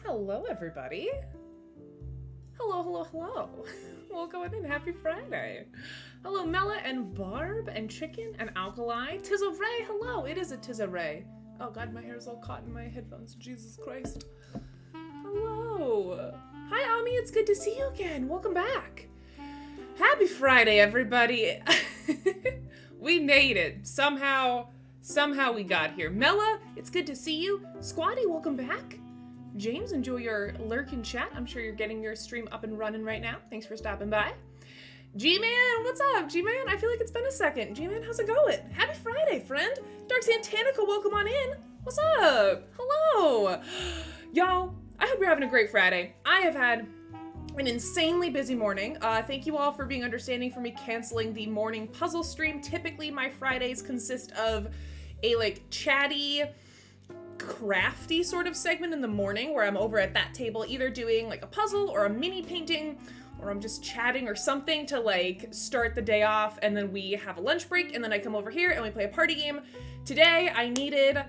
Hello, everybody. Hello. Welcome in. Happy Friday. Hello, Mela and Barb and Chicken and Alkali. Tizza Ray, hello. It is a Tizza Ray. Oh God, my hair's all caught in my headphones. Jesus Christ. Hello. Hi, Ami. It's good to see you again. Welcome back. Happy Friday, everybody. We made it. Somehow we got here. Mela, it's good to see you. Squatty, welcome back. James, enjoy your lurk and chat. I'm sure you're getting your stream up and running right now. Thanks for stopping by. G-Man, what's up? G-Man, I feel like it's been a second. G-Man, how's it going? Happy Friday, friend. Dark Santanica, welcome on in. What's up? Hello. Y'all, I hope you're having a great Friday. I have had an insanely busy morning. Thank you all for being understanding for me canceling the morning puzzle stream. Typically, my Fridays consist of a chatty, crafty sort of segment in the morning where I'm over at that table either doing a puzzle or a mini painting, or I'm just chatting or something to start the day off, and then we have a lunch break, and then I come over here and we play a party game. Today I needed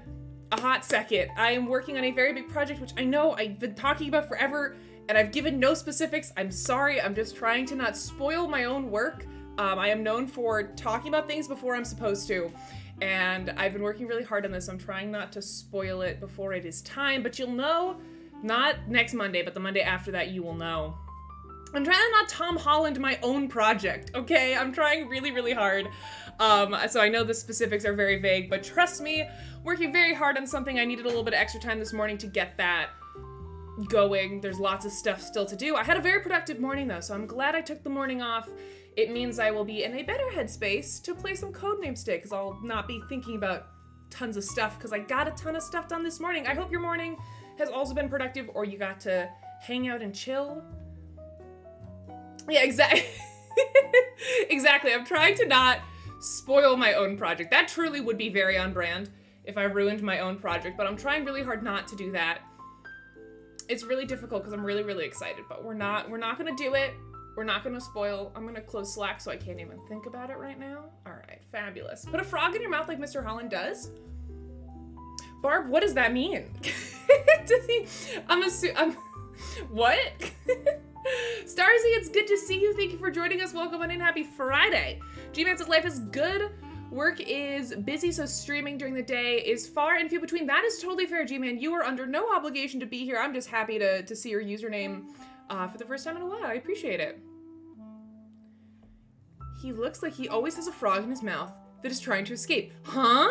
a hot second. I am working on a very big project which I know I've been talking about forever and I've given no specifics. I'm sorry, I'm just trying to not spoil my own work. I am known for talking about things before I'm supposed to. And I've been working really hard on this, so I'm trying not to spoil it before it is time, but you'll know, not next Monday, but the Monday after that you will know. I'm trying to not Tom Holland my own project, okay? I'm trying really, really hard. So I know the specifics are very vague, but trust me, working very hard on something. I needed a little bit of extra time this morning to get that going. There's lots of stuff still to do. I had a very productive morning though, so I'm glad I took the morning off. It means I will be in a better headspace to play some Codenames today, because I'll not be thinking about tons of stuff, because I got a ton of stuff done this morning. I hope your morning has also been productive, or you got to hang out and chill. Yeah, exactly. Exactly. I'm trying to not spoil my own project. That truly would be very on brand if I ruined my own project, but I'm trying really hard not to do that. It's really difficult because I'm really, really excited, but we're not gonna do it. We're not gonna spoil. I'm gonna close Slack so I can't even think about it right now. All right, fabulous. Put a frog in your mouth like Mr. Holland does. Barb, what does that mean? What? Starzy, it's good to see you. Thank you for joining us. Welcome on in. Happy Friday. G-Man says life is good. Work is busy, so streaming during the day is far and few between. That is totally fair, G-Man. You are under no obligation to be here. I'm just happy to see your username for the first time in a while. I appreciate it. He looks like he always has a frog in his mouth that is trying to escape. Huh?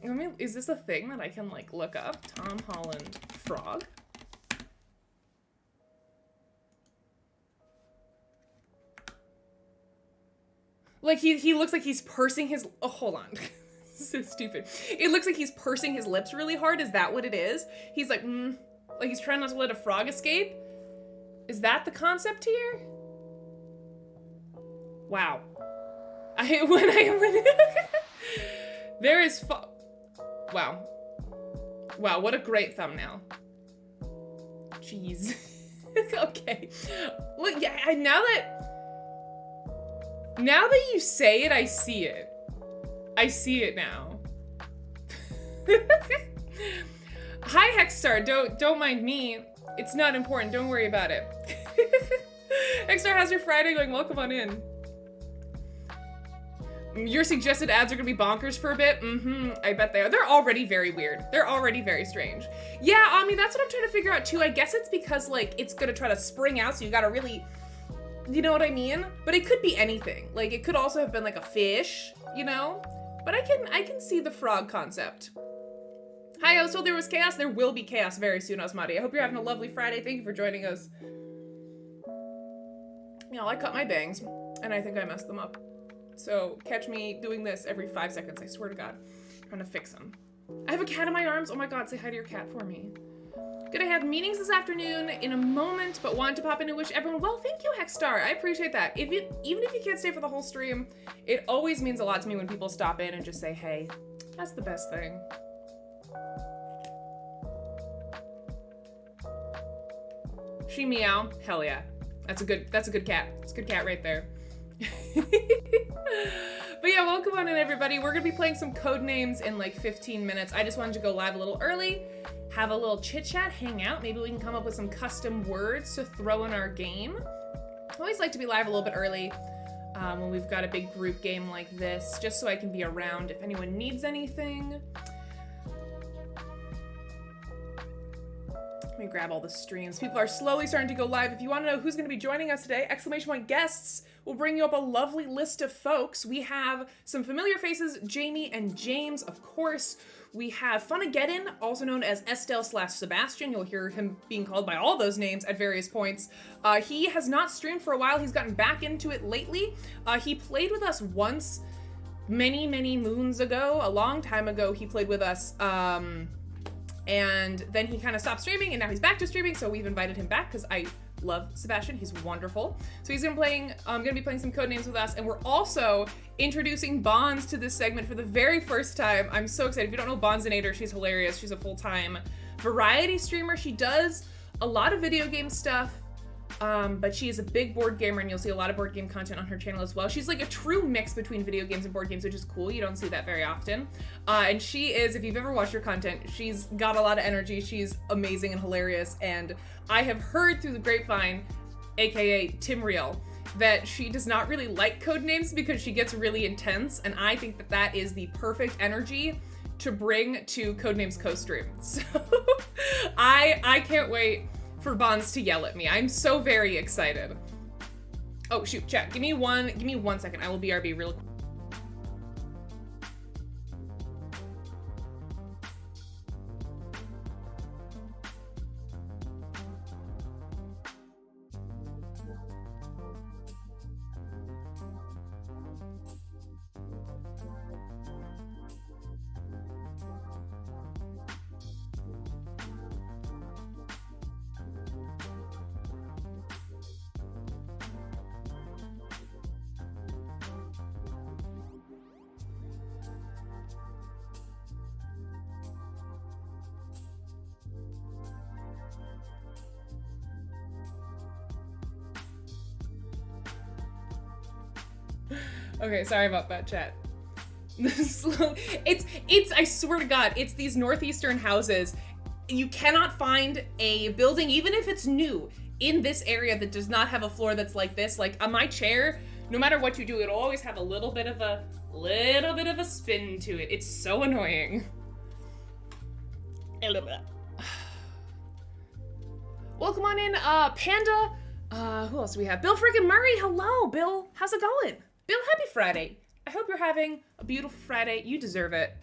I mean, is this a thing that I can look up? Tom Holland frog? He looks like he's pursing his... Oh, hold on. So stupid. It looks like he's pursing his lips really hard. Is that what it is? He's like he's trying not to let a frog escape? Is that the concept here? Wow. There is wow. Wow, what a great thumbnail. Jeez. Okay. Look, yeah, now that you say it, I see it. I see it now. Hi, Hexstar. Don't mind me. It's not important. Don't worry about it. Hexstar, how's your Friday going? Welcome on in. Your suggested ads are gonna be bonkers for a bit? I bet they are. They're already very weird. They're already very strange. Yeah, Ami, that's what I'm trying to figure out too. I guess it's because it's gonna try to spring out, so you gotta really... You know what I mean? But it could be anything. It could also have been a fish, you know? But I can see the frog concept. Hi, so there was chaos. There will be chaos very soon, Osmati. I hope you're having a lovely Friday. Thank you for joining us. I cut my bangs, and I think I messed them up. So catch me doing this every 5 seconds, I swear to God. I'm trying to fix them. I have a cat in my arms. Oh my God, say hi to your cat for me. Gonna have meetings this afternoon in a moment, but wanted to pop in and wish everyone well. Thank you, Hexstar. I appreciate that. Even if you can't stay for the whole stream, it always means a lot to me when people stop in and just say, hey. That's the best thing. She meow. Hell yeah. That's a good cat. It's a good cat right there. But But yeah, welcome on in, everybody. We're gonna be playing some Codenames in like 15 minutes. I just wanted to go live a little early, have a little chit chat, hang out. Maybe we can come up with some custom words to throw in our game. I always like to be live a little bit early when we've got a big group game like this, just so I can be around if anyone needs anything. Let me grab all the streams. People are slowly starting to go live. If you want to know who's going to be joining us today, exclamation point guests will bring you up a lovely list of folks. We have some familiar faces, Jamie and James, of course. We have Funageddon, also known as Estelle/Sebastian. You'll hear him being called by all those names at various points. He has not streamed for a while. He's gotten back into it lately. He played with us once, many moons ago. A long time ago, he played with us. And then he kind of stopped streaming, and now he's back to streaming, so we've invited him back because I love Sebastian. He's wonderful. So he's gonna be playing some Codenames with us, and we're also introducing Bonds to this segment for the very first time. I'm so excited. If you don't know Bondsinator, she's hilarious. She's a full-time variety streamer. She does a lot of video game stuff, but she is a big board gamer, and you'll see a lot of board game content on her channel as well. She's like a true mix between video games and board games, which is cool. You don't see that very often. And she is, if you've ever watched her content, she's got a lot of energy. She's amazing and hilarious. And I have heard through the grapevine, aka Timriel, that she does not really like Codenames because she gets really intense. And I think that that is the perfect energy to bring to Codenames co-stream. So I can't wait for Bonds to yell at me. I'm so very excited. Oh shoot, chat. Give me 1 second. I will BRB real quick. Okay, sorry about that, chat. It's, I swear to God, it's these northeastern houses. You cannot find a building, even if it's new, in this area that does not have a floor that's like this. Like, on my chair, no matter what you do, it'll always have a little bit of a spin to it. It's so annoying. A little bit. Welcome on in, Panda. Who else do we have? Bill freaking Murray. Hello, Bill. How's it going? Bill, happy Friday. I hope you're having a beautiful Friday. You deserve it.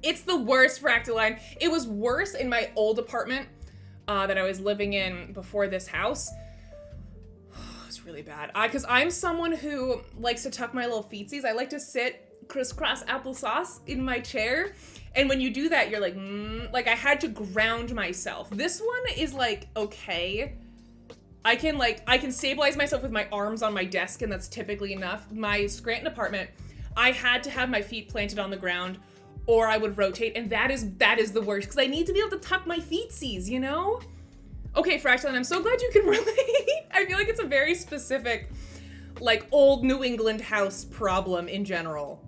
It's the worst Fractaline. It was worse in my old apartment that I was living in before this house. It's really bad. Because I'm someone who likes to tuck my little feetsies. I like to sit crisscross applesauce in my chair. And when you do that, you're like, like I had to ground myself. This one is like, okay. I can stabilize myself with my arms on my desk, and that's typically enough. My Scranton apartment, I had to have my feet planted on the ground or I would rotate, and that is the worst, because I need to be able to tuck my feetsies, you know? Okay, Fractaline, I'm so glad you can relate. I feel like it's a very specific, like, old New England house problem in general.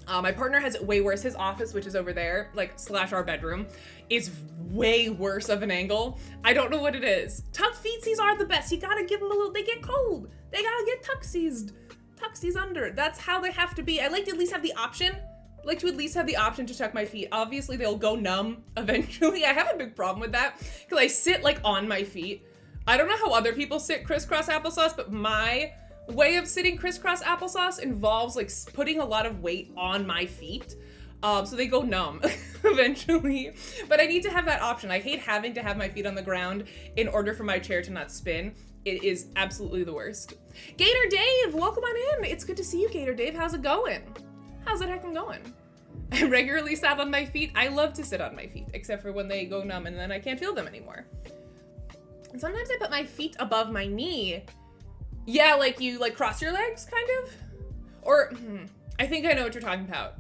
My partner has it way worse. His office, which is over there, like, / our bedroom, is way worse of an angle. I don't know what it is. Tuck feetsies are the best. You gotta give them a little, they get cold. They gotta get tucksies under. That's how they have to be. I like to at least have the option. I like to at least have the option to tuck my feet. Obviously, they'll go numb eventually. I have a big problem with that because I sit, like, on my feet. I don't know how other people sit crisscross applesauce, but my way of sitting crisscross applesauce involves like putting a lot of weight on my feet, so they go numb eventually. But I need to have that option. I hate having to have my feet on the ground in order for my chair to not spin. It is absolutely the worst. Gator Dave, welcome on in. It's good to see you, Gator Dave. How's it going? How's it heckin' going? I regularly sat on my feet. I love to sit on my feet, except for when they go numb and then I can't feel them anymore. And sometimes I put my feet above my knee. Yeah, like you like cross your legs, kind of? Or, I think I know what you're talking about.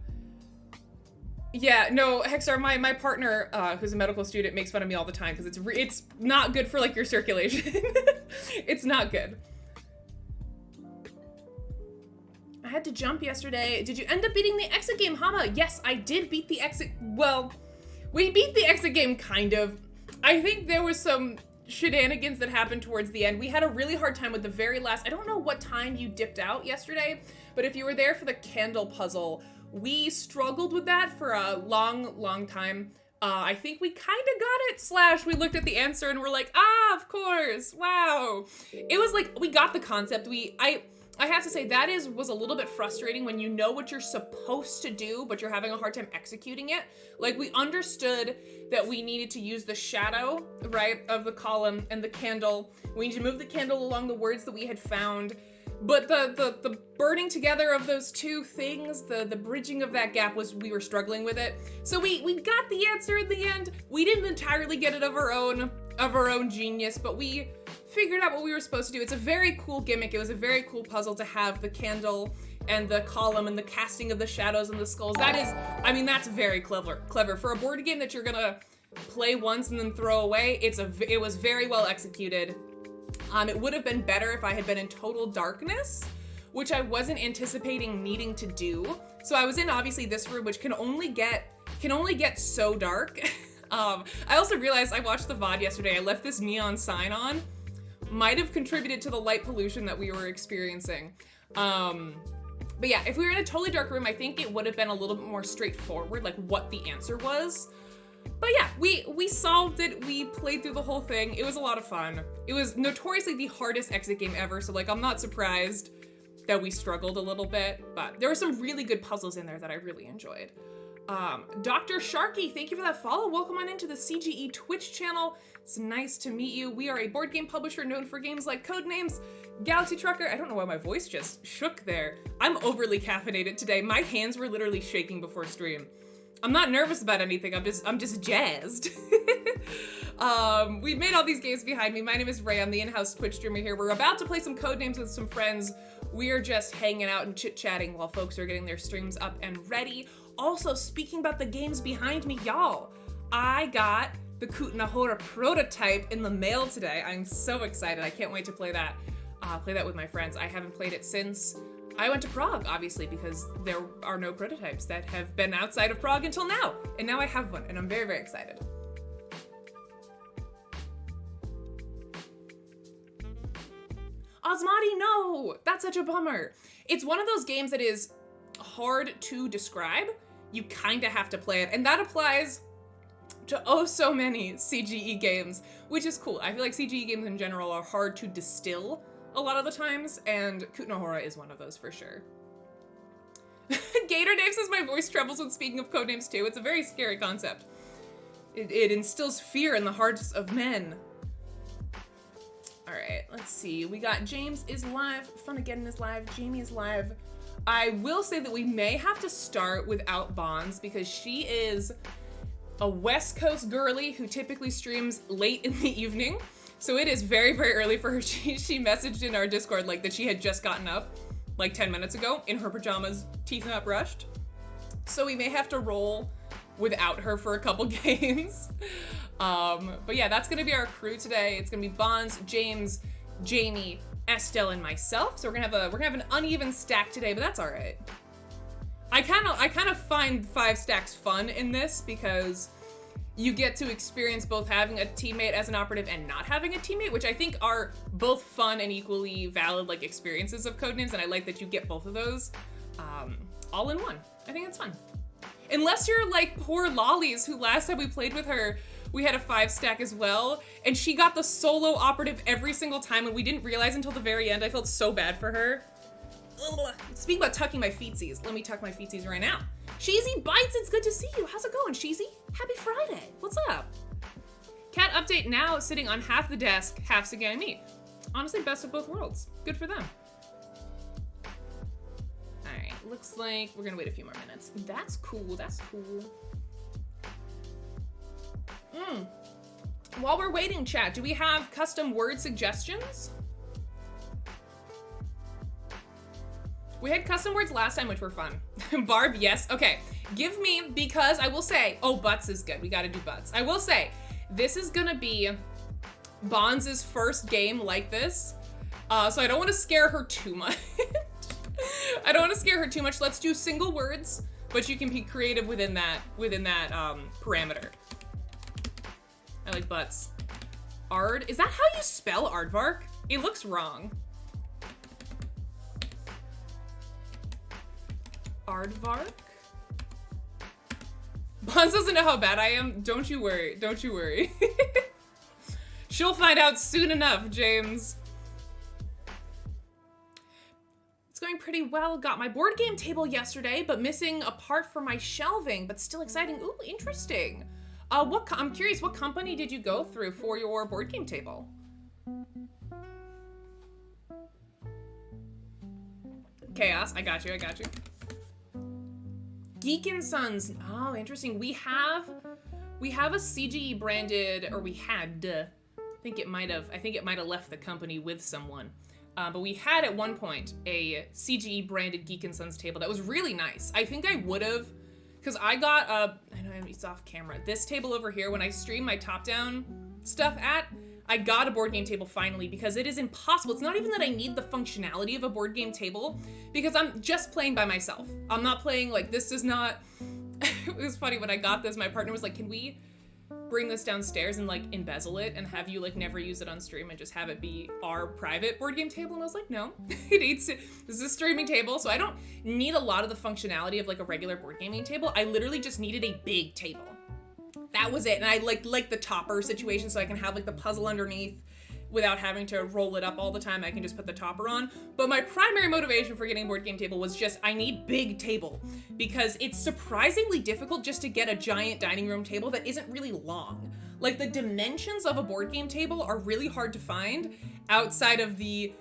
Yeah, no, Hexar, my partner, who's a medical student, makes fun of me all the time because it's not good for like your circulation. It's not good. I had to jump yesterday. Did you end up beating the exit game, Hama? Yes, I did beat the exit. Well, we beat the exit game, kind of. I think there was some shenanigans that happened towards the end. We had a really hard time with the very last. I don't know what time you dipped out yesterday, but if you were there for the candle puzzle, we struggled with that for a long time. I think we kind of got it, / we looked at the answer and we're like, of course, wow. It was like, we got the concept. I have to say that was a little bit frustrating when you know what you're supposed to do, but you're having a hard time executing it. Like, we understood that we needed to use the shadow, right, of the column and the candle. We need to move the candle along the words that we had found. But the burning together of those two things, the bridging of that gap we were struggling with it. So we got the answer in the end. We didn't entirely get it of our own genius, but we figured out what we were supposed to do. It's a very cool gimmick. It was a very cool puzzle to have the candle and the column and the casting of the shadows and the skulls. That's very clever. For a board game that you're gonna play once and then throw away, it was very well executed. It would have been better if I had been in total darkness, which I wasn't anticipating needing to do. So I was in obviously this room, which can only get so dark. I also realized I watched the VOD yesterday. I left this neon sign on. Might have contributed to the light pollution that we were experiencing. But yeah, if we were in a totally dark room, I think it would have been a little bit more straightforward, like what the answer was. But yeah, we solved it. We played through the whole thing. It was a lot of fun. It was notoriously the hardest exit game ever, so like I'm not surprised that we struggled a little bit, but there were some really good puzzles in there that I really enjoyed. Dr. Sharky, thank you for that follow. Welcome on into the CGE Twitch channel. It's nice to meet you. We are a board game publisher known for games like Codenames, Galaxy Trucker. I don't know why my voice just shook there. I'm overly caffeinated today. My hands were literally shaking before stream. I'm not nervous about anything. I'm just jazzed. We've made all these games behind me. My name is Ray. I'm the in-house Twitch streamer here. We're about to play some Codenames with some friends. We are just hanging out and chit-chatting while folks are getting their streams up and ready. Also, speaking about the games behind me, y'all, I got the Codenames prototype in the mail today. I'm so excited. I can't wait to play that with my friends. I haven't played it since I went to Prague, obviously, because there are no prototypes that have been outside of Prague until now. And now I have one, and I'm very, very excited. Osmati, no! That's such a bummer. It's one of those games that is hard to describe. You kind of have to play it, and that applies to oh so many CGE games, which is cool. I feel like CGE games in general are hard to distill a lot of the times, and Codenames is one of those for sure. Gator Dave says my voice trembles when speaking of Codenames too. It's a very scary concept. It instills fear in the hearts of men. All right, let's see. We got James is live. Fun again is live. Jamie is live. I will say that we may have to start without Bonds because she is a West Coast girly who typically streams late in the evening. So it is very, very early for her. She messaged in our Discord like that she had just gotten up like 10 minutes ago in her pajamas, teeth not brushed. So we may have to roll without her for a couple games. But yeah, that's gonna be our crew today. It's gonna be Bonds, James, Jamie, Estelle, and myself. So we're gonna have an uneven stack today, but that's all right. I kind of find 5 stacks fun in this because you get to experience both having a teammate as an operative and not having a teammate, which I think are both fun and equally valid like experiences of Codenames, and I like that you get both of those all in one. I think it's fun. Unless you're like poor Lollies, who last time we played with her, we had a 5 stack as well, and she got the solo operative every single time, and we didn't realize until the very end. I felt so bad for her. Ugh. Speaking about tucking my feetsies, let me tuck my feetsies right now. Sheezy Bites, it's good to see you. How's it going, Sheezy? Happy Friday. What's up? Cat update now, sitting on half the desk, half sitting on me. Honestly, best of both worlds. Good for them. All right, looks like we're gonna wait a few more minutes. That's cool, that's cool. While we're waiting, chat, do we have custom word suggestions? We had custom words last time, which were fun. Barb, yes. Okay, give me, because I will say, oh, butts is good. We gotta do butts. I will say, this is gonna be Bonds' first game like this. So I don't want to scare her too much. I don't want to scare her too much. Let's do single words, but you can be creative within that parameter. I like butts. Ard, is that how you spell aardvark? It looks wrong. Aardvark? Bonds doesn't know how bad I am. Don't you worry. Don't you worry. She'll find out soon enough, James. It's going pretty well. Got my board game table yesterday, but missing a part for my shelving, but still exciting. Ooh, interesting. I'm curious, what company did you go through for your board game table? Chaos, I got you. Geek & Sons. Oh, interesting. We have a CGE branded, or we had. I think it might have left the company with someone. But we had at one point a CGE branded Geek & Sons table that was really nice. I think I would have, because I got I know it's off camera. This table over here, when I stream my top-down stuff I got a board game table finally, because it is impossible. It's not even that I need the functionality of a board game table, because I'm just playing by myself. I'm not playing, like, this does not, it was funny when I got this, my partner was like, can we bring this downstairs and like embezzle it and have you like never use it on stream and just have it be our private board game table? And I was like, no, it needs to, this is a streaming table, so I don't need a lot of the functionality of like a regular board gaming table. I literally just needed a big table. That was it. And I like the topper situation, so I can have like the puzzle underneath without having to roll it up all the time. I can just put the topper on. But my primary motivation for getting a board game table was just, I need big table, because it's surprisingly difficult just to get a giant dining room table that isn't really long. Like, the dimensions of a board game table are really hard to find outside of the,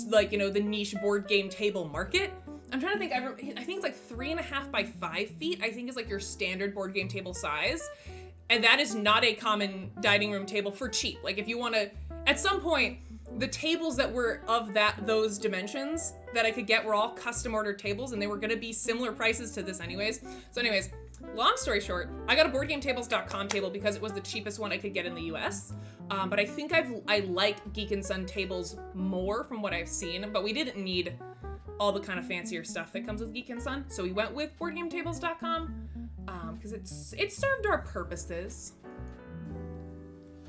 like, you know, the niche board game table market. I'm trying to think, I think it's like 3.5 by 5 feet, I think is like your standard board game table size. And that is not a common dining room table for cheap. Like, if you want to, at some point, the tables that were of those dimensions that I could get were all custom ordered tables, and they were going to be similar prices to this anyways. So anyways, long story short, I got a BoardGameTables.com table because it was the cheapest one I could get in the US. But I think I like Geek & Son tables more from what I've seen, but we didn't need all the kind of fancier stuff that comes with Geek & Son. So we went with BoardGameTables.com. Because it served our purposes.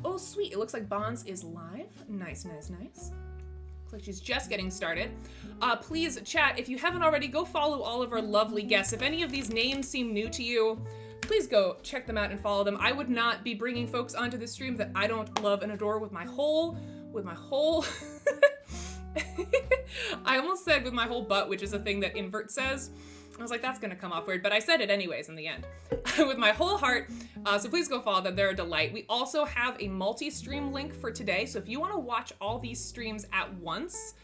Oh, sweet. It looks like Bonds is live. Nice, nice, nice. Looks like she's just getting started. Please, chat, if you haven't already, go follow all of our lovely guests. If any of these names seem new to you, please go check them out and follow them. I would not be bringing folks onto the stream that I don't love and adore with my whole... I almost said with my whole butt, which is a thing that Invert says. I was like, that's gonna come off weird, but I said it anyways in the end. With my whole heart, so please go follow them, they're a delight. We also have a multi-stream link for today, so if you wanna watch all these streams at once,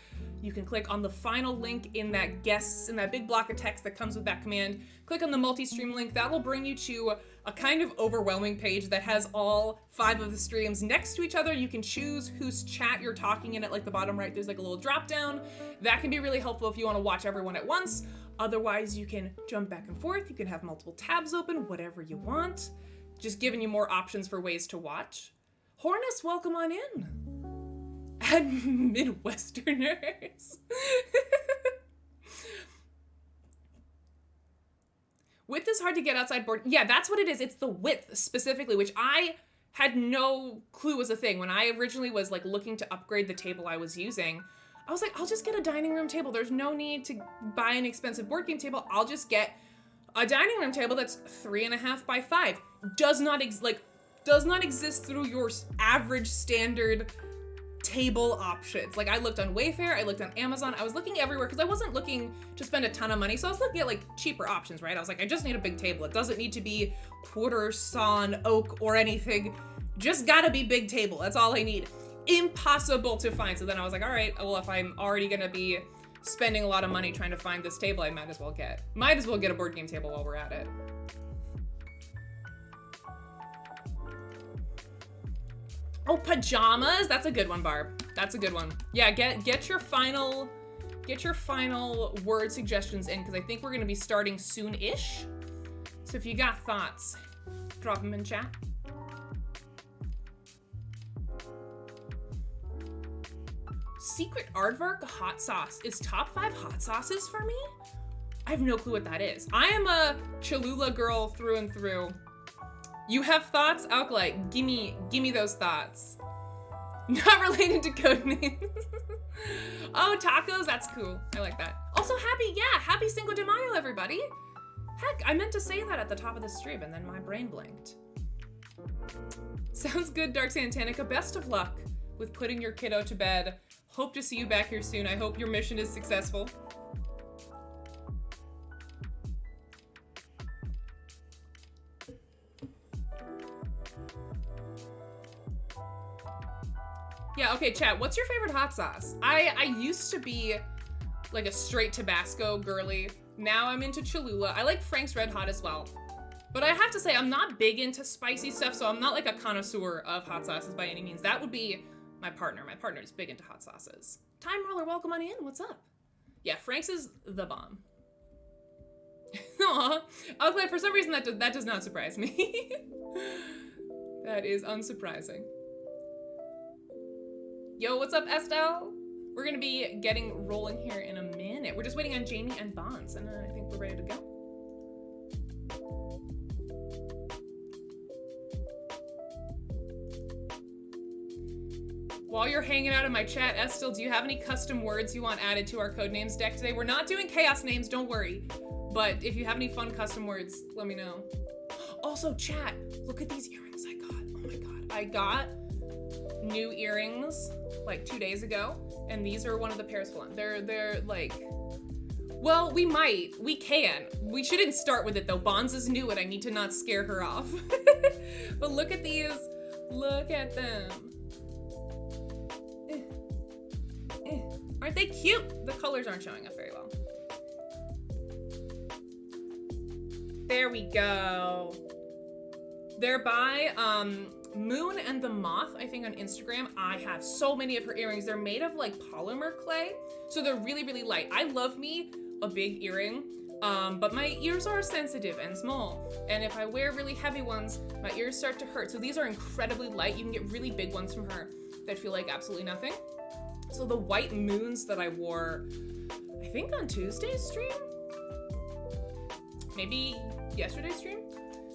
you can click on the final link in that big block of text that comes with that command. Click on the multi-stream link, that will bring you to a kind of overwhelming page that has all 5 of the streams next to each other. You can choose whose chat you're talking in at like the bottom right, there's like a little drop down. That can be really helpful if you wanna watch everyone at once. Otherwise, you can jump back and forth, you can have multiple tabs open, whatever you want. Just giving you more options for ways to watch. Hornus, welcome on in. And Midwesterners. Width is hard to get outside board. Yeah, that's what it is. It's the width specifically, which I had no clue was a thing. When I originally was like looking to upgrade the table I was using, I was like, I'll just get a dining room table. There's no need to buy an expensive board game table. I'll just get a dining room table that's 3.5 by 5. Does not exist through your average standard table options. Like, I looked on Wayfair, I looked on Amazon, I was looking everywhere because I wasn't looking to spend a ton of money. So I was looking at like cheaper options, right? I was like, I just need a big table. It doesn't need to be quarter sawn oak or anything. Just gotta be big table. That's all I need. Impossible to find. So then I was like, all right, well, if I'm already gonna be spending a lot of money trying to find this table, I might as well get a board game table while we're at it. Oh, pajamas. That's a good one, Barb. That's a good one. Yeah, get your final Get your final word suggestions in, because I think we're going to be starting soon-ish. So if you got thoughts, drop them in chat. Secret Aardvark hot sauce is top 5 hot sauces for me? I have no clue what that is. I am a Cholula girl through and through. You have thoughts? Alkalite, gimme those thoughts. Not related to Codenames. Oh, tacos, that's cool. I like that. Also happy Cinco de Mayo, everybody. Heck, I meant to say that at the top of the stream and then my brain blinked. Sounds good, Dark Santanica. Best of luck with putting your kiddo to bed. Hope to see you back here soon. I hope your mission is successful. Yeah, okay, chat, what's your favorite hot sauce? I used to be like a straight Tabasco girly. Now I'm into Cholula. I like Frank's Red Hot as well. But I have to say, I'm not big into spicy stuff, so I'm not like a connoisseur of hot sauces by any means. That would be my partner. My partner is big into hot sauces. Time Roller, welcome on in. What's up? Yeah, Frank's is the bomb. Aw. Okay, for some reason that does not surprise me. That is unsurprising. Yo, what's up, Estelle? We're gonna be getting rolling here in a minute. We're just waiting on Jamie and Bonds, and I think we're ready to go. While you're hanging out in my chat, Estelle, do you have any custom words you want added to our Codenames deck today? We're not doing chaos names, don't worry. But if you have any fun custom words, let me know. Also, chat, look at these earrings I got. Oh my god. I got new earrings like 2 days ago, and these are one of the pairs. Hold on. They're like, well, we can. We shouldn't start with it though. Bonds is new and I need to not scare her off. But look at these. Look at them. Aren't they cute? The colors aren't showing up very well. There we go. They're by Moon and the Moth, I think, on Instagram. I have so many of her earrings. They're made of like polymer clay, so they're really, really light. I love me a big earring, but my ears are sensitive and small, and if I wear really heavy ones, my ears start to hurt. So these are incredibly light. You can get really big ones from her that feel like absolutely nothing. So the white moons that I wore, I think on Tuesday's stream, maybe yesterday's stream,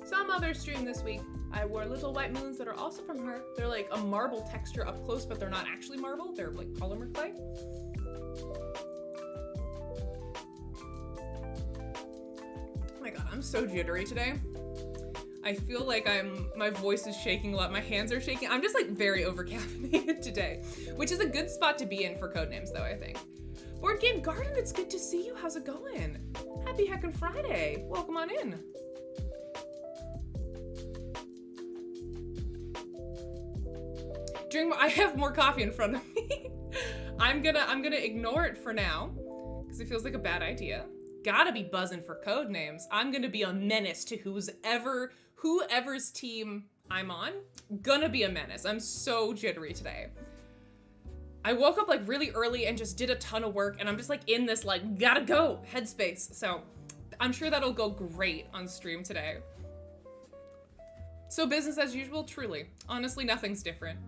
some other stream this week, I wore little white moons that are also from her. They're like a marble texture up close, but they're not actually marble. They're like polymer clay. Oh my god, I'm so jittery today. I feel like my voice is shaking a lot. My hands are shaking. I'm just like very over-caffeinated today, which is a good spot to be in for Codenames though, I think. Board Game Garden, it's good to see you. How's it going? Happy heckin' Friday. Welcome on in. I have more coffee in front of me. I'm gonna ignore it for now because it feels like a bad idea. Gotta be buzzing for Codenames. I'm gonna be a menace to whoever's team I'm on. Gonna be a menace. I'm so jittery today. I woke up like really early and just did a ton of work, and I'm just like in this like gotta go headspace. So I'm sure that'll go great on stream today. So business as usual, truly. Honestly, nothing's different.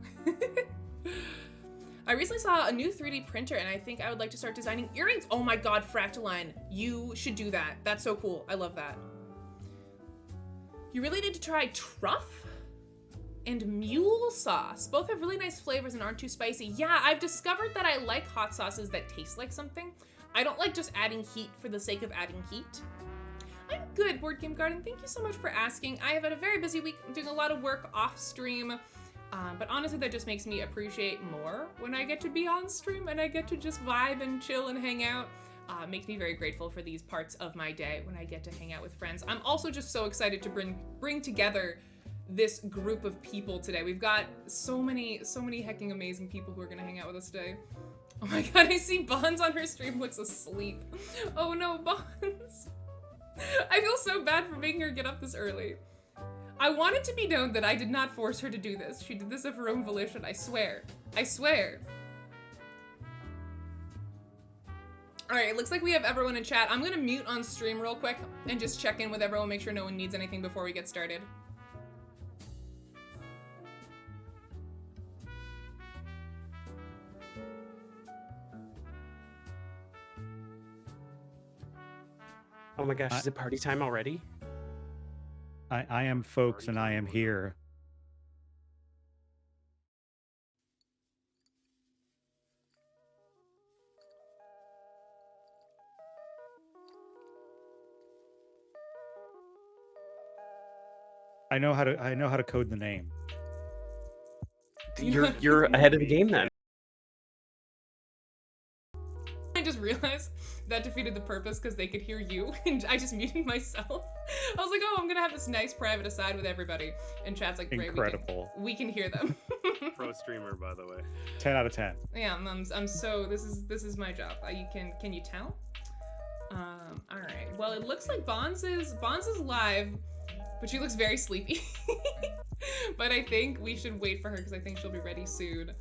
I recently saw a new 3D printer and I think I would like to start designing earrings. Oh my god, Fractaline, you should do that. That's so cool. I love that. You really need to try truff and mule sauce. Both have really nice flavors and aren't too spicy. Yeah, I've discovered that I like hot sauces that taste like something. I don't like just adding heat for the sake of adding heat. I'm good, Board Game Garden. Thank you so much for asking. I have had a very busy week. I'm doing a lot of work off stream, but honestly, that just makes me appreciate more when I get to be on stream and I get to just vibe and chill and hang out. Makes me very grateful for these parts of my day when I get to hang out with friends. I'm also just so excited to bring together this group of people today. We've got so many hecking amazing people who are gonna hang out with us today. Oh my god, I see Bonds on her stream looks asleep. Oh no, Bonds. I feel so bad for making her get up this early. I want it to be known that I did not force her to do this. She did this of her own volition, I swear. I swear. All right, it looks like we have everyone in chat. I'm gonna mute on stream real quick and just check in with everyone, make sure no one needs anything before we get started. Oh my gosh, is it party time already? I am folks and I am here. I know how to code the name. You're ahead of the game then. I just realized that defeated the purpose because they could hear you, and I just muted myself. I was like, oh, I'm gonna have this nice private aside with everybody, and chat's like, great, incredible. We can hear them. Pro streamer, by the way. 10 out of 10. Yeah, I'm so this is my job. Can you tell? All right. Well, it looks like Bonds is live, but she looks very sleepy. But I think we should wait for her because I think she'll be ready soon.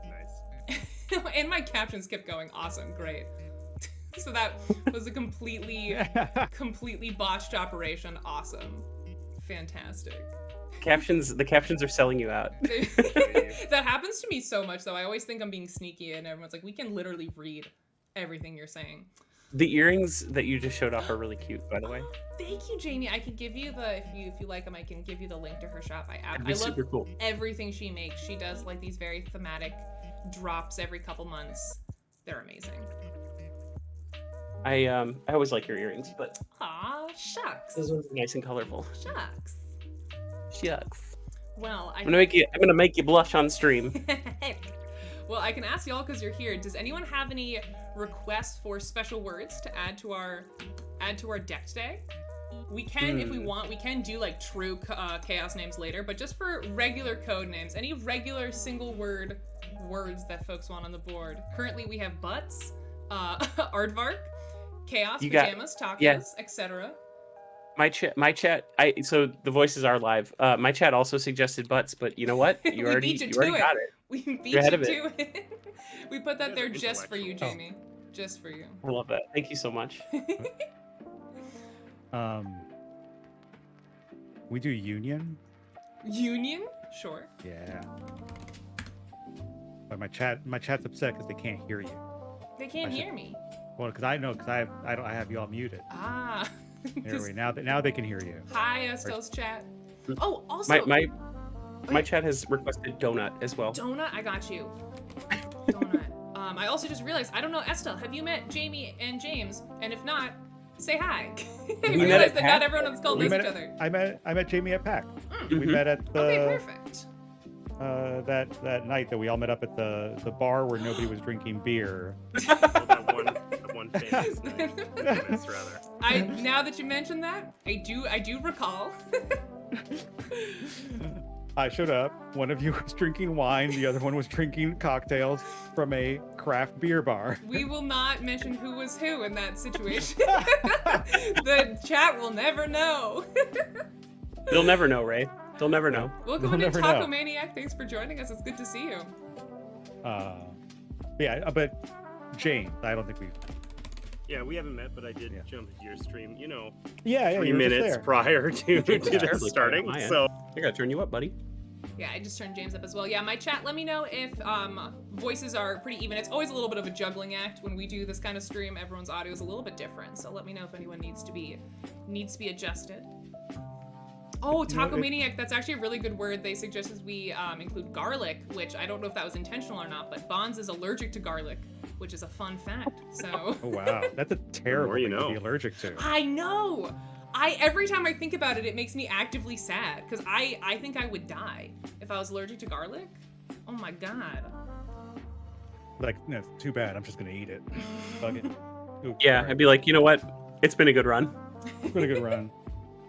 Nice. And my captions kept going. Awesome, great. So that was a completely botched operation. Awesome, fantastic. The captions are selling you out. That happens to me so much, though. I always think I'm being sneaky, and everyone's like, "We can literally read everything you're saying." The earrings that you just showed off are really cute, by the way. Thank you, Jamie. I can give you if you like them, I can give you the link to her shop. I love super cool. everything she makes. She does like these very thematic drops every couple months. They're amazing. I always like your earrings, but Aw, shucks. those ones are nice and colorful. Shucks. Shucks. Well, I'm gonna make you blush on stream. Well, I can ask y'all because you're here. Does anyone have any requests for special words to add to our deck today? We can, if we want, we can do like true chaos names later, but just for regular code names, any regular single word words that folks want on the board. Currently, we have butts, aardvark, chaos, pajamas, tacos, etc. My chat. So the voices are live. My chat also suggested butts, but you know what? You already got it. We beat You're ahead you of to it. We put that there just for you, Jamie. Just for you. I love that. Thank you so much. We do union. Union? Sure. Yeah. But my chat's upset because they can't hear you. They can't hear me. Well, because I have you all muted. Ah. There we now they can hear you. Hi, Estelle's chat. Oh, also my chat has requested donut as well. Donut, I got you. Donut. I also just realized, I don't know, Estelle, have you met Jamie and James? And if not, say hi. I realized that not everyone on this call knows each other. I met Jamie at PAC. Mm-hmm. We met at the okay, perfect. That night that we all met up at the bar where nobody was drinking beer. Well, that one famous night. Famous, rather. Now that you mentioned that, I do recall. I showed up. One of you was drinking wine. The other one was drinking cocktails from a craft beer bar. We will not mention who was who in that situation. The chat will never know. They'll never know, Ray. They'll never know. Welcome to Taco Maniac. Thanks for joining us. It's good to see you. Yeah, but James, I don't think we've. Yeah, we haven't met, but I did jump into your stream, 3 minutes prior to this starting. So I gotta turn you up, buddy. Yeah, I just turned James up as well. Yeah, my chat, let me know if voices are pretty even. It's always a little bit of a juggling act when we do this kind of stream. Everyone's audio is a little bit different, so let me know if anyone needs to be adjusted. Oh, Taco Maniac, that's actually a really good word. They suggested we include garlic, which I don't know if that was intentional or not, but Bonds is allergic to garlic, which is a fun fact. So. Oh wow, that's a terrible thing to be allergic to. I know. Every time I think about it, it makes me actively sad because I think I would die if I was allergic to garlic. Oh my god. Like, no, too bad. I'm just gonna eat it. Fuck it. Ooh, yeah, right. I'd be like, you know what? It's been a good run. It's been a good run.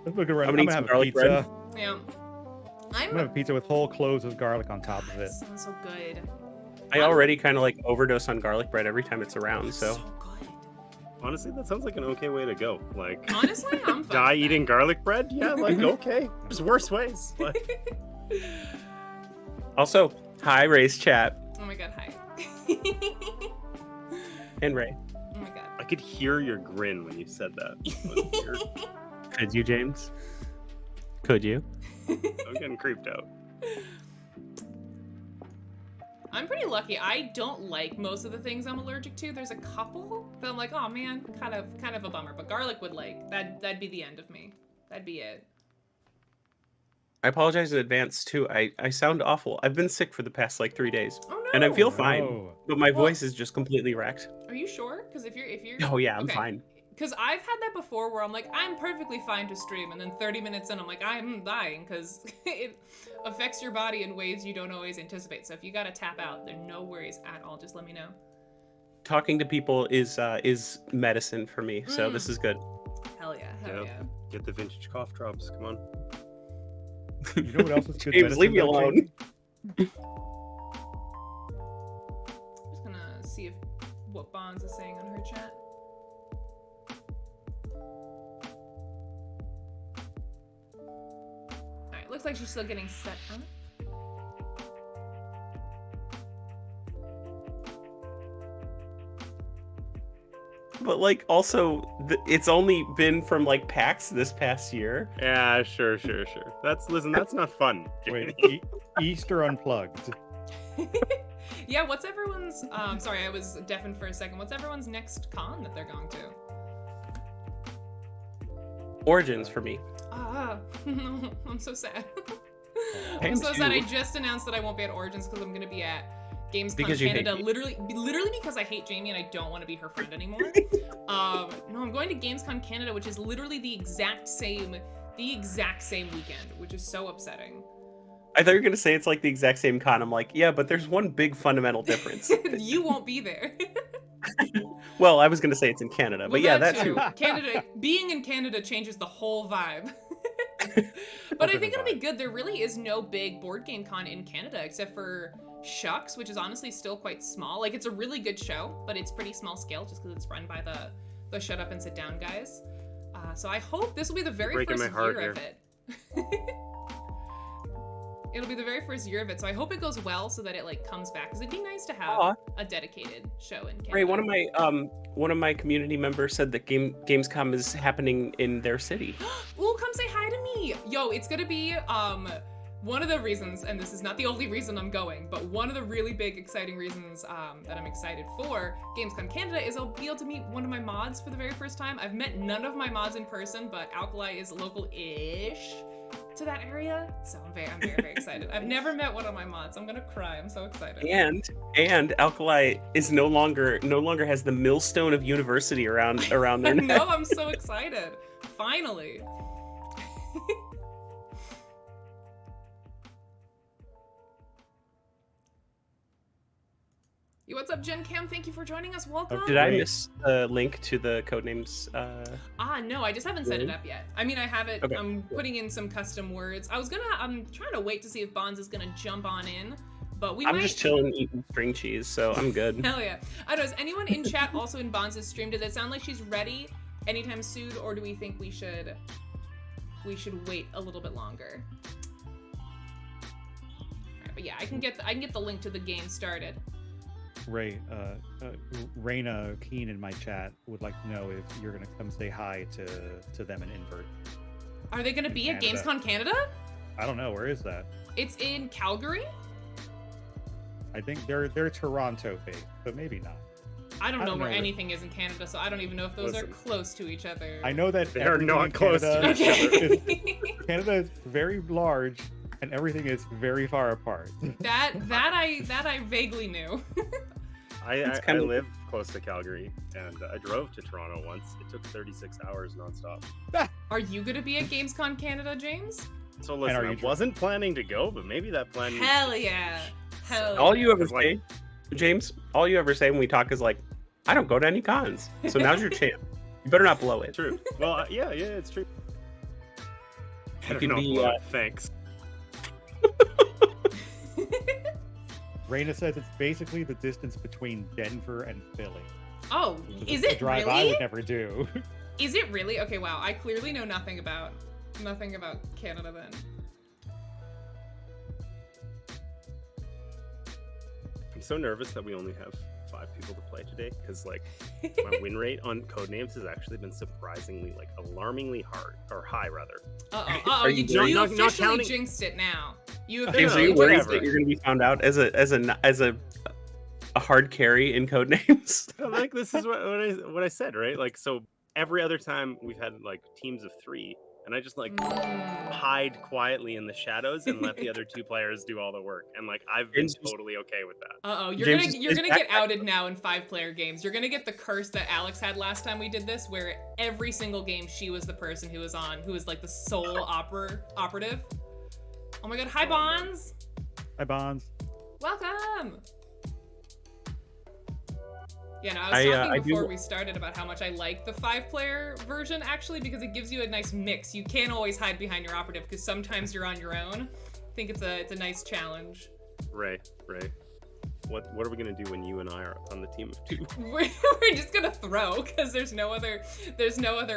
I'm gonna have a pizza. Bread. Yeah. I'm gonna have a pizza with whole cloves with garlic on top of it. Sounds so good. I already kind of like overdose on garlic bread every time it's around, so. good. Honestly, that sounds like an okay way to go. Like, honestly, I'm fine die with that. eating garlic bread? Yeah, like, okay. There's worse ways. Like. Also, hi, Ray's chat. Oh my god, hi. And Ray. Oh my could hear your grin when you said that. It was weird. Could you, James? Could you? I'm getting creeped out. I'm pretty lucky. I don't like most of the things I'm allergic to. There's a couple that I'm like, oh man, kind of a bummer. But garlic would like that'd be the end of me. That'd be it. I apologize in advance too. I sound awful. I've been sick for the past like 3 days, Oh no. and I feel fine, Oh. but my Well- voice is just completely wracked. Are you sure? Because if you're Oh yeah, I'm okay. fine. Because I've had that before where I'm like, I'm perfectly fine to stream, and then 30 minutes in, I'm like, I'm dying, because it affects your body in ways you don't always anticipate. So if you gotta tap out, then no worries at all. Just let me know. Talking to people is medicine for me, so this is good. Hell yeah, hell Yep. yeah. Get the vintage cough drops. Come on. You know what else is good? James, medicine, leave me though, alone. Jamie? Just gonna see what Bonds is saying on her chat. Alright, looks like she's still getting set up. But like, also, it's only been from like PAX this past year. Yeah, sure. That's not fun. Wait, Easter unplugged. Yeah, what's everyone's sorry, I was deafened for a second. What's everyone's next con that they're going to? Origins for me. I'm so sad. I I'm am so sad. I too. just announced that I won't be at Origins because I'm gonna be at Gamescom Because you hate Canada. me. Literally because I hate Jamie and I don't want to be her friend anymore. No, I'm going to Gamescom Canada, which is literally the exact same weekend, which is so upsetting. I thought you were gonna say it's like the exact same con. I'm like, yeah, but there's one big fundamental difference. You won't be there. Well, I was gonna say it's in Canada, but Well, yeah, that too. Canada, being in Canada changes the whole vibe. But I think it'll be good. There really is no big board game con in Canada except for Shucks, which is honestly still quite small. Like, it's a really good show, but it's pretty small scale just because it's run by the Shut Up and Sit Down guys. So I hope this will be the very Breaking first my heart year of it. It'll be the very first year of it, so I hope it goes well so that it like comes back. Because it'd be nice to have Aw. a dedicated show in Canada. Ray, one of my community members said that Gamescom is happening in their city. Ooh, come say hi to me. Yo, it's gonna be one of the reasons, and this is not the only reason I'm going, but one of the really big exciting reasons that I'm excited for Gamescom Canada is I'll be able to meet one of my mods for the very first time. I've met none of my mods in person, but Alkali is local-ish to that area, so I'm very excited. I've never met one of my mods. I'm gonna cry. I'm so excited. And Alkali is no longer has the millstone of university around their neck. No, I'm so excited. Finally. What's up, Gen Cam? Thank you for joining us. Welcome. Did I miss the link to the Codenames? No, I just haven't set it Really? up yet. I mean, I have it. Okay. I'm putting in some custom words. I'm trying to wait to see if Bonds is gonna jump on in, but we I'm might. just chilling eating string cheese, so I'm good. Hell yeah. I don't know, is anyone in chat also in Bonds' stream? Did it sound like she's ready anytime soon, or do we think we should wait a little bit longer? Alright, but yeah, I can get the link to the game started. Ray, Raina Keen in my chat would like to know if you're gonna come say hi to them in Invert. Are they gonna In be at Canada. Gamescom Canada? I don't know, where is that? It's in Calgary? I think they're Toronto based, but maybe not. I don't I know don't where know. anything is in Canada, so I don't even know if those Listen. are close to each other. I know that They are everything not in close to Canada, Okay. Canada is very large and everything is very far apart. that I vaguely knew. I kind of- live close to Calgary, and I drove to Toronto once. It took 36 hours nonstop. Are you gonna be at Gamescom Canada, James? So listen, are I you wasn't planning to go, but maybe that plan. Hell yeah. Hell All you ever It's like- say, James, all you ever say when we talk is like, I don't go to any cons. So now's your chance. You better not blow it. True. Well, yeah, it's true. I You don't can know, be, well, thanks. Raina says it's basically the distance between Denver and Philly. Oh, is A it drive I really? would never do. Is it really? Okay, wow. I clearly know nothing about Canada then. I'm so nervous that we only have 5 people to play today because like my win rate on Codenames has actually been surprisingly like alarmingly high rather. You officially jinxed it now. You Okay, so you're worried that you're going to be found out as a hard carry in Codenames? Like this is what I said, right? Like so every other time we've had like teams of 3, and I just like hide quietly in the shadows and let the other 2 players do all the work, and like I've been totally okay with that. You're gonna get outed now in 5-player games. You're gonna get the curse that Alex had last time we did this, where every single game she was the person who was like the sole operative. Oh my god, hi Bonds! Hi Bonds. Welcome! Yeah, no, I was talking before we started about how much I like the 5-player version, actually, because it gives you a nice mix. You can't always hide behind your operative, because sometimes you're on your own. I think it's a nice challenge. Right. What are we gonna do when you and I are on the team of 2? We're just gonna throw, because there's no other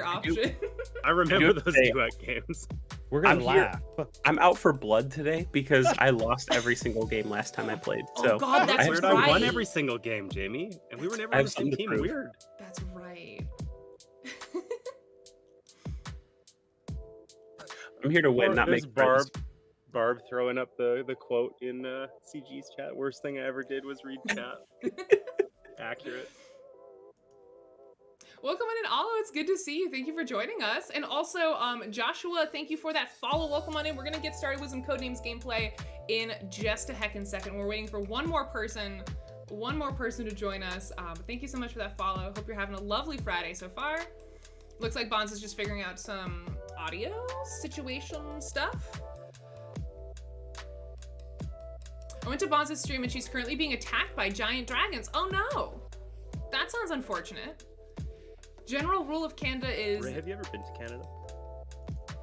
option. I remember those duet games. We're gonna laugh. I'm out for blood today because I lost every single game last time I played. So oh god, that's right. I won every single game, Jamie, and we were never on the same team. Weird. That's right. I'm here to win, not make friends. Barb throwing up the quote in CG's chat. Worst thing I ever did was read chat. Accurate. Welcome in, Alo. It's good to see you. Thank you for joining us. And also, Joshua, thank you for that follow. Welcome on in. We're gonna get started with some Codenames gameplay in just a heckin' second. We're waiting for one more person to join us. Thank you so much for that follow. Hope you're having a lovely Friday so far. Looks like Bonds is just figuring out some audio situation stuff. I went to Bonds' stream and she's currently being attacked by giant dragons. Oh no! That sounds unfortunate. General rule of Canada is... Ray, have you ever been to Canada?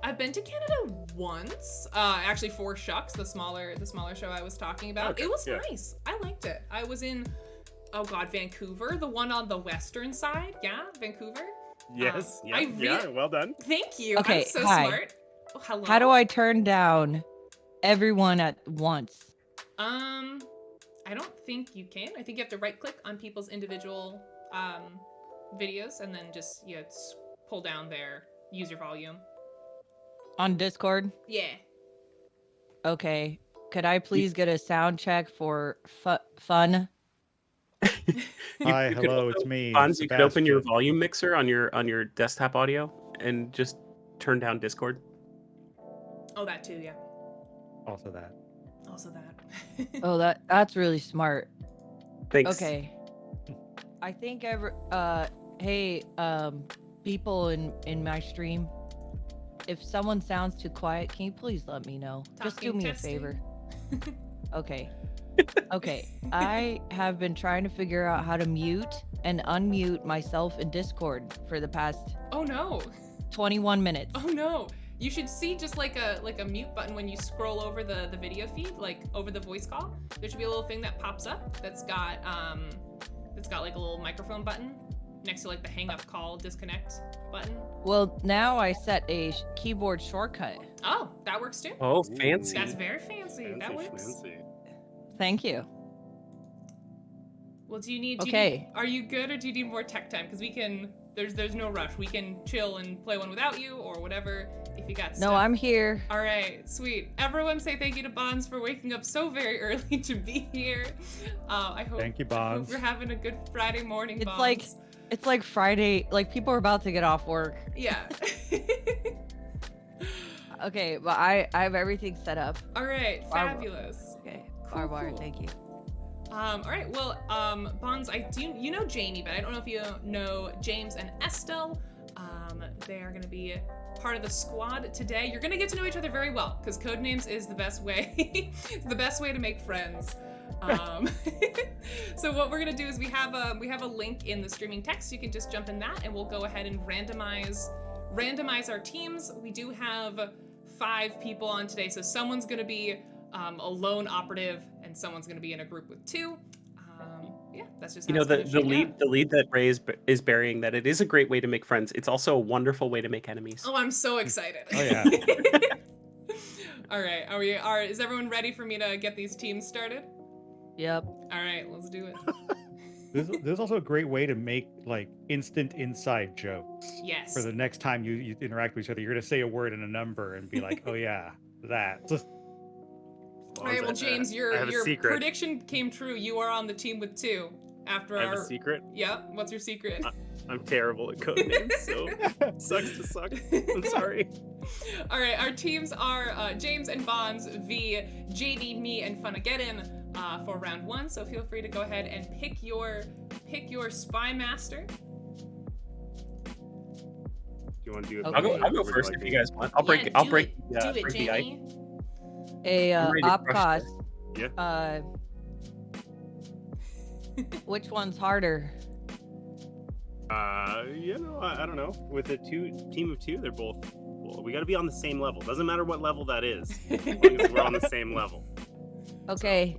I've been to Canada once. Actually for Shucks, the smaller show I was talking about. Okay, it was nice. I liked it. I was in, Vancouver, the one on the western side. Yeah, Vancouver. Yes. Well done. Thank you. Okay, I'm so smart. Oh, hello. How do I turn down everyone at once? I don't think you can. I think you have to right click on people's individual videos and then just pull down their user volume. On Discord? Yeah. Okay. Could I please get a sound check for fun? Hi, hello, it's me. Fonz, you could open your volume mixer on your desktop audio and just turn down Discord. Oh, that too, yeah. Also that. Oh, that's really smart. Thanks. Okay. I think hey, people in my stream, if someone sounds too quiet, can you please let me know? Just do me a favor. Okay. Okay. I have been trying to figure out how to mute and unmute myself in Discord for the past 21 minutes. Oh no. You should see just like a mute button when you scroll over the video feed, like over the voice call. There should be a little thing that pops up that's got like a little microphone button next to like the hang up call disconnect button. Well, now I set a keyboard shortcut. Oh, that works too. Oh, fancy. That's very fancy. That works. Fancy. Thank you. Well, are you good or do you need more tech time? Because we can, there's no rush. We can chill and play one without you or whatever if you got stuff. No, I'm here. All right, sweet. Everyone say thank you to Bonds for waking up so very early to be here. Thank you, Bonds. I hope you're having a good Friday morning, It's Bonds. It's like Friday, like people are about to get off work. Yeah. Okay, but I have everything set up. All right, fabulous. Okay, cool. Thank you. All right, well, Bonds, you know Jamie, but I don't know if you know James and Estelle. They are going to be part of the squad today. You're going to get to know each other very well because Codenames is the best way, the best way to make friends. So what we're going to do is we have a link in the streaming text. You can just jump in that and we'll go ahead and randomize our teams. We do have 5 people on today, so someone's going to be a lone operative and someone's going to be in a group with 2. Yeah, that's just how the lead that Ray is burying, that it is a great way to make friends. It's also a wonderful way to make enemies. Oh, I'm so excited. Oh yeah. All right, is everyone ready for me to get these teams started? Yep. All right, let's do it. There's also a great way to make like instant inside jokes. Yes. For the next time you interact with each other, you're gonna say a word and a number and be like, "Oh yeah, that." All right, well, James, your prediction came true. You are on the team with 2. After I have a secret. Yeah. What's your secret? I'm terrible at code names, so sucks to suck. I'm sorry. All right, our teams are James and Bonds v. JD, me, and Funageddon for round 1. So feel free to go ahead and pick your spy master. Do you want to do it? Okay. I'll go first if you guys want. I'll break the ice. Opcos. Yeah. Which one's harder? I don't know. With a team of 2, they're both. Well, we got to be on the same level. Doesn't matter what level that is. As long as we're on the same level. Okay.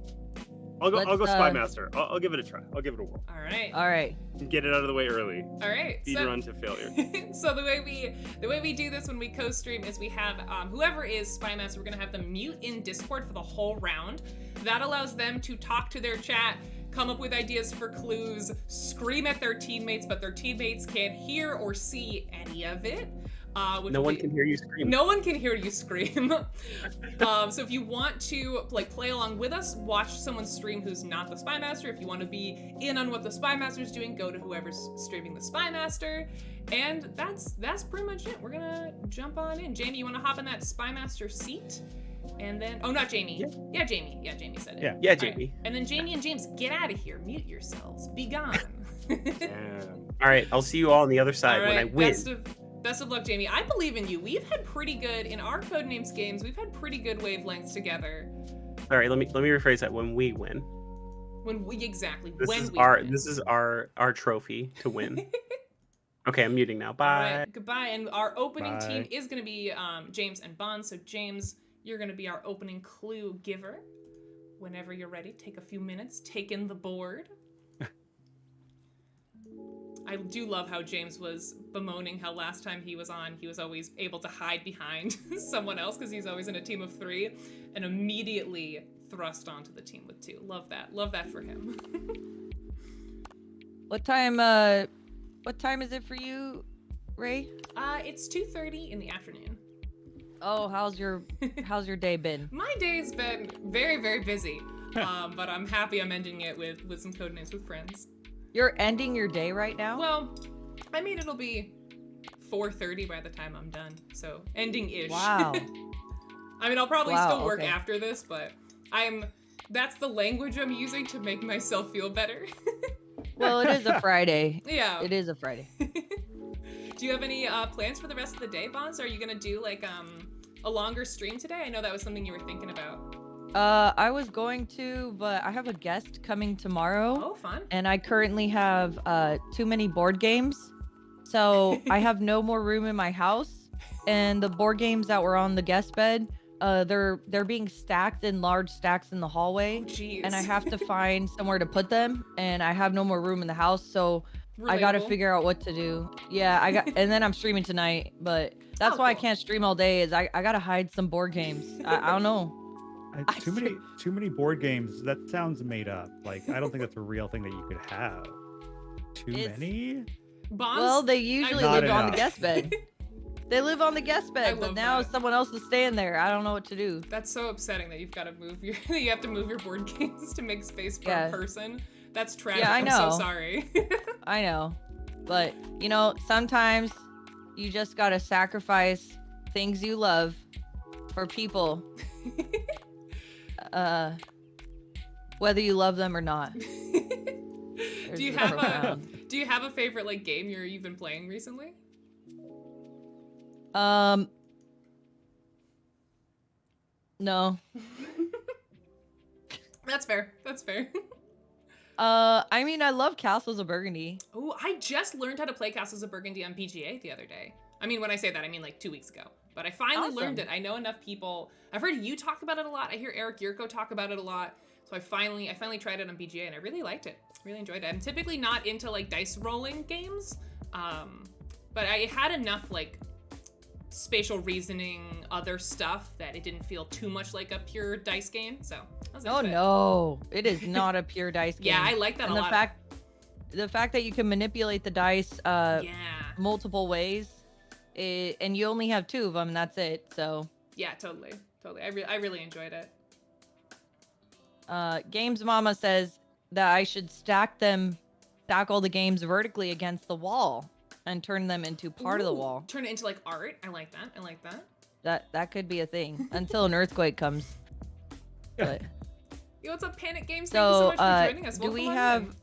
I'll go Spy Master. I'll give it a try. I'll give it a whirl. All right. All right. Get it out of the way early. All right. Speed run to failure. So the way we do this when we co-stream is we have whoever is Spy Master, we're gonna have them mute in Discord for the whole round. That allows them to talk to their chat, come up with ideas for clues, scream at their teammates, but their teammates can't hear or see any of it. No one can hear you scream. No one can hear you scream. So if you want to play along with us, watch someone stream who's not the Spy Master. If you want to be in on what the Spy Master's doing, go to whoever's streaming the Spy Master. And that's pretty much it. We're gonna jump on in. Jamie, you want to hop in that Spy Master seat? And then, not Jamie. Yeah, Jamie. Yeah, Jamie said it. Yeah, Jamie. Right. And then Jamie and James, get out of here. Mute yourselves. Be gone. All right, I'll see you all on the other side when I win. Best of luck, Jamie. I believe in you. We've had pretty good, in our Codenames games, we've had pretty good wavelengths together. All right, let me rephrase that. When we win. This is our trophy to win. Okay, I'm muting now. Bye. All right, goodbye. And our opening team is going to be James and Bond. So James, you're going to be our opening clue giver. Whenever you're ready, take a few minutes, take in the board. I do love how James was bemoaning how last time he was on, he was always able to hide behind someone else because he's always in a team of 3 and immediately thrust onto the team with 2. Love that. Love that for him. What time is it for you, Ray? It's 2:30 in the afternoon. Oh, how's your day been? My day's been very, very busy. But I'm happy I'm ending it with some Codenames with friends. You're ending your day right now? Well, I mean, it'll be 4:30 by the time I'm done. So ending-ish. Wow. I mean, I'll probably still work after this, but that's the language I'm using to make myself feel better. Well, it is a Friday. Yeah. It is a Friday. Do you have any plans for the rest of the day, Bonds? Are you going to do a longer stream today? I know that was something you were thinking about. I was going to, but I have a guest coming tomorrow. Oh, fun. And I currently have too many board games. So I have no more room in my house. And the board games that were on the guest bed, they're being stacked in large stacks in the hallway. Oh, jeez. And I have to find somewhere to put them. And I have no more room in the house. So I got to figure out what to do. Yeah, and then I'm streaming tonight. But that's why I can't stream all day is I got to hide some board games. I don't know. Too many board games. That sounds made up. Like I don't think that's a real thing that you could have. Too many? Bonds? Well, they usually live on the guest bed. They live on the guest bed, but now someone else is staying there. I don't know what to do. That's so upsetting that you have to move your board games to make space for a person. That's tragic. Yeah, I know. I'm so sorry. I know. But, sometimes you just got to sacrifice things you love for people. Whether you love them or not. Do you have a favorite game you've been playing recently? No. That's fair. I mean, I love Castles of Burgundy. Oh, I just learned how to play Castles of Burgundy on PGA the other day. I mean, when I say that, I mean 2 weeks ago. But I finally learned it. I know enough people. I've heard you talk about it a lot. I hear Eric Yurko talk about it a lot. So I finally tried it on PGA and I really liked it. Really enjoyed it. I'm typically not into dice rolling games. But I had enough spatial reasoning, other stuff that it didn't feel too much like a pure dice game. So I was no, it is not a pure dice game. Yeah, I like that a lot. the fact that you can manipulate the dice Yeah. multiple ways, and you only have 2 of them, that's it. So Yeah, totally. I really enjoyed it. Games Mama says that I should stack all the games vertically against the wall and turn them into part of the wall. Turn it into like art. I like that. That could be a thing until an earthquake comes. But Yo, what's up, Panic Games? Thank you so much for joining us. Do Welcome we on have in.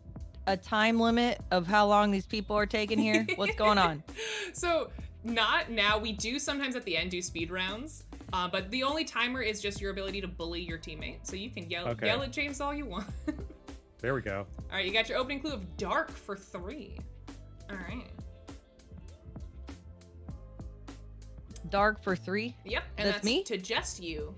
a time limit of how long these people are taking here? What's going on? So, not now. We do sometimes at the end do speed rounds, but the only timer is just your ability to bully your teammate. So you can yell at James all you want. There we go. All right, you got your opening clue of dark for 3. All right. Dark for 3? Yep, and that's me? to just you.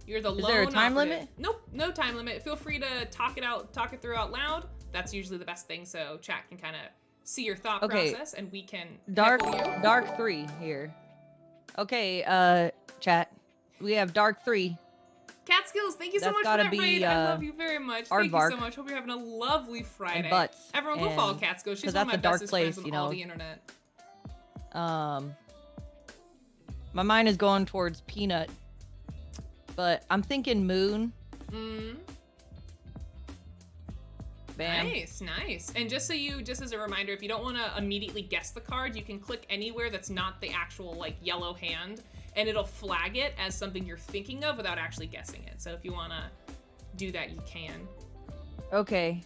You're the lone Is there a time operative. limit? Nope, no time limit. Feel free to talk it through out loud. That's usually the best thing, so chat can kind of see your thought process, and we can heckle you. Dark 3 here. Okay, chat. We have Dark 3. Catskills, thank you so That's much for gotta that be, raid. I love you very much. Thank Aardvark. you so much. Hope you're having a lovely Friday. And Butts. Everyone go And- follow Catskills. She's 'cause one of my that's a dark bestest place, friends on all the internet. My mind is going towards Peanut, but I'm thinking Moon. Bam. Nice. And just as a reminder, if you don't want to immediately guess the card, you can click anywhere that's not the actual like yellow hand, and it'll flag it as something you're thinking of without actually guessing it. So if you want to do that, you can. Okay.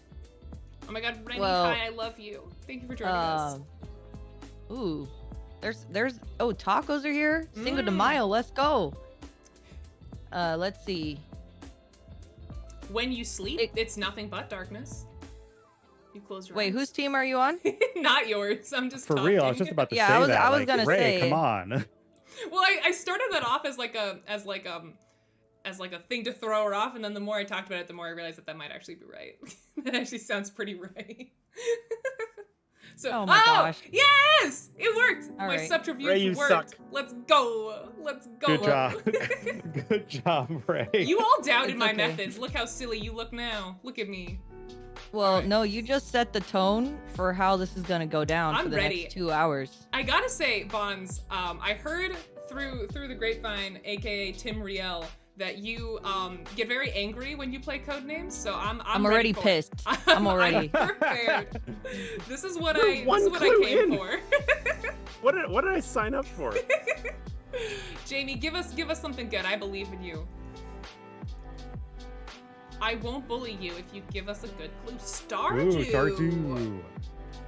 Oh my God, Rennie, Well, hi, I love you. Thank you for joining us. Ooh. Tacos are here. Cinco de Mayo, let's go. Let's see. When you sleep, it's nothing but darkness. You close your eyes. Wait, whose team are you on? Not yours. I'm just For talking. real, I was just about to say I was that. gonna Ray, say. come on. Well, I started that off as like a thing to throw her off, and then the more I talked about it, the more I realized that might actually be right. That actually sounds pretty right. So, Oh my gosh. Yes! It worked! All My right. subterfuge Ray, you worked. suck. Let's go. Good job. Good job, Ray. You all doubted It's my okay. methods. Look how silly you look now. Look at me. Well, Alright. no, you just set the tone for how this is gonna go down I'm for the ready. next 2 hours. I gotta say, Bonds, I heard through the grapevine, aka Tim Riel, that you get very angry when you play Codenames, so I'm already ready for it. pissed. I'm already. I'm prepared. This is what We're one I clue came in. for. What did I sign up for? Jamie, give us something good. I believe in you. I won't bully you if you give us a good clue. Stardew. Ooh, Stardew.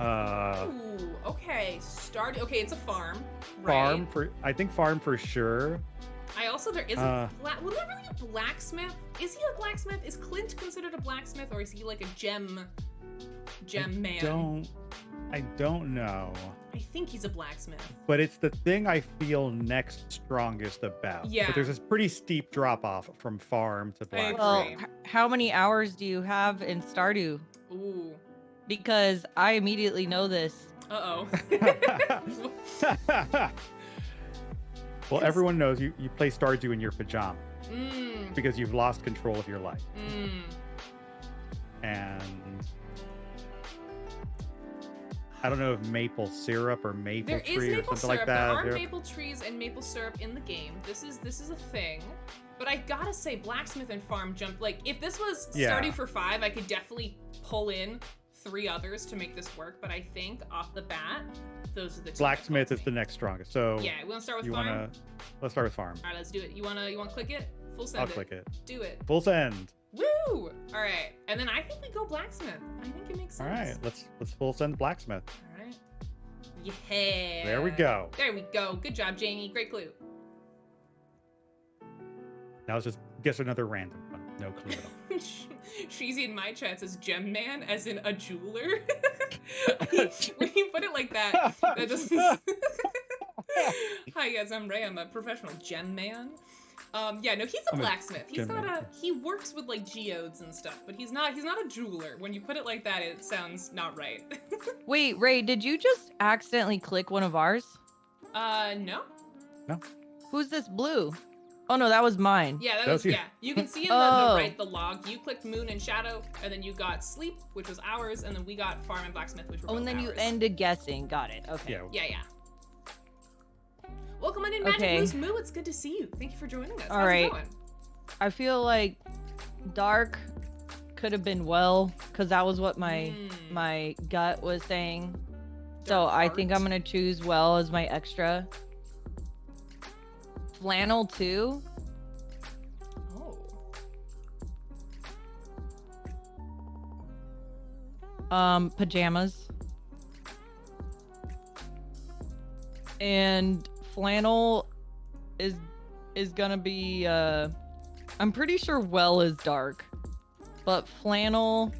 Ooh, okay. Stardew. Okay, it's a farm. Farm Right. I think farm for sure. I also there is a well, not really a blacksmith. Is he a blacksmith? Is Clint considered a blacksmith, or is he like a gem man? I don't know. I think he's a blacksmith. But it's the thing I feel next strongest about. Yeah. But there's this pretty steep drop off from farm to I black. Well, agree. how many hours do you have in Stardew? Ooh. Because I immediately know this. Uh-oh. Well, everyone knows you play Stardew in your pajamas Mmm. because you've lost control of your life. Mmm. And I don't know if maple syrup or maple There is tree or maple something syrup. like There that. are maple trees and maple syrup in the game. This is a thing. But I gotta say, blacksmith and farm jump. Like, if this was Yeah. Stardew for 5, I could definitely pull in 3 others to make this work. But I think off the bat, those are the 2. Blacksmith is the next strongest. So Yeah, we wanna start with you farm. let's start with farm. All right, let's do it. You wanna click it? Full send I'll it. click it. Do it. Full send. Woo! All right, and then I think we go blacksmith. I think it makes All sense. right, let's full send blacksmith. All right. Yeah. There we go. There we go. Good job, Jamie. Great clue. Now let's just guess another random one. No clue at all. Sheezy in my chat says gem man, as in a jeweler. When you put it like that, that doesn't. Hi guys, I'm Ray. I'm a professional gem man. Yeah, no, he's a I'm a blacksmith. He's gem not man. he works with like geodes and stuff, but he's not a jeweler. When you put it like that, it sounds not right. Wait, Ray, did you just accidentally click one of ours? No. Who's this blue? Oh no, that was mine. Yeah, that That's was, you. yeah. You can see in the right, the log. You clicked moon and shadow, and then you got sleep, which was ours, and then we got farm and blacksmith, which were Oh, both and then you ours. ended guessing. Got it. Okay. Yeah. Yeah, yeah. Welcome on in, Magic Okay. Moose Moo. It's good to see you. Thank you for joining us. All How's right. it going? I feel like dark could have been well, because that was what my gut was saying. So Dark I think heart. I'm gonna choose well as my extra. Flannel too. Oh. Pajamas. And flannel is gonna be I'm pretty sure well is dark. But flannel,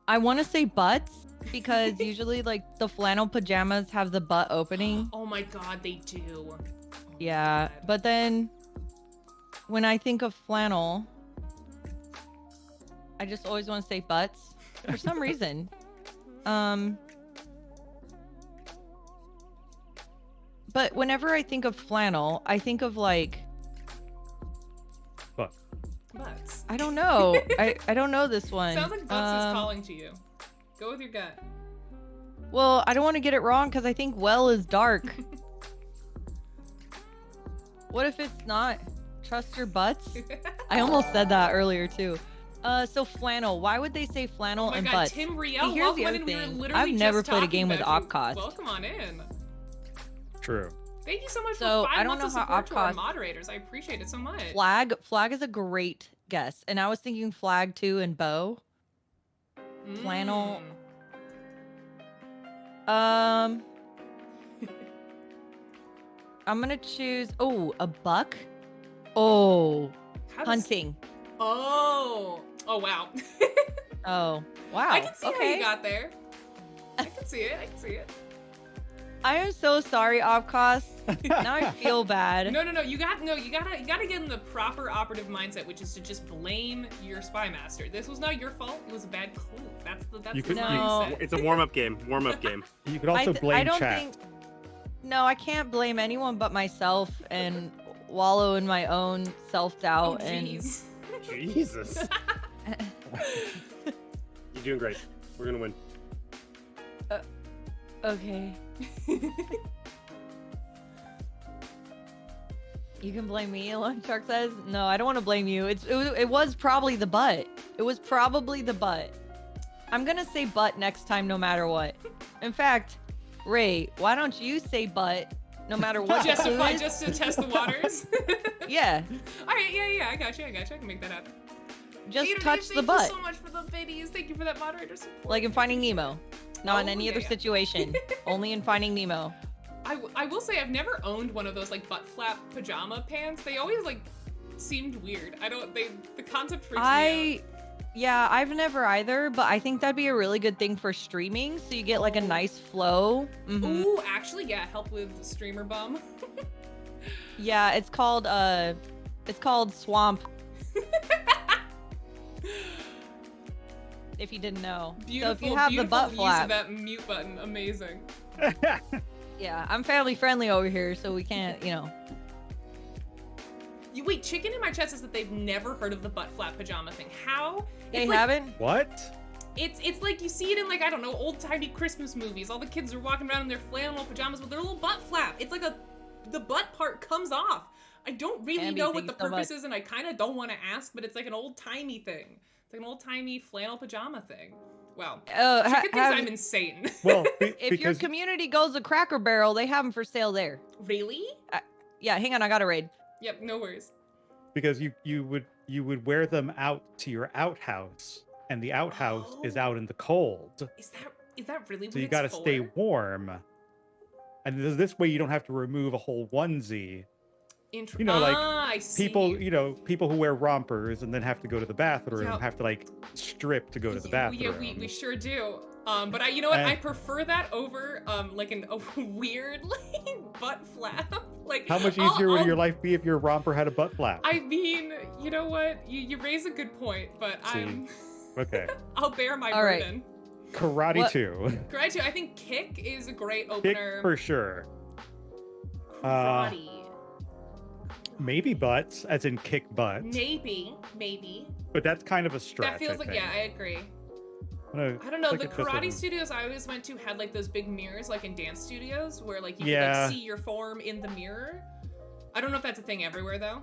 I want to say butts because usually like the flannel pajamas have the butt opening. Oh my god, they do. Oh Yeah, God. but then when I think of flannel, I just always want to say butts for some reason. But whenever I think of flannel, I think of like, Butts. I don't know. I don't know this one. Sounds like Butts is calling to you. Go with your gut. Well, I don't want to get it wrong because I think well is dark. What if it's not? Trust your butts? I almost said that earlier too. So flannel. Why would they say flannel Oh my and god, butts? Tim Riel, See, here's welcome the on other in. We were thing. literally I've just never played a talking game with about you. Opcost. Welcome on in. True. Thank you so much So, for 5 I don't months know of how support to our Opcost- moderators. I appreciate it so much. Flag is a great guess, and I was thinking flag too and bow. Flannel. Mm. I'm gonna choose. Oh, a buck. Oh, How does- hunting. Oh. Oh wow. Oh, wow. I can see how okay. you got there. I can see it. I can see it. I am so sorry, Opcost. Now I feel bad. No. You gotta get in the proper operative mindset, which is to just blame your spy master. This was not your fault. It was a bad clue. That's the You could- mindset. It's a warm-up game. Warm-up game. You could also blame I don't chat. think. No, I can't blame anyone but myself and wallow in my own Oh self-doubt and. jeez. Jesus. You're doing great. We're gonna win. Okay. You can blame me, Elon Shark says. No, I don't want to blame you. It was probably the butt. It was probably the butt. I'm gonna say butt next time, no matter what. In fact, Ray, why don't you say butt, no matter what the clue is? Just to test the waters. Yeah, All right, yeah, I got you. I can make that happen. just Peter, touch the Thank butt, you so much for the biddies. Thank you for that moderator support. like in Finding Nemo. Not in Oh, any yeah, other yeah. situation. Only in Finding Nemo. I will say I've never owned one of those like butt flap pajama pants. They always like seemed weird. The concept freaks me Yeah, I've never either, but I think that'd be a really good thing for streaming, so you get like a Oh. nice flow. out. Ooh, actually, yeah, help with streamer bum. Yeah, it's called Swamp. If you didn't know. Beautiful, so if you have the beautiful butt use flap, of that mute button. Amazing. yeah, I'm family friendly over here, so we can't, Wait, Chicken in my chat says that they've never heard of the butt flap pajama thing. How? They It's like- haven't. What? It's like you see it in like, I don't know, old timey Christmas movies. All the kids are walking around in their flannel pajamas with their little butt flap. It's like the butt part comes off. I don't really Andy, know what thank the you so purpose much. is, and I kind of don't want to ask, but it's like an old timey thing. It's like an old timey flannel pajama thing. Wow. Chicken thinks I'm insane. Well, if your because community goes to Cracker Barrel, they have them for sale there. Really? Yeah, hang on, I got a raid. Yep, no worries. because you would wear them out to your outhouse, and the outhouse is Oh. out in the cold, Is that really what so you it's got to stay for? warm. And this way you don't have to remove a whole onesie. You know, like, I see. People who wear rompers and then have to go to the bathroom Yeah. have to like strip to go to the Yeah, bathroom. we sure do. But you know what? I And- prefer that over like a weird like butt flap. Like How much I'll- easier would I'll- your life be if your romper had a butt flap? I mean, you know what? You raise a good point, but See. Okay. I'll bear my All right. burden. Karate What- 2. Karate, I think kick is a great Kick opener. for sure. Karate. Maybe butts, as in kick butt. Maybe. But that's kind of a stretch. That feels like, yeah, I agree. I don't know, the karate studios I always went to had like those big mirrors like in dance studios where like you could like see your form in the mirror. I don't know if that's a thing everywhere though.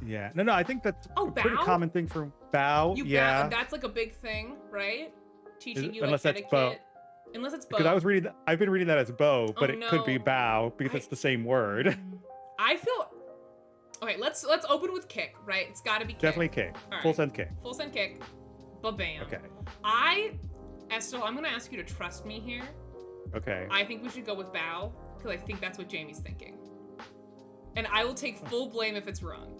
Yeah. No, I think that's a pretty bow? common thing for bow. You yeah. bow, that's like a big thing, right? Teaching you unless like that's etiquette. bow. Unless it's bow. Because I've been reading that as bow, but it could be no. bow because it's the same word. I feel okay, let's open with kick, right? It's gotta be kick. Definitely kick. All Full right. send kick. Full send kick. Ba-bam. Okay. Estel, I'm gonna ask you to trust me here. Okay. I think we should go with bow, because I think that's what Jamie's thinking. And I will take full blame if it's wrong.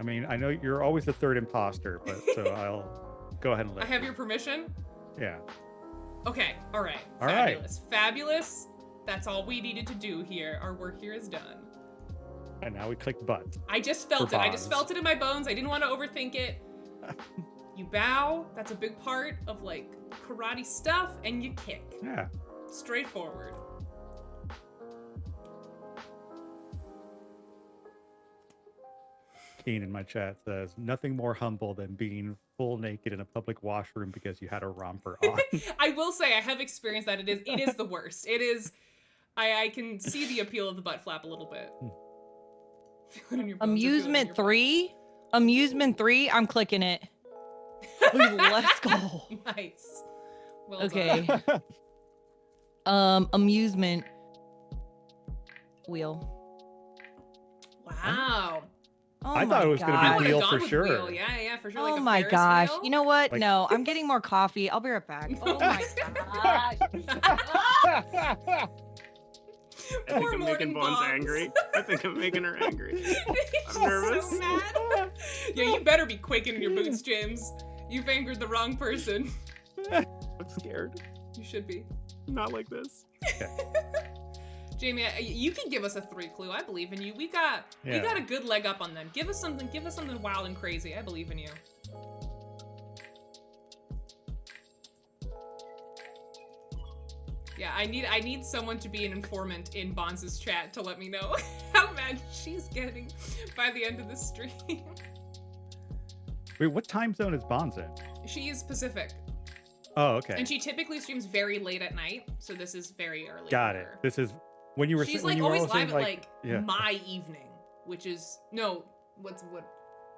I mean, I know you're always the third imposter, but so I'll go ahead and let I have your permission? Yeah. Okay, all right. All Fabulous. Fabulous. That's all we needed to do here. Our work here is done. And now we click butt. I just felt it. I just felt it in my bones. I didn't want to overthink it. You bow. That's a big part of like karate stuff, and you kick. Yeah. Straightforward. Keen in my chat says, nothing more humble than being full naked in a public washroom because you had a romper on. I will say I have experienced that. It is the worst. It is. I can see the appeal of the butt flap a little bit. Amusement 3? Amusement 3? I'm clicking it. Let's go. Nice. Well okay. done. Amusement wheel. Wow. Oh I thought it was going to be wheel for sure. Wheel. Yeah, for sure. Oh like my gosh. Wheel. You know what? Like... No, I'm getting more coffee. I'll be right back. Oh my gosh. I think I'm making Bonds angry. I think I'm making her angry. I'm nervous. So mad. Yeah, you better be quaking in your boots, James. You've angered the wrong person. I'm scared. You should be. Not like this. Jamie, you can give us a 3 clue. I believe in you. We got a good leg up on them. Give us something wild and crazy. I believe in you. Yeah, I need someone to be an informant in Bonds' chat to let me know how mad she's getting by the end of the stream. Wait, what time zone is Bonds in? She is Pacific. Oh, okay. And she typically streams very late at night, so this is very early. Got it. This is when you were. She's when like you were always saying, live at like my evening, which is what.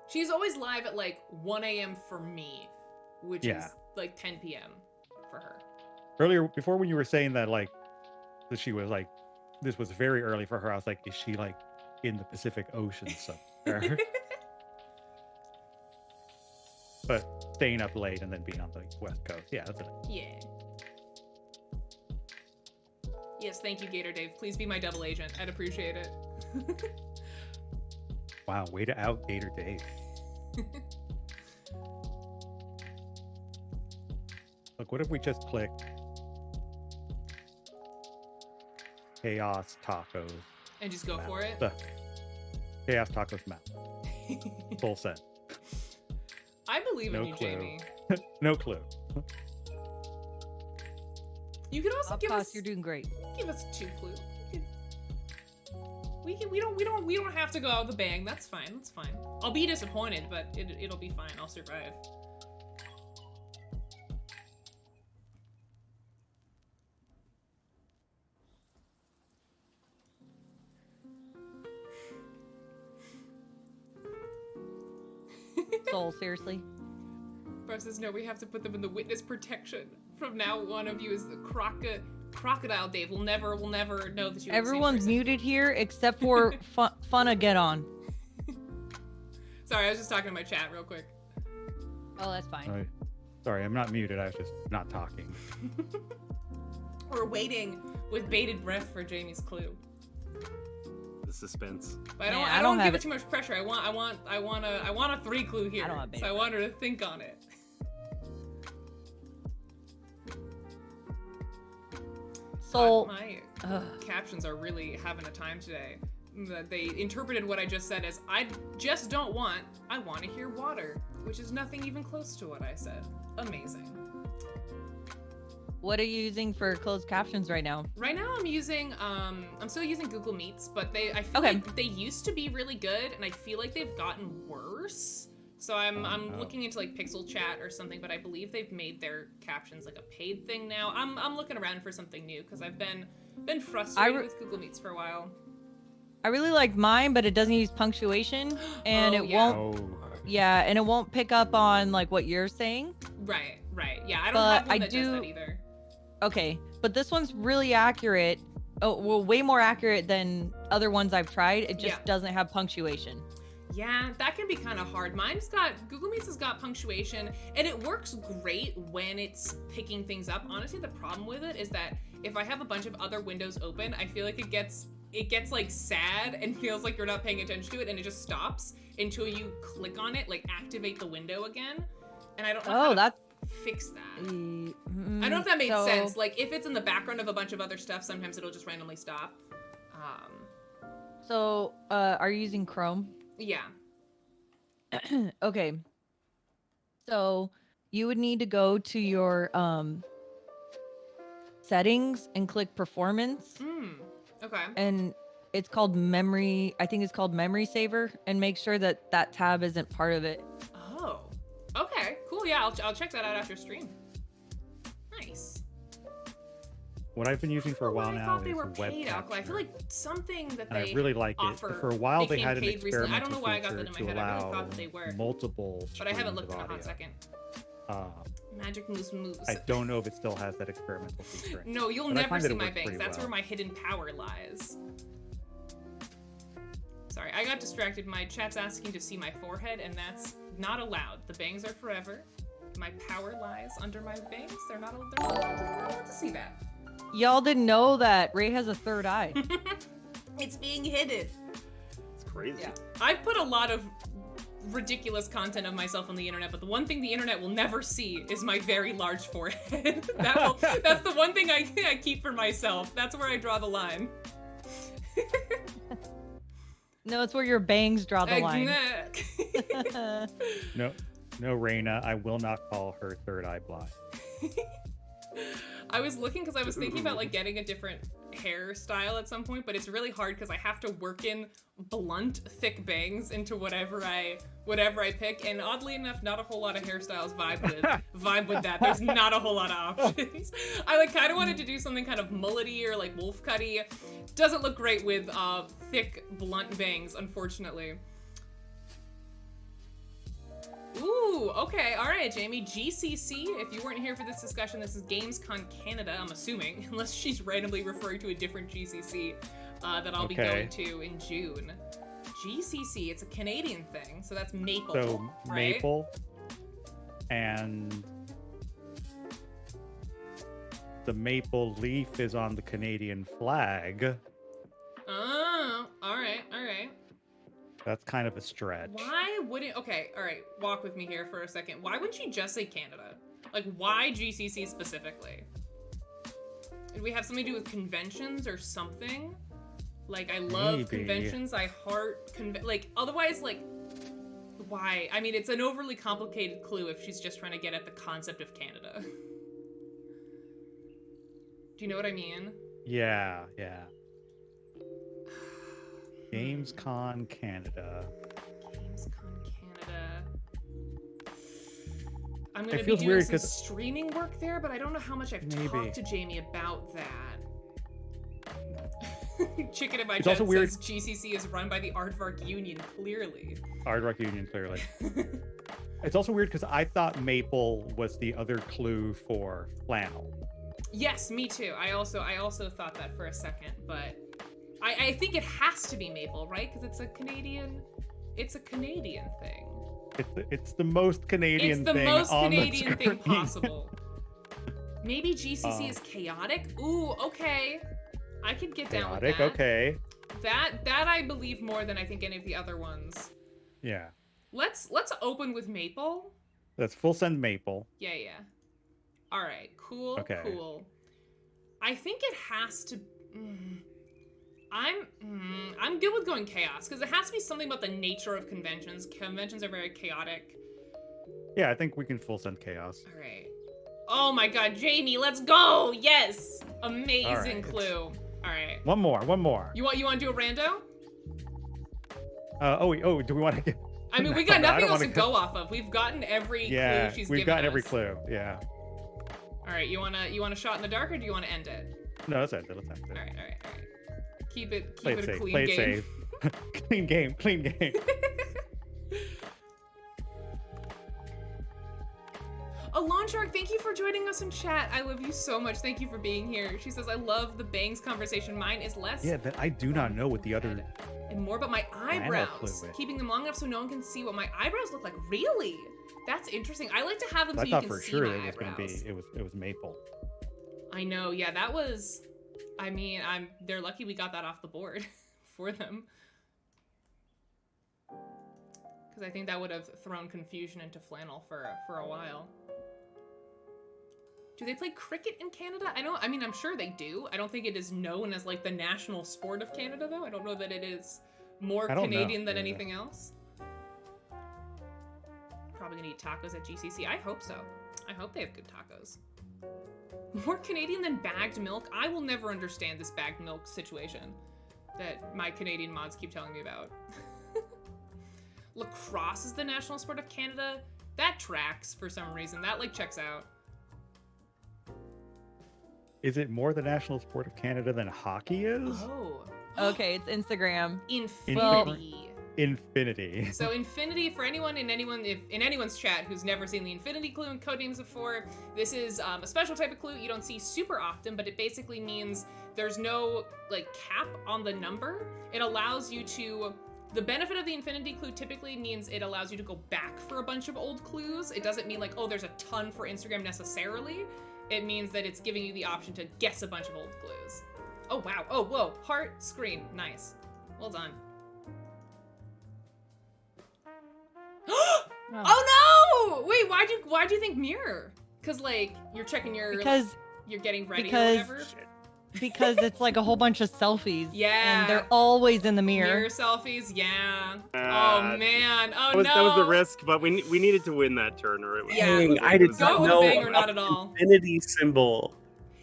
She's always live at like 1 a.m. for me, which is like 10 p.m. for her. Earlier, before when you were saying that like that she was like this was very early for her, I was like, is she like in the Pacific Ocean somewhere? But staying up late and then being on the West Coast, yeah, that's it. Yeah. Yes, thank you, Gator Dave. Please be my double agent. I'd appreciate it. Wow, way to out Gator Dave. Look, what if we just click Chaos Tacos and just go map. for it? The Chaos Tacos map. Full set. I believe in you, clue. Jamie. No clue. You can also give us. You're doing great. Give us 2 clues. We don't have to go out with a bang. That's fine. That's fine. I'll be disappointed, but it'll be fine. I'll survive. Soul, seriously? Barb says, no, we have to put them in the witness protection. From now, one of you is the crocodile Dave. We'll never know that you are Everyone's the same muted here except for Funna Get On. Sorry, I was just talking to my chat real quick. Oh, that's fine. Sorry, I'm not muted. I was just not talking. We're waiting with bated breath for Jamie's clue. The suspense. But I don't give it too much pressure. I want a 3 clue here. So I want her to think on it. So my captions are really having a time today. They interpreted what I just said as I want to hear water, which is nothing even close to what I said. Amazing. What are you using for closed captions right now? Right now I'm using, I'm still using Google Meets, but I feel like they used to be really good, and I feel like they've gotten worse. So I'm looking into like Pixel Chat or something, but I believe they've made their captions like a paid thing now. I'm looking around for something new because I've been frustrated with Google Meets for a while. I really like mine, but it doesn't use punctuation, and won't. Yeah, and it won't pick up on like what you're saying. Right. Yeah, I don't have one that does that either. Okay, but this one's really accurate. Oh, well, way more accurate than other ones I've tried. It just doesn't have punctuation. Yeah, that can be kind of hard. Google Meets has got punctuation, and it works great when it's picking things up. Honestly, the problem with it is that if I have a bunch of other windows open, I feel like it gets like sad and feels like you're not paying attention to it, and it just stops until you click on it, like activate the window again. And I don't know how to fix that. I don't know if that made sense. Like if it's in the background of a bunch of other stuff, sometimes it'll just randomly stop. So are you using Chrome? Yeah. Okay. So you would need to go to your settings and click performance. Okay. And it's called memory. I think it's called memory saver, and make sure that that tab isn't part of it. Oh. Okay. Cool. Yeah, I'll check that out after stream. Nice. What I've been using for a while now is they were web paid alcohol. I feel like something that they I really like it. For a while they had an experimental I don't know why I got that in my head. I really thought that they were multiple, but I haven't looked in a hot second. Magic moves. I don't know if it still has that experimental feature. No, you'll never see my bangs. That's where my hidden power lies. Sorry, I got distracted. My chat's asking to see my forehead, and that's not allowed. The bangs are forever. My power lies under my bangs. They're not allowed to see that. Y'all didn't know that Ray has a third eye. It's being hidden. It's crazy. Yeah. I've put a lot of ridiculous content of myself on the internet, but the one thing the internet will never see is my very large forehead. That's the one thing I keep for myself. That's where I draw the line. No, it's where your bangs draw the line. No, Raina, I will not call her third eye blind. I was looking because I was thinking about like getting a different hairstyle at some point, but it's really hard because I have to work in blunt, thick bangs into whatever I pick, and oddly enough, not a whole lot of hairstyles vibe with that. There's not a whole lot of options. I like kind of wanted to do something kind of mullety or like wolf cutty. Doesn't look great with thick, blunt bangs, unfortunately. Ooh, okay, all right, Jamie. GCC, if you weren't here for this discussion, this is Gamescom Canada, I'm assuming, unless she's randomly referring to a different GCC that I'll be going to in June. GCC, it's a Canadian thing, so that's maple, so right? Maple, and the maple leaf is on the Canadian flag. Oh, all right. That's kind of a stretch. Why wouldn't... Okay, all right. Walk with me here for a second. Why wouldn't you just say Canada? Like, why GCC specifically? Did we have something to do with conventions or something? Like, I love conventions. I heart... like, otherwise, like... Why? I mean, it's an overly complicated clue if she's just trying to get at the concept of Canada. Do you know what I mean? Yeah. Gamescom Canada. I'm gonna be doing some streaming work there, but I don't know how much I've talked to Jamie about that. Chicken in my chat says GCC is run by the Aardvark Union, clearly. Aardvark Union, clearly. It's also weird because I thought maple was the other clue for flannel. Yes, me too. I also thought that for a second, but I think it has to be maple, right? Because it's a Canadian thing. It's the most Canadian thing. It's the most Canadian thing possible. Maybe GCC is chaotic. Ooh, okay. I could get down with that. Okay. That I believe more than I think any of the other ones. Yeah. Let's open with maple. Let's full send maple. Yeah. All right. Cool. Okay. Cool. I think it has to. I'm good with going chaos because it has to be something about the nature of conventions. Conventions are very chaotic. Yeah, I think we can full send chaos. All right. Oh my god, Jamie, let's go! Yes! Amazing clue. Alright. One more. You want to do a rando? Do we want to get... I mean, we got nothing else to go off of. We've gotten every clue she's given us. Yeah, we've gotten every clue, yeah. Alright, you want a shot in the dark, or do you want to end it? No, let's end it. Alright. Keep it Play it a safe. clean Play it game. safe. Clean game. Lawn Shark, thank you for joining us in chat. I love you so much. Thank you for being here. She says, I love the bangs conversation. Mine is less. Yeah, that I do not know what the other... And more about my eyebrows. Keeping them long enough so no one can see what my eyebrows look like. Really? That's interesting. I like to have them so you can see my eyebrows. I thought for sure it was going to be, it was maple. I know, yeah, that was... I mean, they're lucky we got that off the board for them. Because I think that would have thrown confusion into flannel for a while. Do they play cricket in Canada? I mean, I'm sure they do. I don't think it is known as like the national sport of Canada, though. I don't know that it is more Canadian than anything else. Probably gonna eat tacos at GCC. I hope so. I hope they have good tacos. More Canadian than bagged milk? I will never understand this bagged milk situation that my Canadian mods keep telling me about. Lacrosse is the national sport of Canada? That tracks for some reason. That like checks out. Is it more the national sport of Canada than hockey is? Oh. Okay, it's Instagram. Infinity. Infinity. So Infinity, for anyone in anyone's chat who's never seen the Infinity clue in Codenames before, this is a special type of clue you don't see super often, but it basically means there's no like cap on the number. It allows you to... The benefit of the Infinity clue typically means it allows you to go back for a bunch of old clues. It doesn't mean like, oh, there's a ton for Instagram necessarily. It means that it's giving you the option to guess a bunch of old clues. Oh, wow. Oh, whoa. Heart, screen. Nice. Well done. Oh no! Wait, why'd you think mirror? Cause like you're checking your you're getting ready or whatever. Because it's like a whole bunch of selfies. Yeah. And they're always in the mirror. Mirror selfies, yeah. Oh man. Oh no. That was the risk, but we needed to win that turn, or it was. Yeah. I did not know or not at all. Infinity symbol.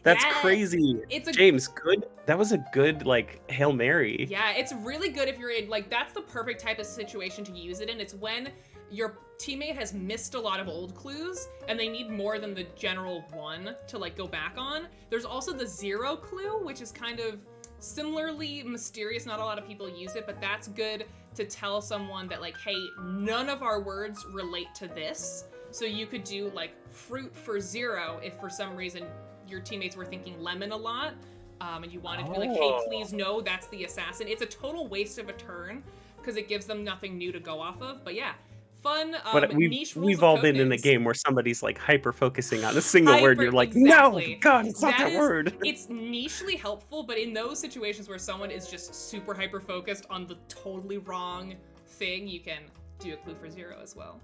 That's crazy. James, good. That was a good like Hail Mary. Yeah, it's really good if you're in like that's the perfect type of situation to use it in. It's when your teammate has missed a lot of old clues and they need more than the general one to like go back on. There's also the 0 clue, which is kind of similarly mysterious. Not a lot of people use it, but that's good to tell someone that like, hey, none of our words relate to this. So you could do like fruit for 0 if for some reason your teammates were thinking lemon a lot, and you wanted to be like, hey, please no, that's the assassin. It's a total waste of a turn because it gives them nothing new to go off of. But yeah, fun. But we've all been in a game where somebody's like hyper focusing on a single word. And you're like, exactly. no, God, it's not that word. It's nichely helpful, but in those situations where someone is just super hyper focused on the totally wrong thing, you can do a clue for 0 as well.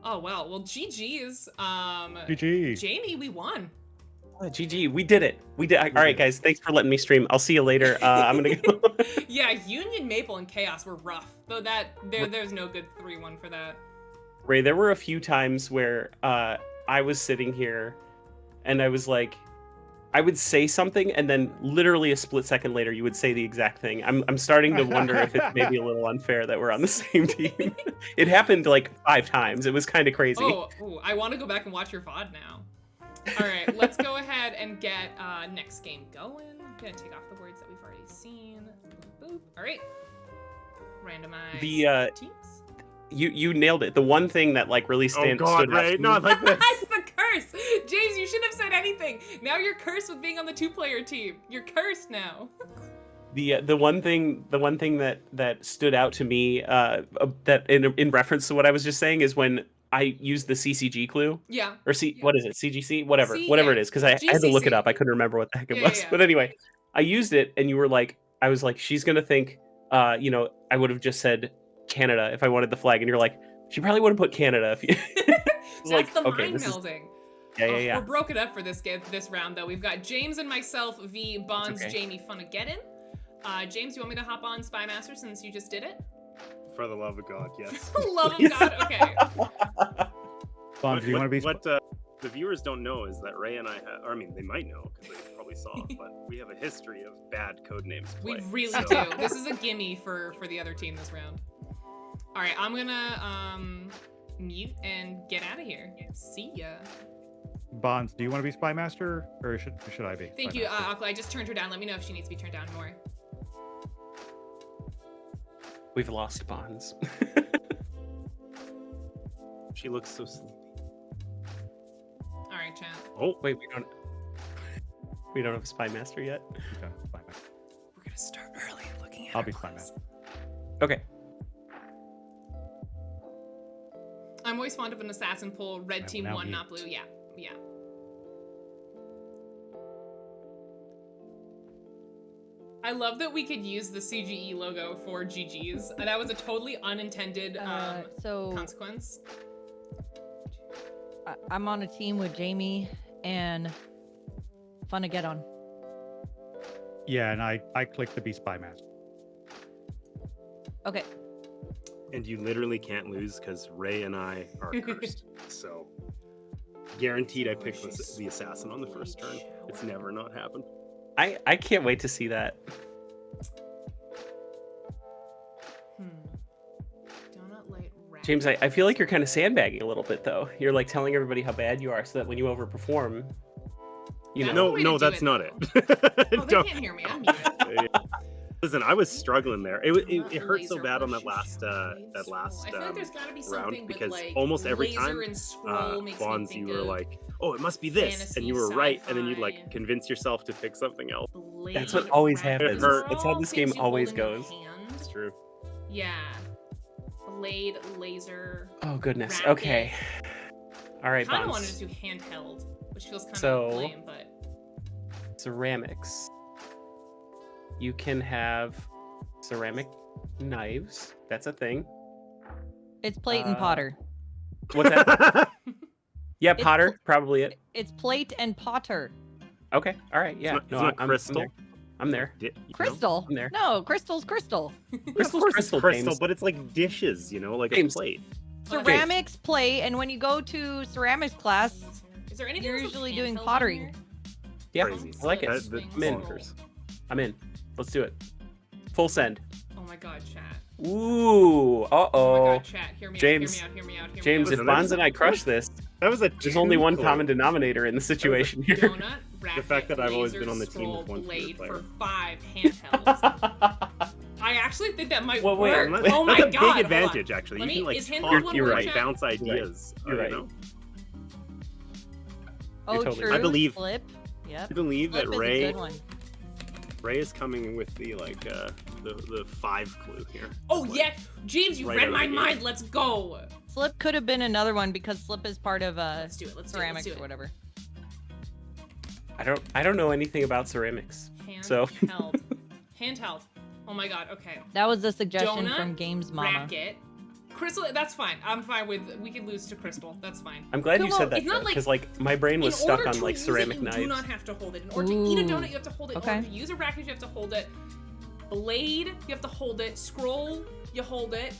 Oh wow, well GG's. GG. Jamie, we won. Oh, GG, we did it. We did. All right, guys, thanks for letting me stream. I'll see you later. I'm gonna go. Yeah, Union, Maple, and Chaos were rough. Though there's no good 3-1 for that. Ray, there were a few times where I was sitting here, and I was like, I would say something, and then literally a split second later, you would say the exact thing. I'm starting to wonder if it's maybe a little unfair that we're on the same team. It happened like 5 times. It was kind of crazy. Oh, I want to go back and watch your VOD now. All right, let's go ahead and get next game going. I'm gonna take off the words that we've already seen. Boop, boop. All right, randomize the teams. You nailed it. The one thing that like really stood out. Right? Not like this. That's the curse, James. You shouldn't have said anything. Now you're cursed with being on the 2-player team. You're cursed now. The one thing that stood out to me that in reference to what I was just saying is when I used the CCG clue. Yeah. Or what is it? CGC? Whatever it is. Because I had to look it up. I couldn't remember what the heck it was. Yeah. But anyway, I used it and you were like, I was like, she's going to think, I would have just said Canada if I wanted the flag. And you're like, she probably would have put Canada if you... That's like, the mind melding. Yeah. We're broken up for this round, though. We've got James and myself v. Bonds, Jamie Funnageddon. James, you want me to hop on Spy Master since you just did it? For the love of God, yes. For the love of God, okay. Bonds, do you want to be... the viewers don't know is that Ray and I have, or I mean, they might know because they probably saw, but we have a history of bad Codenames play. We really so- do. This is a gimme for the other team this round. All right, I'm gonna mute and get out of here. See ya. Bonds, do you want to be Spy Master, or should I be? Thank Spy you. Master? I just turned her down. Let me know if she needs to be turned down more. We've lost Bonds. She looks so sleepy. All right, chat. Oh, Wait, we don't have a spy master yet. Okay, Spy Master. We're gonna start early and looking at I'll our be Spy clues. Master. Okay. I'm always fond of an assassin pull. Red I team will now one, mute. not blue. Yeah, yeah. I love that we could use the CGE logo for GG's. That was a totally unintended So consequence. I'm on a team with Jamie and Fun to Get On. Yeah, and I clicked to be Spy Master. Okay. and you literally can't lose because Ray and I are cursed. So guaranteed I picked the assassin on the first turn. It's never not happened. I can't wait to see that. Donut light wrap. James, I feel like you're kind of sandbagging a little bit, though. You're like telling everybody how bad you are so that when you overperform, you That's know. the way to No, do that's it, not though. it. Oh, they can't hear me. I'm muted. Listen, I was struggling there. It Not hurt so laser bad on brush that last blades. last I feel like there's gotta be round something because with, like, almost every laser time and scroll makes me Bonds, think you were of like, "Oh, it must be this," fantasy, and you were right, and then you'd sci-fi. like convince yourself to pick something else. That's what blade always wrap. happens. These are It's how all this things game you hold always in your goes. hand. It's true. Yeah. Blade, laser. Oh goodness. Racket. Okay. All right, Kind of wanted Bonds. to do handheld, which feels kind So- of lame, but Ceramics. You can have ceramic knives. That's a thing. It's plate and Potter. What's that? Yeah, It's Potter, probably it. It's plate and Potter. Okay. All right. Yeah. It's not I'm crystal. there. I'm there. Crystal? I'm there. No, crystal's crystal. Crystal's Of course crystal, it's crystal, James. but it's like dishes, like James. a plate. Ceramics plate, and when you go to ceramics class, is there anything you're else with usually doing handheld on pottery. here? Yeah, Crazy. I like it. That- that's I'm in. bonkers. I'm in. Let's do it. Full send. Oh my god, chat. Ooh. Uh Oh my oh. god, chat. Hear me James. out, hear me out, hear me out. James, hear if me Listen, Bonds and I crush this, That was a there's only one two-clue. common denominator in the situation out. here. Donut, racket, fact that I've always laser, been on the team with scroll, one fewer blade player. for 5 handhelds. I actually think that might Well, wait, work. wait. Oh my That's a god. hold on. big advantage, actually. Let You me- can like is handheld talk, one You're more, right. chat? bounce ideas. You're right. Oh, totally true. right. I believe- Flip. Yep. I believe Flip that is a Ray good one. is coming with the the 5 clue here. Oh Like, yeah, James, you right read out of my the gate. mind. Let's go. Slip could have been another one because slip is part of Let's do it. Let's ceramics do or it. whatever. I don't know anything about ceramics. So- Handheld. Handheld. Oh my god. Okay. That was the suggestion Donut, from Games Mama. Racket. Crystal. That's fine. I'm fine with. We could lose to Crystal. That's fine. I'm glad you Well, said that it's not because like my brain was In stuck order on to like use ceramic it, you knives. do not have to hold it. In order to eat a Ooh. donut, you have to hold it. In Okay. order to use a racket, you have to hold it. Blade, you have to hold it. Scroll, you hold it.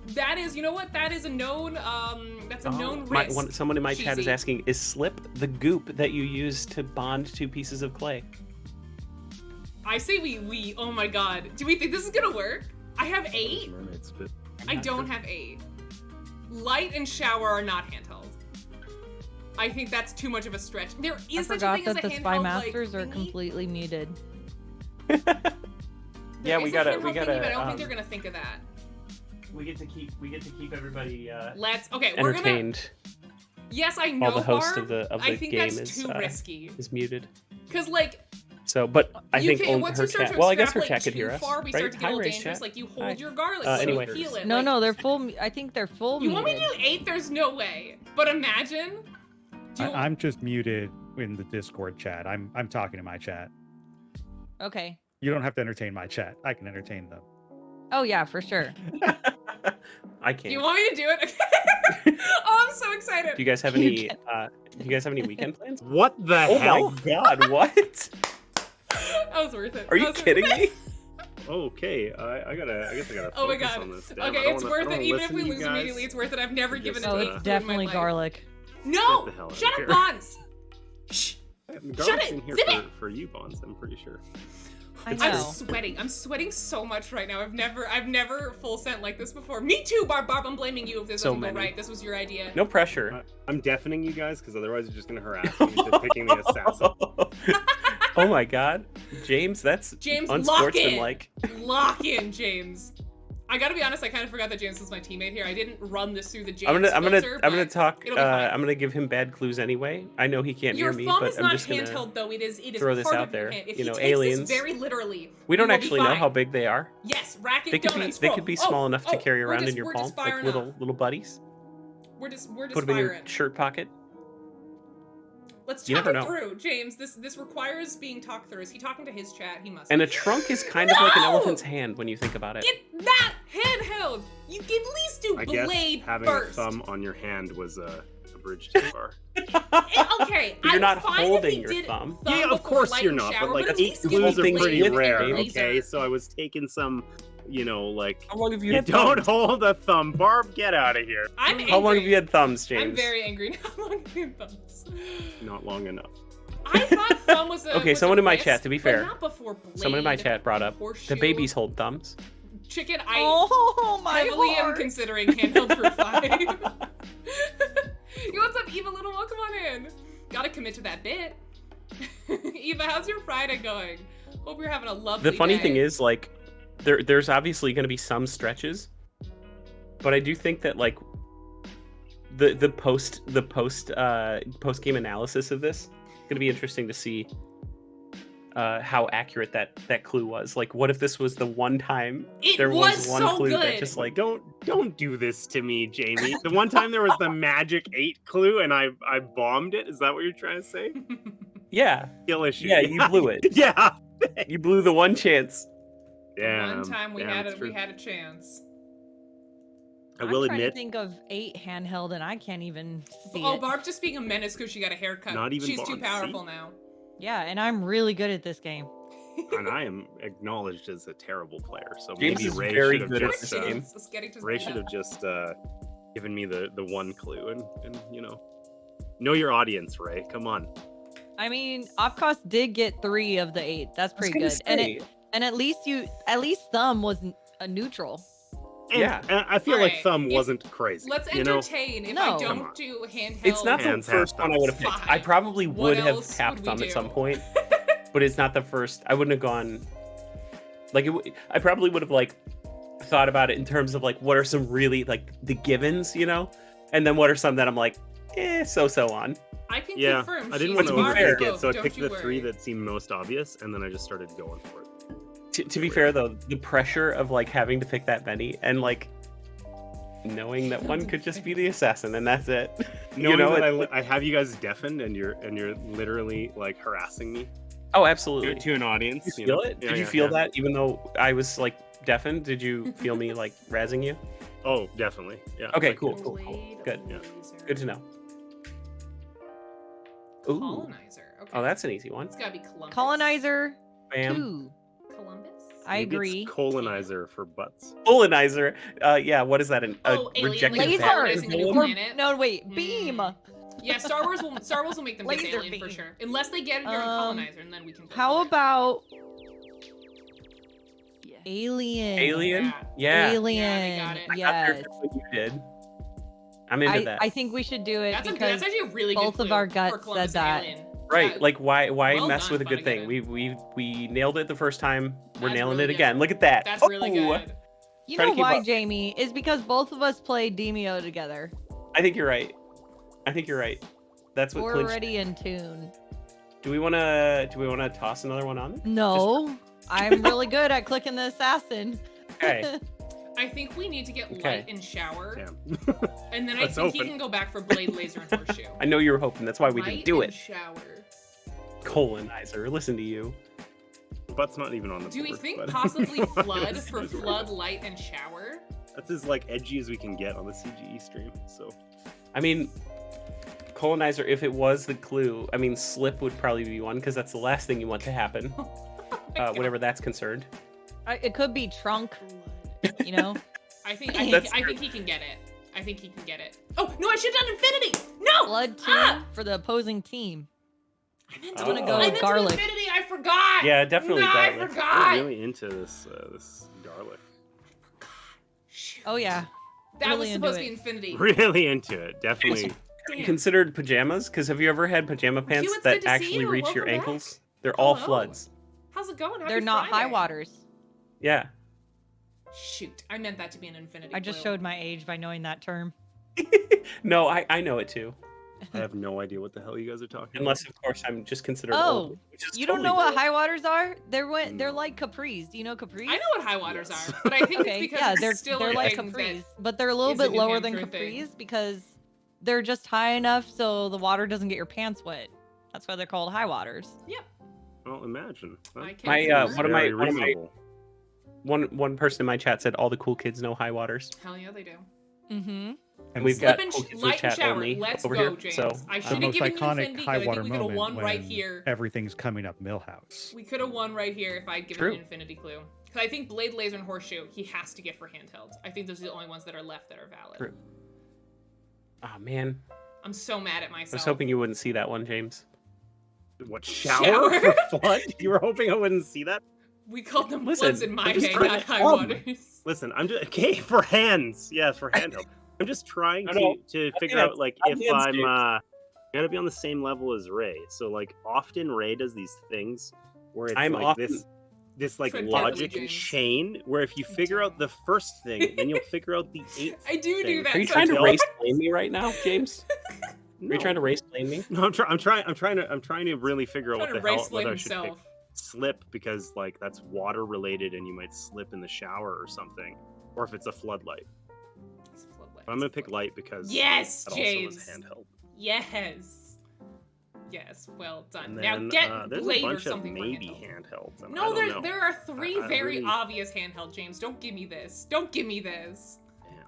That is, you know what? That is a known. That's a known risk. Someone in my chat is Cheesy. asking, is slip the goop that you use to bond two pieces of clay? I say we. Oh my god. Do we think this is gonna work? I have 8. Mermaids, but I don't have 8. Light and shower are not handheld. I think that's too much of a stretch. There I is such a forgot thing as that a the handheld Spy like, Masters are thingy. completely muted. Yeah, There we is a gotta handheld thingy, but I don't um, think they're gonna think of that. we get to keep everybody Let's. Okay, we're gonna. entertained. Yes, I know. While the host Barb, of the I think game that's is too risky. is muted. Cause like So, but I you think can, only once her you start chat. to Well, I guess her extrapolate chat could hear too us, far, we right? start to get a Hi, little Ray's dangerous. chat. Like you hold Hi. your garlic, so Anyway. you peel it. No, like, no, they're full. I think they're full You want me muted. to do 8? There's no way. But imagine. Do you, I'm just muted in the Discord chat. I'm talking to my chat. Okay. You don't have to entertain my chat. I can entertain them. Oh yeah, for sure. I do can't. you want me to do it? Oh, I'm so excited. Do you guys have any? Do you guys have any weekend plans? what the Oh hell? my god! What? That was worth it. Are That you was worth kidding it. me? Okay, I guess I gotta. Oh my focus god. on this. Damn, Okay, I don't it's wanna- I worth don't it. wanna Even if listen we to you lose guys. immediately, it's worth it. I've never given Just, it Oh, to it's in my definitely life. garlic. No! Get the hell out of Shut up, here. Bonds! Shh! Garlic's it! in here Zip it! for you, Bonds. I'm pretty sure. I I'm know. sweating. I'm sweating so much right now. I've never full sent like this before. Me too, Barb. I'm blaming you if this So doesn't go many. right. This was your idea. No pressure. I'm deafening you guys because otherwise you're just gonna harass me into picking the assassin. Oh my god. James, that's James, lock in. unsportsmanlike. Lock in, James. I gotta be honest. I kind of forgot that James was my teammate here. I didn't run this through the James I'm filter, gonna but talk. it'll be fine. I'm gonna give him bad clues anyway. I know he can't Your hear me, thumb but is I'm not just gonna handheld though. It is throw this part out of your there. hand. If You he know, takes aliens. this very literally, We don't you will be actually know fine. how big they are. Yes, racket, They could be. donuts, They scroll. could be small enough to carry we're around just- in your we're palm, just like firing little off. little buddies. We're just Put them in your firing. shirt pocket. Let's You talk never it know. through, James. This requires being talked through. Is he talking to his chat? He must. And be. a trunk is kind of like an No! elephant's hand when you think about it. Get that handheld. You can at least do I guess blade having first. a thumb on your hand was a bridge too far. Okay, But you're I'm not fine if holding he your did thumb. Yeah, of before course light you're and not, shower, but like at 8 least give him clues are blade pretty and rare, laser. okay? So I was taking some, like, How long have you you had don't thumbs? hold a thumb. Barb, get out of here. I'm angry. How long have you had thumbs, James? I'm very angry. How long have you had thumbs? Not long enough. I thought thumb was a Okay, was someone a in my wrist, chat, to be but fair. not before blade, Someone in my chat brought up horseshoe. the babies hold thumbs. Chicken, I Oh my heavily am heart. considering handheld for 5. Yo, what's up, Eva Little? Welcome on in. Gotta commit to that bit. Eva, how's your Friday going? Hope you're having a lovely The funny day. thing is, like, there's obviously going to be some stretches, but I do think that like the post game analysis of this going to be interesting to see how accurate that clue was. Like, what if this was the one time It there was one so clue good. that just like Don't do this to me, Jamie. The one time there was the magic 8 clue and I bombed it. Is that what you're trying to say? yeah Skill issue. Yeah, you blew it. Yeah. you blew the one chance. Damn. One time we Damn, had it's true. a chance. I will I'm trying to admit, think of 8 handheld and I can't even see Oh, it. Barb's just being a menace because she got a haircut. Not even She's too Barb, powerful see? now. Yeah, and I'm really good at this game. and I am acknowledged as a terrible player. So James maybe is Ray very should have good at just this game. It's getting to Ray should have just given me the one clue and know your audience, Ray. Come on. I mean, Opcost did get 3 of the 8. That's pretty good. And at least thumb was a neutral. And, Yeah. and I feel Alright, like thumb if- wasn't crazy. Let's you know? entertain. If No. I Come don't on. do handheld, It's not the Hands have first one I would have picked. thumbs. I probably What would have else tapped would we thumb at do? some point, but it's not the first. I wouldn't have gone. Like, I probably would have like thought about it in terms of like what are some really like the givens, and then what are some that I'm like, so on. I can Yeah, confirm. I didn't she's want to be fair. overthink it, so I Don't picked you the 3 worry. that seemed most obvious, and then I just started going for it. To be fair though, the pressure of like having to pick that many and like knowing that one could just be the assassin and that's it. Knowing that it- I have you guys deafened and you're literally like harassing me oh, to, absolutely. to an audience. Did you feel it? Yeah, Did you yeah, feel yeah. that even though I was like deafened? Did you feel me like razzing you? Oh, definitely. Yeah. Okay, like, cool. Blade Good. Yeah. laser. Good to know. Ooh. Colonizer. Okay. Oh, that's an easy one. It's gotta be Columbus. Colonizer Bam. 2. Columbus. I Maybe agree. It's colonizer for butts. Colonizer. Yeah, what is that? A Oh, alien rejected laser. Laser. bat? Colonizing a new Or- planet. no, wait, Hmm. beam. Yeah, Star Wars will make them this Laser alien for beam. sure. Unless they get here in Colonizer, and then we can. go How for it. about Yeah. Alien? Alien? Yeah. Alien. Yeah, they got it. I got there Yes. first when you did. I'm into that. I think we should do it That's because actually a really good both of clue our for guts Columbus said that. Alien. Right, Yeah, like why Well mess done, with a good Funny thing? Guy. We nailed it the first time. We're That's nailing really it good. again. Look at that. That's really Oh, good. you Try to know keep why, up. Jamie? Is because both of us played Demio together. I think you're right. That's what We're clinched. already in tune. Do we wanna toss another one on? No, I'm really good at clicking the assassin. Okay. I think we need to get Okay. light and shower, Damn. and then I Let's think he open. can go back for blade, laser, and horseshoe. I know you were hoping. That's why we Light didn't do and it. Shower. Colonizer. Listen to you. Butt's not even on the Do we board, think but- possibly flood Yes, for yes, we're flood, good. light, and shower? That's as like edgy as we can get on the CGE stream. So I mean, colonizer. If it was the clue, I mean, slip would probably be one because that's the last thing you want to happen. Whatever that's concerned. It could be trunk, Flood. you know. I think That's he can get it. I think he can get it. Oh, No, I should have done infinity. No. Blood team for the opposing team. I meant I'm to gonna do- go I meant to do garlic. infinity. I forgot. Yeah, definitely no, garlic. I I'm forgot. really into this garlic. Shoot. Oh yeah. That really was into supposed to it. be infinity. Really into it. Definitely. Have you Damn. considered pajamas? Because have you ever had pajama pants it's good that to see actually you. reach your Welcome back. ankles? They're all Hello. floods. How's it going? Happy They're not high Friday. waters. Yeah. Shoot, I meant that to be an infinity. I just blue. showed my age by knowing that term. No, I know it too. I have no idea what the hell you guys are talking Unless, of course, I'm just considered Oh, old. Which is You don't totally know what cool. high waters are? They're No. like capris. Do you know capris? I know what high waters Yes. are, but I think Okay, it's because yeah, it's they're still they're a like thing capris, that but they're a little is a bit New lower than Hampshire thing. capris because they're just high enough so the water doesn't get your pants wet. That's why they're called high waters. Well, imagine. I can't My, remember. one of my- Very one of my- reasonable. One person in my chat said all the cool kids know high waters. Hell yeah, they do. Mm-hmm. And we've Slip got and cool kids with light and chat shower. only Let's over go, here. James. So I The should have most given you iconic infinity. high I think water we could have moment won when right here. everything's coming up Millhouse. We could have won right here if I'd given True. an infinity clue. Because I think Blade, Laser, and Horseshoe, he has to get for handheld. I think those are the only ones that are left that are valid. True. Ah, man. I'm so mad at I myself. was hoping you wouldn't see that one, James. What, shower, Shower? for flood? You were hoping I wouldn't see that? We called them Listen, floods in my I'm just day, trying not to high help. waters. Listen, I'm just okay for hands. Yeah, for handheld. I'm just trying No, no. to figure hands. out like Not if hands, I'm James. gotta be on the same level as Ray. So like often Ray does these things where it's I'm like often- this like Tread logic carefully, James. chain where if you figure out the first thing, then you'll figure out the eighth. I do thing. that. Are you so trying to Bill? race blame me right now, James? No. Are you trying to race blame me? No, I'm trying to really figure out Trying what to the hell race blame whether I should pick himself. slip because like that's water related and you might slip in the shower or something, or if it's a floodlight. It's a floodlight. But I'm gonna pick light because Yes, that James. also was handheld. Yes. Yes, well done. And Now then, get there's Blade a or bunch of something for maybe handheld. handhelds. and I No, don't know. there are three I very really- obvious handheld, James. Don't give me this. Don't give me this. Yeah.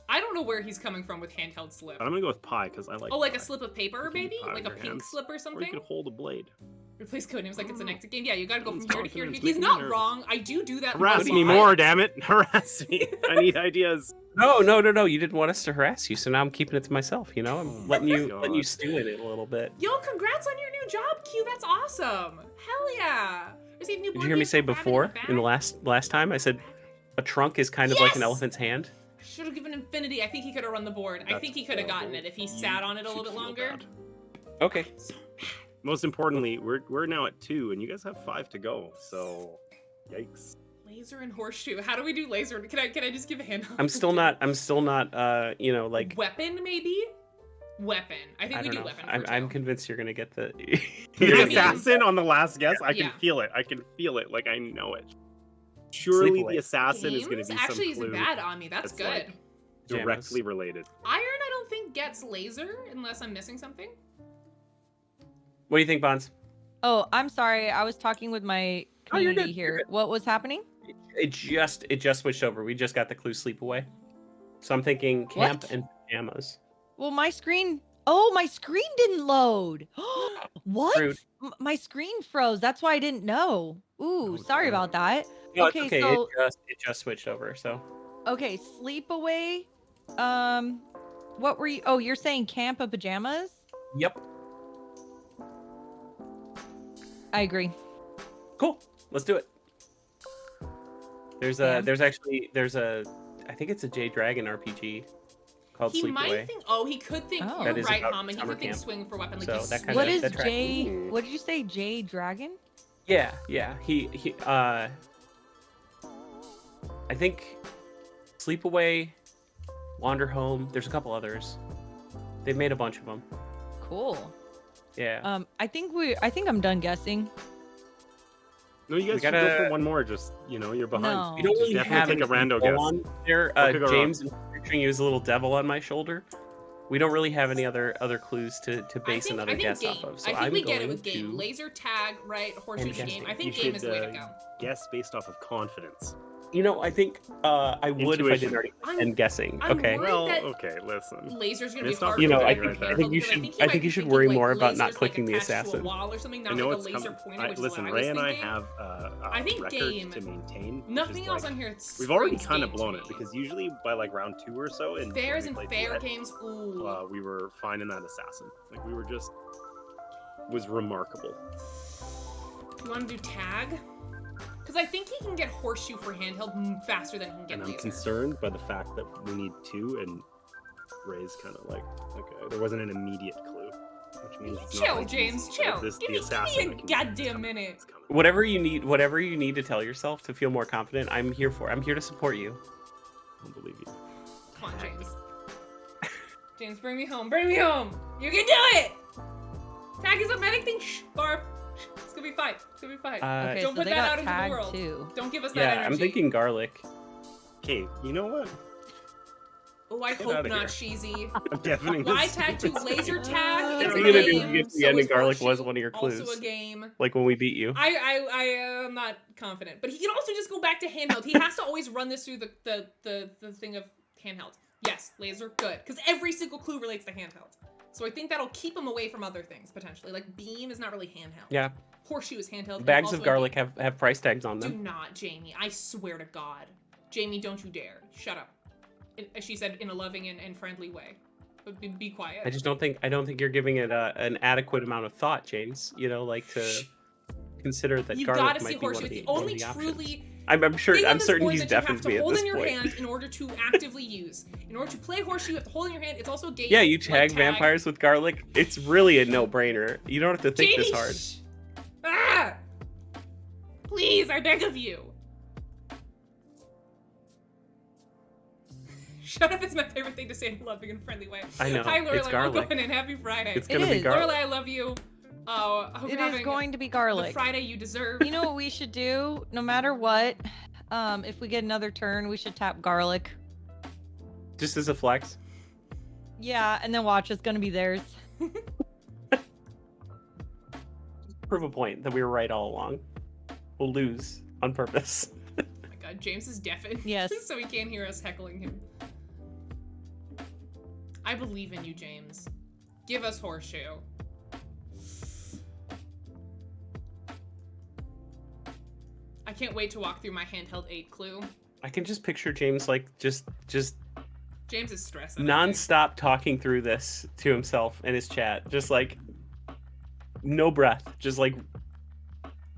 I don't know where he's coming from with handheld slip. But I'm gonna go with pie because I like. Oh, like a pie. slip of paper, You can maybe? pie Like with a your pink hands. slip or Or you something? could hold a blade. Replace Codenames like it's an Oh. next game. Yeah, you gotta go from Mm, here to here. Codenames He's make me not nervous. wrong. I do that. Harass in me real life. more, damn it! Harass me. I need ideas. No. You didn't want us to harass you, so now I'm keeping it to myself. You know, I'm letting you God. stew in it a little bit. Yo, congrats on your new job, Q. That's awesome. Hell yeah. Receive new Did you hear me say before in the last time? I said a trunk is kind of like an Yes! elephant's hand. Should have given infinity. I think he could have run the board. I That's think he could have gotten it horrible. if he You sat on it a should little bit feel longer. bad. Okay. So mad. Most importantly, we're now at 2, and you guys have 5 to go. So, yikes. Laser and horseshoe. How do we do laser? Can I just give a hand? I'm still not. You know, like Weapon, maybe. Weapon. I think I we don't do know. weapon. I'm convinced you're gonna get the. The you're I gonna mean- get assassin on the last guess. I can Yeah. feel it. I can feel it. Like I know it. Surely Sleepaway. the assassin is going to be actually some isn't clue bad on me. That's that's good. like- Pajamas. directly related. Iron, I don't think gets laser unless I'm missing something. What do you think, Bonds? Oh, I'm sorry. I was talking with my Oh, you're community good, you're here. What was happening? It just switched over. We just got the clue sleepaway. So I'm thinking camp What? and pajamas. Well, my screen. Oh, my screen didn't load. What? Rude. My screen froze. That's why I didn't know. Ooh, Oh, sorry no. about that. No, Okay, it's okay. so- It just switched over. So Okay, sleepaway. What were you? Oh, you're saying camp of pajamas? yep. I agree. Cool. Let's do it. There's a Yeah. there's a I think it's a J Dragon RPG called He Sleepaway. might think. Oh, he could think. Oh. You're That is right, about Mama. He summer could think camp. swing for weapon. Like So he's that kinda- What swinging. is that tracks. J? Ooh. What did you say? J Dragon? Yeah. He I think Sleepaway, Wander Home. There's a couple others. They've made a bunch of them. Cool. Yeah. I think I'm done guessing. No, you guys should gotta- go for one more. Just you're behind. No. We don't Just really definitely have take a any rando go guess. on there. What could go James is picturing you as a little devil on my shoulder. We don't really have any other clues to base another guess game. off of. So I think I'm we get it going with game. to- Laser tag, right? Horseshoe And game. guessing. I think You game should, is the way to go. Guess based off of confidence. You know, I think I would if I Intuition. didn't already end guessing. I'm okay. worried Well, that okay, listen. Laser's gonna be It's not hard. You know, to I get think your I handheld think you because should he I might think be you should thinking, worry like, more about Laser's, not like, clicking the attached to a assassin. wall or something, I not know like a it's laser coming. pointing, which is Listen, what Ray I was and I thinking. have I think record game. to maintain. which Nothing is, else like, on here. We've already screams kind of game blown to it me. because usually by like round 2 or so, and Fairs when and we played fair duet, games. Ooh. we were finding that assassin. Like we were just was remarkable. You want to do tag? Because I think he can get horseshoe for handheld faster than he can get And I'm laser. concerned by the fact that we need 2, and Ray's kind of like, okay, there wasn't an immediate clue, which means it's Chill, not like James. easy, Chill. This, Give the me assassin a that can- goddamn it's coming, minute. it's coming. Whatever you need to tell yourself to feel more confident, I'm here for. I'm here to support you. I don't believe you. Come on, James. James, bring me home. Bring me home. You can do it. Tag is a medic thing. Shh, Barb. Shh, it's gonna be fine. It's gonna be fine. Okay, Don't so put they that got out into the tagged world. too. Don't give us that Yeah, energy. I'm thinking garlic. Okay, you know what? Oh, I Get hope outta not, here. Sheezy. I'm deafening Why this tag to stupid laser game. tag? What It's are a you gonna do game. if you get to the So end is and garlic horseshoe was one of your Also clues? a game. Like when we beat you. I am not confident, but he can also just go back to handheld. He has to always run this through the thing of handheld. Yes, laser, good, because every single clue relates to handheld. So I think that'll keep him away from other things potentially. Like beam is not really handheld. Yeah. Horseshoe is handheld. and Bags also of a garlic game. have price tags on Do them. not, Jamie. I swear to God, Jamie, don't you dare. Shut up. As she said in a loving and friendly way. But be quiet. I don't think you're giving it an adequate amount of thought, James. You know, like to consider that You garlic gotta see might be one horseshoe. of It's the, the one of only the options. truly I'm sure. thing in I'm the certain sport he's that you have deafened to me at hold this in your point. hand in order to actively use. In order to play horseshoe, you have to hold in your hand. It's also a game. Yeah, you like tag vampires with garlic. It's really a no-brainer. You don't have to think this Jamie, hard. shh. Ah! Please, I beg of you. Shut up is my favorite thing to say in a loving and friendly way. I know, Hi, Lorelai. it's garlic. Welcome and happy Friday. It's It gonna be is. garlic. Lorelai, I love you. Oh, I hope It you're is having going to be the garlic. Friday you deserve. You know what we should do? No matter what, if we get another turn, we should tap garlic. Just as a flex. Yeah, and then watch, it's gonna be theirs. Prove a point that we were right all along. We'll lose on purpose. Oh my God, James is deafened. Yes. So he can't hear us heckling him. I believe in you, James. Give us horseshoe. I can't wait to walk through my handheld 8 clue. I can just picture James like just James is stressed. I think. non-stop talking through this to himself in his chat, just like no breath, just like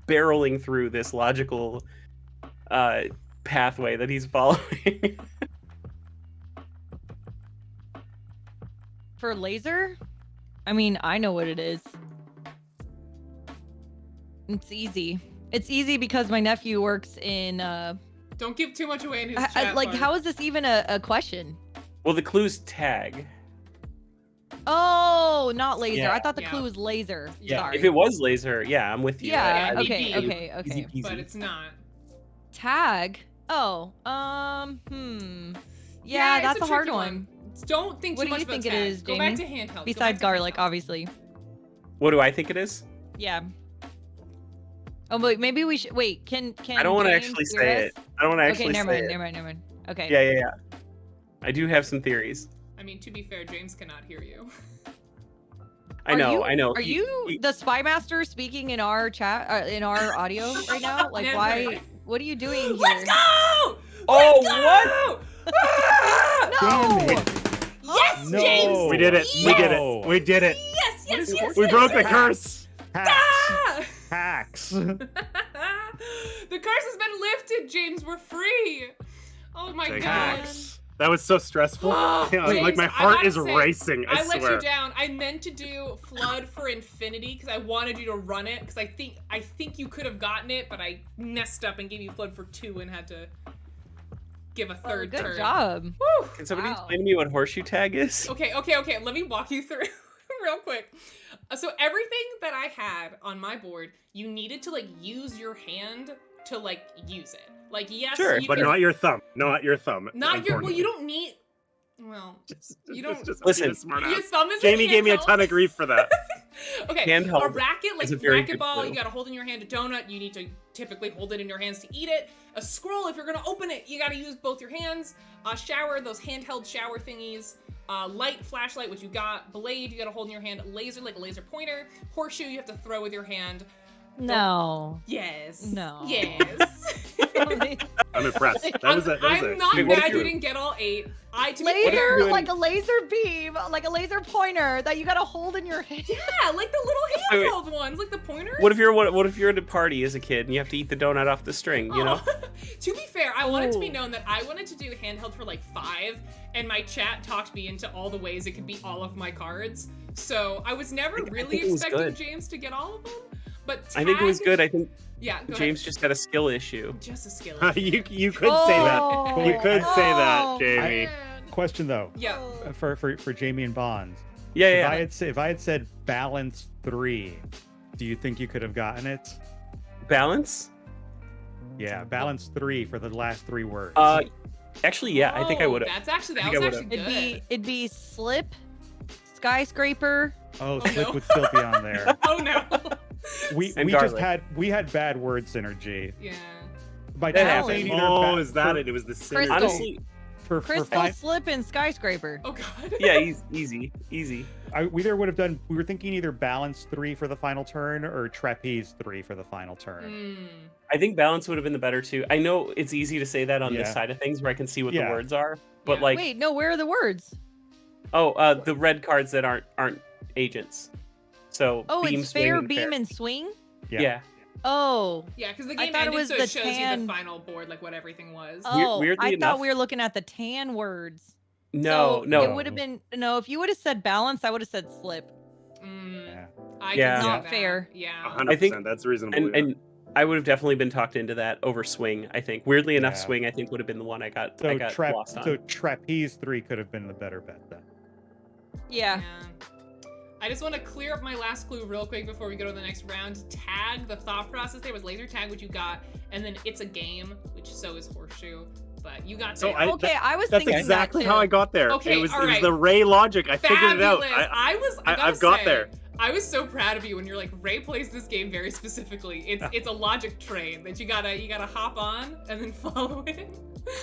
barreling through this logical pathway that he's following. For laser? I mean, I know what it is. It's easy. It's easy because my nephew works in Don't give too much away in his chat. like, Barb. how is this even a question? Well, the clue's tag. Oh, not laser. Yeah. I thought the Yeah. clue was laser. Yeah. Sorry. If it was laser, yeah, I'm with you. Yeah, I- okay, easy okay, okay. Easy peasy. But it's not. Tag. Oh, yeah, it's that's a hard tricky one. Don't think What too do much you about think it tag. is, Go back to Jamie? handheld. Go Besides back to garlic, handheld. obviously. What do I think it is? Yeah. Oh, but maybe we should wait. Can I don't want to James actually hear say us? it. I don't want to Okay, actually never say mind, it. never mind, never mind. Okay. Yeah. I do have some theories. I mean, to be fair, James cannot hear you. I know. Are you the spy master speaking in our chat, in our audio right now? Like, Never. why? What are you doing here? Let's go! Oh, Let's go! Ah! Damn it. Yes, No. James! We did it. We did No. it. We did it. Yes, What yes, is yes, We yes. broke the curse. Hacks. Ah! Hacks. The curse has been lifted, James. We're free. Oh my Take God. hacks. That was so stressful. Oh, Yeah, James, like my I heart gotta is say, racing. I, I let swear. you down. I meant to do Flood for Infinity because I wanted you to run it because I think you could have gotten it, but I messed up and gave you Flood for 2 and had to give a Oh, third good turn. job. Woo! Can somebody Wow. explain to me what horseshoe tag is? Okay. Let me walk you through real quick. So everything that I had on my board, you needed to like use your hand to like use it. Like yes, Sure, you But could, not your thumb. Not your thumb. not your. Well, you unfortunately. don't need. Well, Just, you don't just Listen, a smart Your ass. thumb is Jamie gave me a handheld. ton of grief for that. Okay, Handheld a racket, like is a very good racquetball, clue. you gotta hold in your hand. A donut, you need to typically hold it in your hands to eat it. A scroll, if you're gonna open it, you gotta use both your hands. A shower, those handheld shower thingies. Light, flashlight, which you got. Blade, you gotta hold in your hand. Laser, like a laser pointer. Horseshoe, you have to throw with your hand. No. Yes. No. Yes. I'm impressed. That was a I'm not Wait, what mad if you you- didn't get all 8. To be What if fair, you're doing- Like a laser beam, like a laser pointer that you gotta hold in your hand. yeah, like the Wait, little handheld ones, like the pointers. What if you're at a party as a kid and you have to eat the donut off the string? You know. Oh. To be fair, I want it to be Ooh. known that I wanted to do handheld for like 5, and my chat talked me into all the ways it could be all of my cards. So I was never I really think it was expecting good. James to get all of them. But I think it was tag- good. I think Yeah, go James ahead. just had a skill issue. Just a skill. you could say that. You could say that, Jamie. Question though, Yeah. for Jamie and Bonds. Yeah, If I had said balance 3, do you think you could have gotten it? Balance. Yeah, balance 3 for the last 3 words. Actually, yeah, I think I Oh, would have. That's actually that I was think I actually good. It'd be slip, skyscraper. oh, oh, slip no. would still be on there. Oh no. we And we garlic. had bad word synergy. Yeah. By That tag happens. saying either Oh, ba- is that for- it? It was the Crystal. synergy. Honestly, For Crystal, five, slip, and skyscraper. Oh god. yeah, easy. we either would have done. We were thinking either balance 3 for the final turn or trapeze 3 for the final turn. Mm. I think balance would have been the better too. I know it's easy to say that on this Yeah. side of things where I can see what the Yeah. words are, but Yeah. like, Wait, no, where are the words? the red cards that aren't agents. So Oh, beam, it's swing, fair, and beam, fair. and swing? Yeah. Oh. Yeah, because the I game thought it ended, was so the it shows you tan- the final board, like what everything was. Oh, weirdly I enough- thought we were looking at the tan words. No, So no. It would have been, no, if you would have said balance, I would have said slip. Mm, Yeah. I Yeah. can see Not that. fair. Yeah. 100%. I think- That's reasonable. And I would have definitely been talked into that over swing. I think weirdly enough, Yeah. swing I think would have been the one I got So lost on. so trapeze 3 could have been the better bet then. Yeah. I just want to clear up my last clue real quick before we go to the next round. Tag, the thought process there was laser tag, which you got, and then it's a game, which so is horseshoe. But you got So there. I- Okay, I was That's thinking exactly that how too. I got there. Okay, it was all it was right. the Ray logic. I figured it out. Fabulous. I gotta I've got say, there. I was so proud of you when you're like, Ray plays this game very specifically. It's a logic train that you gotta hop on and then follow it.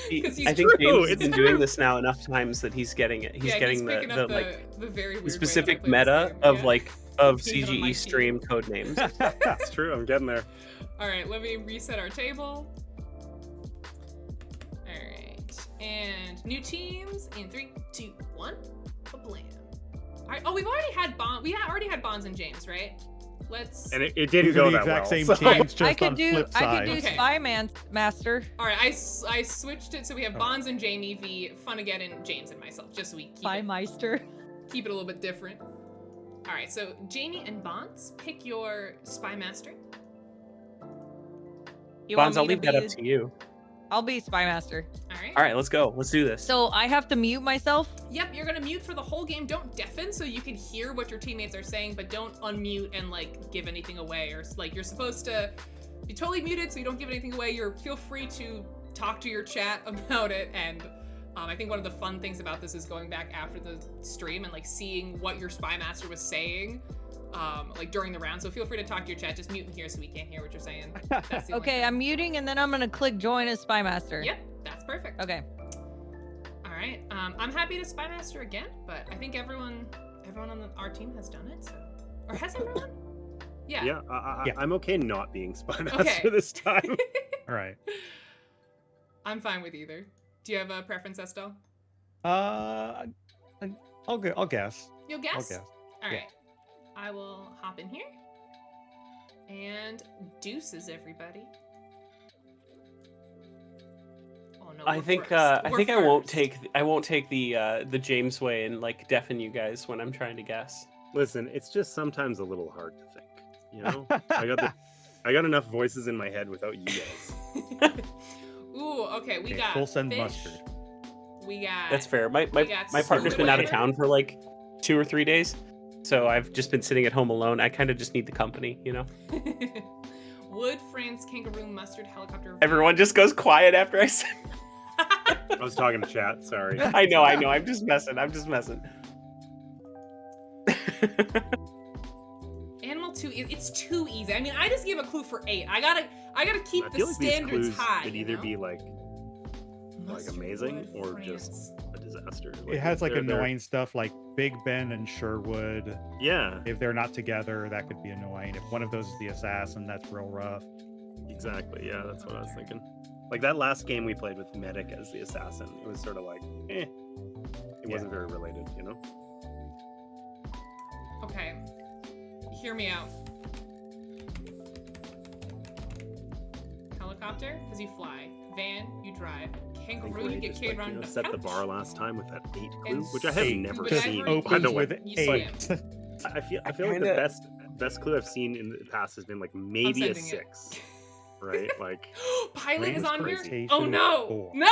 Because he's I think true, James has it's been true. doing this now enough times that he's getting it. He's getting picking the up like the very weird the way specific that I play this meta game, of yeah. like of Being on my CGE stream code names. It's true. I'm getting there. All right, let me reset our table. All right, and new teams in 3, 2, 1. Kablam! All right. Oh, we've already had Bond. Already had Bonds and James, right? Let's. And it didn't These are go the that exact well. same so- teams, just I could on do flip sides. Okay. Spy Master. All right, I switched it so we have Oh. Bonds and Jamie v Funagain, James and myself, just so we Spy Meister. keep it a little bit different. All right, so Jamie and Bonds, pick your Spy Master. You Bonds, I'll want me leave that up be- to you. I'll be Spy Master. All right. All right, let's go. Let's do this. So I have to mute myself? Yep, you're gonna mute for the whole game. Don't deafen so you can hear what your teammates are saying, but don't unmute and like give anything away. Or like you're supposed to be totally muted so you don't give anything away. Feel free to talk to your chat about it. And I think one of the fun things about this is going back after the stream and like seeing what your Spy Master was saying, like during the round. So feel free to talk to your chat. Just mute in here so we can't hear what you're saying. That's the only Okay, thing. I'm muting and then I'm gonna click join as Spy Master. Yep, that's perfect. Okay. All right. I'm happy to Spy Master again, but I think everyone on our team has done it. So, or has everyone? Yeah. Yeah, Yeah. I'm okay not being Spy Master Okay. this time. All right. I'm fine with either. Do you have a preference, Estelle? I'll guess. You'll I'll guess. guess. All yeah. right. I will hop in here. And deuces, everybody. Oh no. I we're think first. I We're think I won't first. take the James way and like deafen you guys when I'm trying to guess. Listen, it's just sometimes a little hard to think. You know, I got enough voices in my head without you guys. Ooh, okay. We Okay, got full send fish. mustard. We got. That's fair. My We got partner's been out of Squidward. town for like 2 or 3 days, so I've just been sitting at home alone. I kind of just need the company, you know. Wood, France, kangaroo, mustard, helicopter. Everyone just goes quiet after I say. I was talking to chat. Sorry. I know. I'm just messing. Animal 2, it's too easy. I mean, I just gave a clue for 8. I gotta keep I the feel like these standards clues high. could you either know? be like Mustard amazing wood, or just France. a disaster. It has like they're- annoying stuff like Big Ben and Sherwood. Yeah, If they're not together, that could be annoying. If one of those is the assassin, that's real rough. exactly. Yeah, that's what I was thinking. Like that last game we played with Medic as the assassin, it was sort of like, it wasn't very related, you know? Okay. Hear me out. Helicopter, because you fly. Van, you drive. I think Kangaroo, you Ray get just, carried like, around in a set the pouch. bar last time with that 8 clue, And which I have Eight. never Just seen. opens By the Opens way, with You swim. 8. I feel like kinda- the best clue I've seen in the past has been like maybe a sending it. 6, right? Like Pilot is on here. Transportation Oh no! 4. No!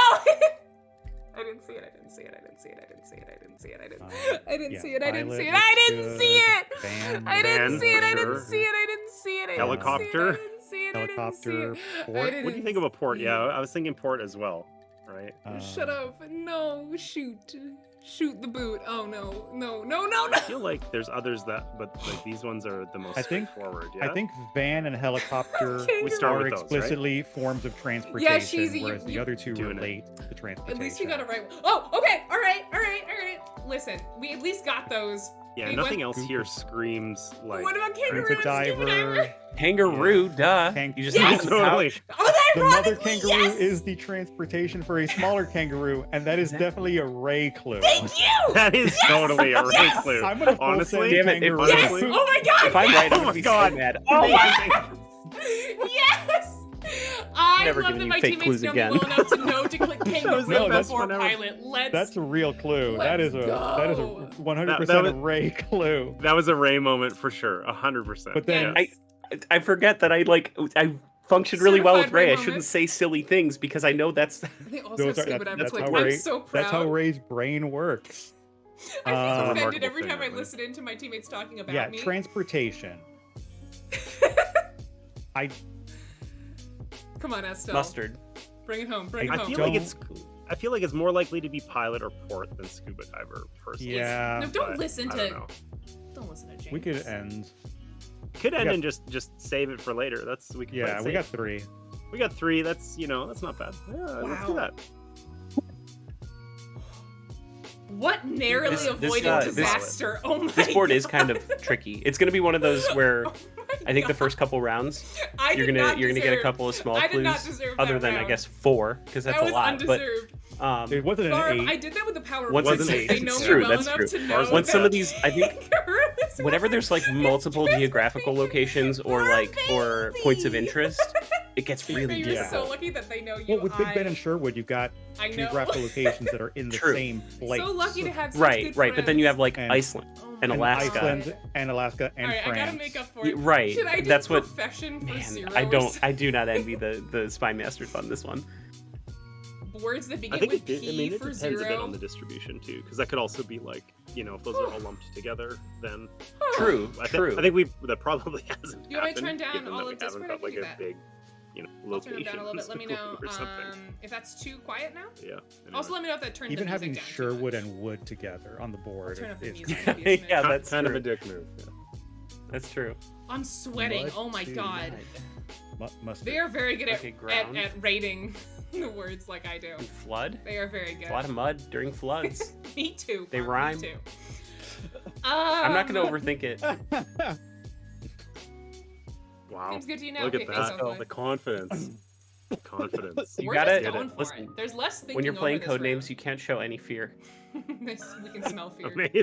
I didn't see it. I didn't see it. I didn't see it. I didn't see it. I didn't see it. I didn't. I didn't Yeah, see it. I didn't pilot see it. looks I didn't see it. good. Van, I didn't Van, see it. for I didn't sure. see it. I didn't see it. I Helicopter. didn't see it. I didn't see Helicopter, it. port. I what do you didn't think of a port? see Yeah, it. I was thinking port as well, right? Shut up. No, shoot. Shoot the boot. Oh no. No, no, no, I no. feel like there's others but like these ones are the most I think- straightforward. Yeah? I think van and helicopter We start are with those, right? explicitly forms of transportation, she's- you- whereas the you- other two Doing it. relate to transportation. At least we got it right. Oh, okay. All right. Listen, we at least got those. yeah, we nothing went- else here screams like. What about kangaroo Scuba and scuba diver? diver. Kangaroo, duh. Kang- You just Yes! need the pouch. Totally. Oh, that The mother ironically, kangaroo yes! is the transportation for a smaller kangaroo, and that is Exactly. definitely a Ray clue. Thank you! That is totally a right Yes! clue. I'm gonna full Honestly, send damn it, kangaroo. Yes! honestly- Oh my god! If I'm yes! right, I'm Oh gonna my be God. so mad. Oh my my yes! I Never love giving that you my fake teammates clues know me again. well enough to know to click kangaroo No, that's before whenever- pilot. That's a real clue. That Let's is a go. 100% That was- a Ray clue. That was a Ray moment for sure, 100%. But then- yes. I forget that I function really well with Certified Ray. Ray I shouldn't moment. say silly things because I know that's They also Those have are- scuba that's divers. Like, how I'm Ray- so proud. That's how Ray's brain works. I feel Uh, offended remarkable every thing, time I really. listen into my teammates talking about Yeah, me. transportation. I Come on, Estelle. mustard. Bring it home. Bring it I I home. feel like it's more likely to be pilot or port than scuba diver. Personally, yeah. No, don't but listen I don't to. know. Don't listen to James. We could end. Could end got- and just save it for later. We can play Yeah, it we got safe. 3. We got 3. That's that's not bad. Yeah, let's do Wow. that. What narrowly This- avoided this disaster? Oh my This board god. is kind of tricky. It's gonna be one of those where Oh my I think the God. first couple rounds You're you're gonna get a couple of small I did not clues. deserve Other that than I round. guess 4 because that's that a was lot. undeserved. But It wasn't an Barb, 8. I did that with the power of Once words. it's eight, They it's know me true, well that's enough true. to know once some that of these, I think kangaroo is whenever one. there's like multiple geographical locations or points of interest, it gets really You're difficult. so lucky that they know you. Well, with Big Ben and Sherwood, you've got I know. geographical locations that are in the True. same place. So lucky to have such Right, good right. But then you have friends. like And- Iceland. Oh and my Alaska. God. Iceland and Alaska and All right, France. I gotta make up for it. Right. Should I do That's what. profession for Man, zero? I do not envy the spy masters on this one. Words that I begin think with it, P I mean, it for depends a bit zero. on the distribution too, because that could also be like, if those are all lumped together, then True, I think that probably hasn't. You want me to happened, turn down given all that we of Discord? haven't I got can like do a that. big, I'll turn them location down a little bit. Let me know or something. if that's too quiet now. Yeah. Also, let me know if that turns Even the having music down too Sherwood much. and Wood together on the board turn up the is music. kind of- Yeah, Kind- that's kind true. of a dick move. Yeah. That's true. I'm sweating. Mud Oh my to god. must They are very good Okay, at ground. rating the words like I do. And flood. They are very good. A lot of mud during floods. Me too. They Barb, rhyme. Me too. I'm not gonna overthink it. Wow. Seems good to you now. Look at Okay, thanks, that. Uncle. The confidence. Confidence. You We're gotta- just going Let's- for it. There's less thinking When you're playing over this Codenames, you can't show any fear. round. we can smell fear. Amazing.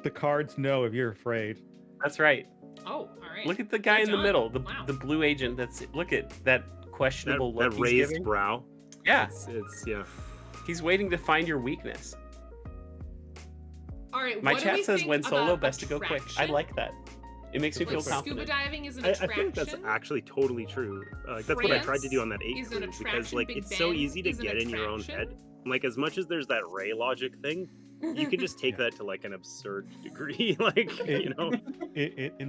the cards know if you're afraid. That's right. Oh, all right. Look at the guy Good in the job. middle, Wow. the blue agent. Look at that questionable that look he's raised giving. brow. Yeah, It's yeah. he's waiting to find your weakness. All right. My what do chat we says think when solo, about best to go quick. I attraction? like that. It makes me Like feel scuba confident. diving is an I attraction. feel like that's actually totally true. That's what I tried to do on that 8 is an clue because attraction, like Big it's so Ben easy to is an get in your own attraction. head. Like as much as there's that Ray logic thing, You can just take that to like an absurd degree, like In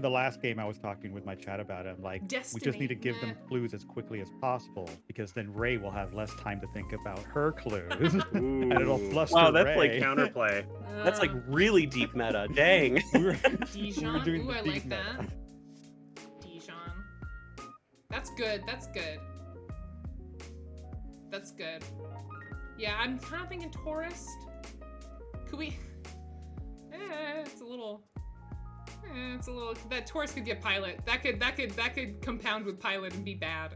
the last game, I was talking with my chat about it. I'm like, we just need to give them clues as quickly as possible, because then Ray will have less time to think about her clues, and it'll Ooh. fluster Wow, that's Ray. like Counterplay. That's like really deep meta. Dang. we were Dijon. doing Ooh, the I deep like meta. that. Dijon. That's good. That's good. That's good. Yeah, I'm kind of thinking tourist. Could we? It's a little. It's a little. That tourist could get pilot. That could compound with pilot and be bad.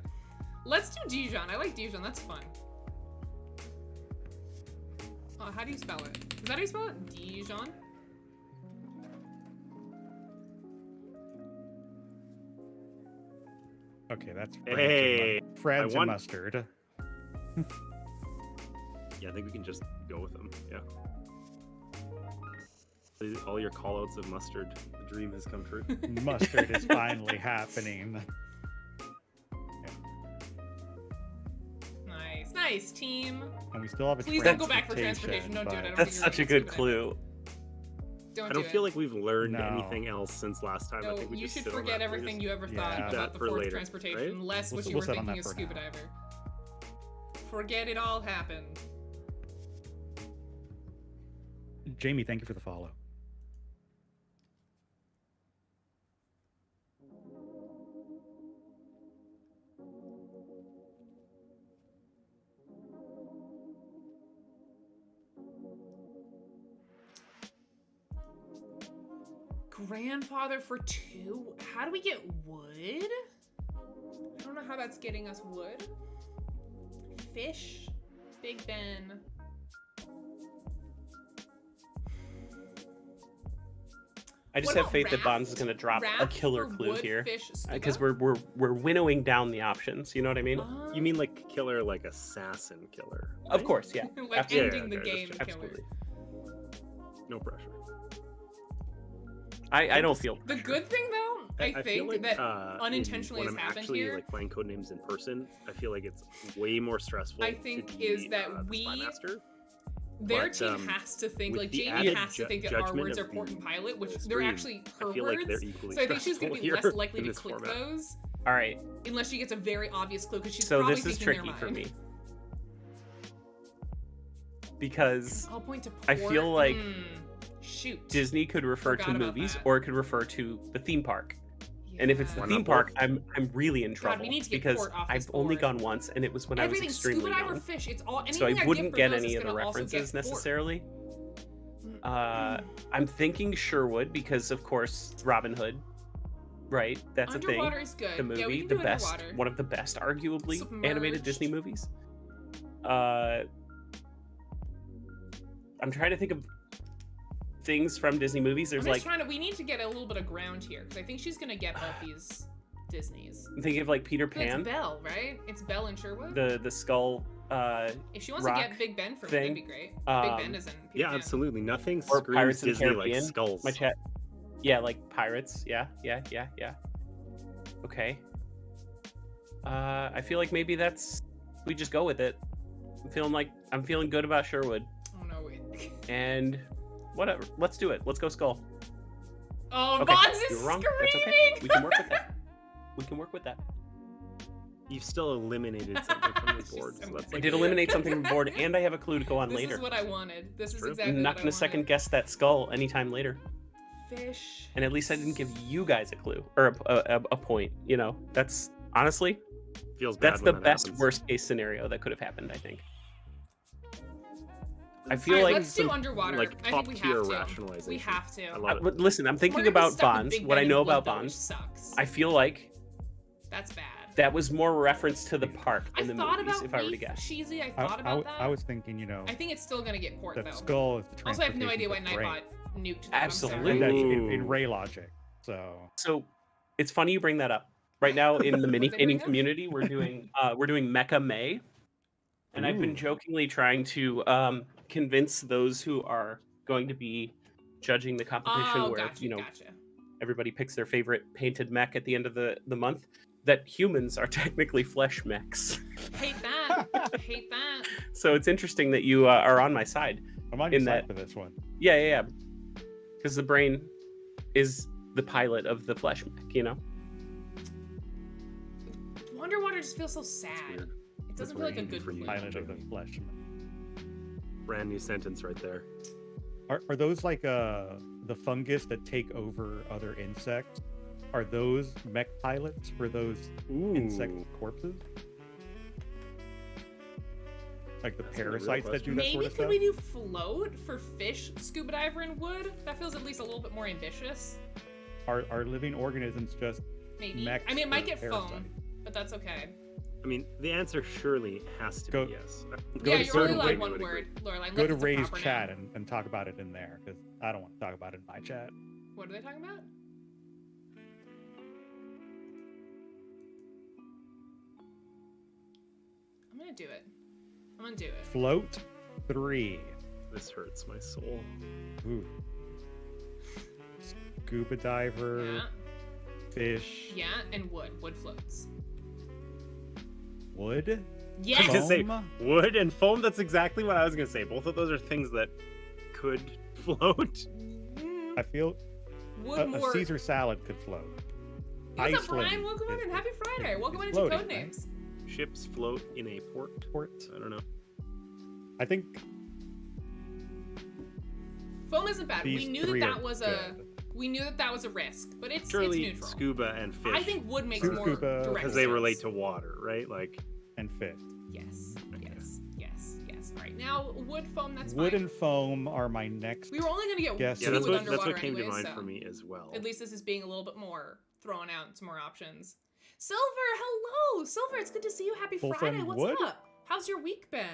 Let's do Dijon. I like Dijon. That's fun. Oh, how do you spell it? Is that how you spell it? Dijon. Okay, that's Hey, Franz I and won. mustard. Yeah, I think we can just go with them. Yeah. All your callouts of mustard, the dream has come true. Mustard is finally happening. Nice, nice team. And we still have a Please don't go back for transportation. Don't do it. I don't That's think such a you're gonna good get clue. Don't I don't do feel it. like we've learned No. anything else since last time. I No, think we you just should sit on forget that, everything please. you ever thought Yeah. about That the for fourth later, transportation, right? unless what We'll you were sit on thinking that of for scuba now. diver. Forget it all happened. Jamie, thank you for the follow. Grandfather for 2? How do we get wood? I don't know how that's getting us wood. Fish? Big Ben. I just What have about faith that Bonds is raft? going to drop a Raft killer for clue wood, here, fish, because scuba? we're winnowing down the options. You know what I mean? You mean like killer, like assassin killer? Of right? course, yeah. like absolutely. ending the okay, game just killer. Absolutely. No pressure. I don't feel. The good thing though, I feel think like, that in- unintentionally when has I'm happened actually here. like playing Codenames in person, I feel like it's way more stressful. I think to be, is that the we- Spy Master. Their But, team has to think, with like the Jamie added has to think that our judgment words are of port the- and pilot, which the they're stream, actually her I feel words. like they're equally So I think she's going to be stressful less likely in to this click format. those All right. unless she gets a very obvious clue because she's So probably this is thinking tricky their for mind. me because I'll point to port. I feel like shoot. Disney could refer Forgot to about movies, that. or it could refer to the theme park. And if it's the Why theme not park, both? I'm really in trouble we need to get because port off I've this only board. gone once, and it was when everything I was extremely scuba diver, young. fish. It's all. So I Anything wouldn't for get those any is of the gonna also references get port. necessarily. I'm thinking Sherwood because, of course, Robin Hood, right? That's Underwater a is good. thing. The Yeah, we movie, can the do best, underwater. one of the best, arguably animated Disney Submerged. movies. I'm trying to think of things from Disney movies. There's I'm just like trying to. We need to get a little bit of ground here because I think she's gonna get both these Disneys. I'm thinking of like Peter It's Pan, Belle, right? It's Belle and Sherwood. the skull. If she wants to rock get Big Ben for me, thing. that'd be great. Big Ben is in. Peter Yeah, Pan. absolutely. Nothing Or screams Pirates of the Disney like Caribbean. skulls. My chat. Yeah, like pirates. Yeah. Okay. I feel like maybe we just go with it. I'm feeling good about Sherwood. Oh no! Wait. And whatever. Let's do it. Let's go skull. Oh, Okay. Bonds You is were wrong. screaming. That's okay. We can work with that. We can work with that. You've still eliminated something from the She's board, so so that's I like did eliminate something from the board, and I have a clue to go on This later. is what I wanted. This is True. exactly I'm not what I going to second wanted. guess that skull anytime later. Fish. And at least I didn't give you guys a clue or a point. You know, that's honestly feels bad. that's when the that best happens. worst case scenario that could have happened. I think. I All feel right, like let's do some, underwater. like, I top think we tier have to. rationalization. We have to. I love it. But listen, I'm thinking We're gonna be about stuck with Bonds. Big What I Ben know and about Blimp, which Bonds, sucks. I feel like That's bad. that was more reference to the park I than the thought movies, about if I were to Reef guess. Cheesy. I thought about that. I was thinking, I think it's still gonna get port that though. skull is the Also, I have no idea why transportation Nightbot for brain. nuked that. I'm sorry. Absolutely. And that's Ooh. in Ray logic. So So it's funny you bring that up. Right now in the mini What they painting bring up? community, we're doing Mecha May, and I've been Ooh. jokingly trying to convince those who are going to be judging the competition, Oh, where gotcha. everybody picks their favorite painted mech at the end of the month, that humans are technically flesh mechs. Hate that. Hate that. So it's interesting that you are on my side. I'm on your in side that- for this one. Yeah. Because the brain is the pilot of the flesh mech, you know? Wonder Water just feels so sad. weird. It doesn't That's feel like a very good for you. clue. Pilot of the flesh. Brand new sentence right there. Are those like the fungus that take over other insects? Are those mech pilots for those insect corpses? Like the That's a real parasites that do question. that sort Maybe of could stuff? we do float for fish, scuba diver, and wood? That feels at least a little bit more ambitious. Are living organisms just Maybe. mechs I mean, it might for get foam, parasites? but that's okay. I mean, the answer surely has to Go- be yes. Yeah, to you're only Lorelai allowed would one agree. word, Lorelai. Go unless to it's a Ray's proper chat name. and talk about it in there, because I don't want to talk about it in my chat. What are they talking about? I'm gonna do it. I'm gonna do it. Float 3. This hurts my soul. Ooh. Scuba diver, Yeah, fish, yeah, and wood. Wood floats. wood. Yes. I was gonna say Foam? wood and foam. That's exactly what I was gonna say. Both of those are things that could float. Mm, I feel wood a more. Caesar salad could float. What's up, Iceland Brian? Welcome on is- in. Happy Friday. Welcome is on into floating, Code right? Names. Ships float in a port. Port. I don't know. I think Foam isn't bad. these We knew that three that are was good. we knew that that was a risk, but it's Surely neutral. scuba and fish. I think wood makes Scuba, more direct because they sense. relate to water, right? Like and fish. Yes, Okay. yes. All right, now wood, foam, that's Wood fine. and foam are my next. We were only gonna get Yes. two yeah, that's with what underwater came anyway, to mind so for me as well. at least this is being a little bit more thrown out, some more options. Silver, hello, Silver. It's good to see you. Happy Full Friday. send What's wood? up? How's your week been?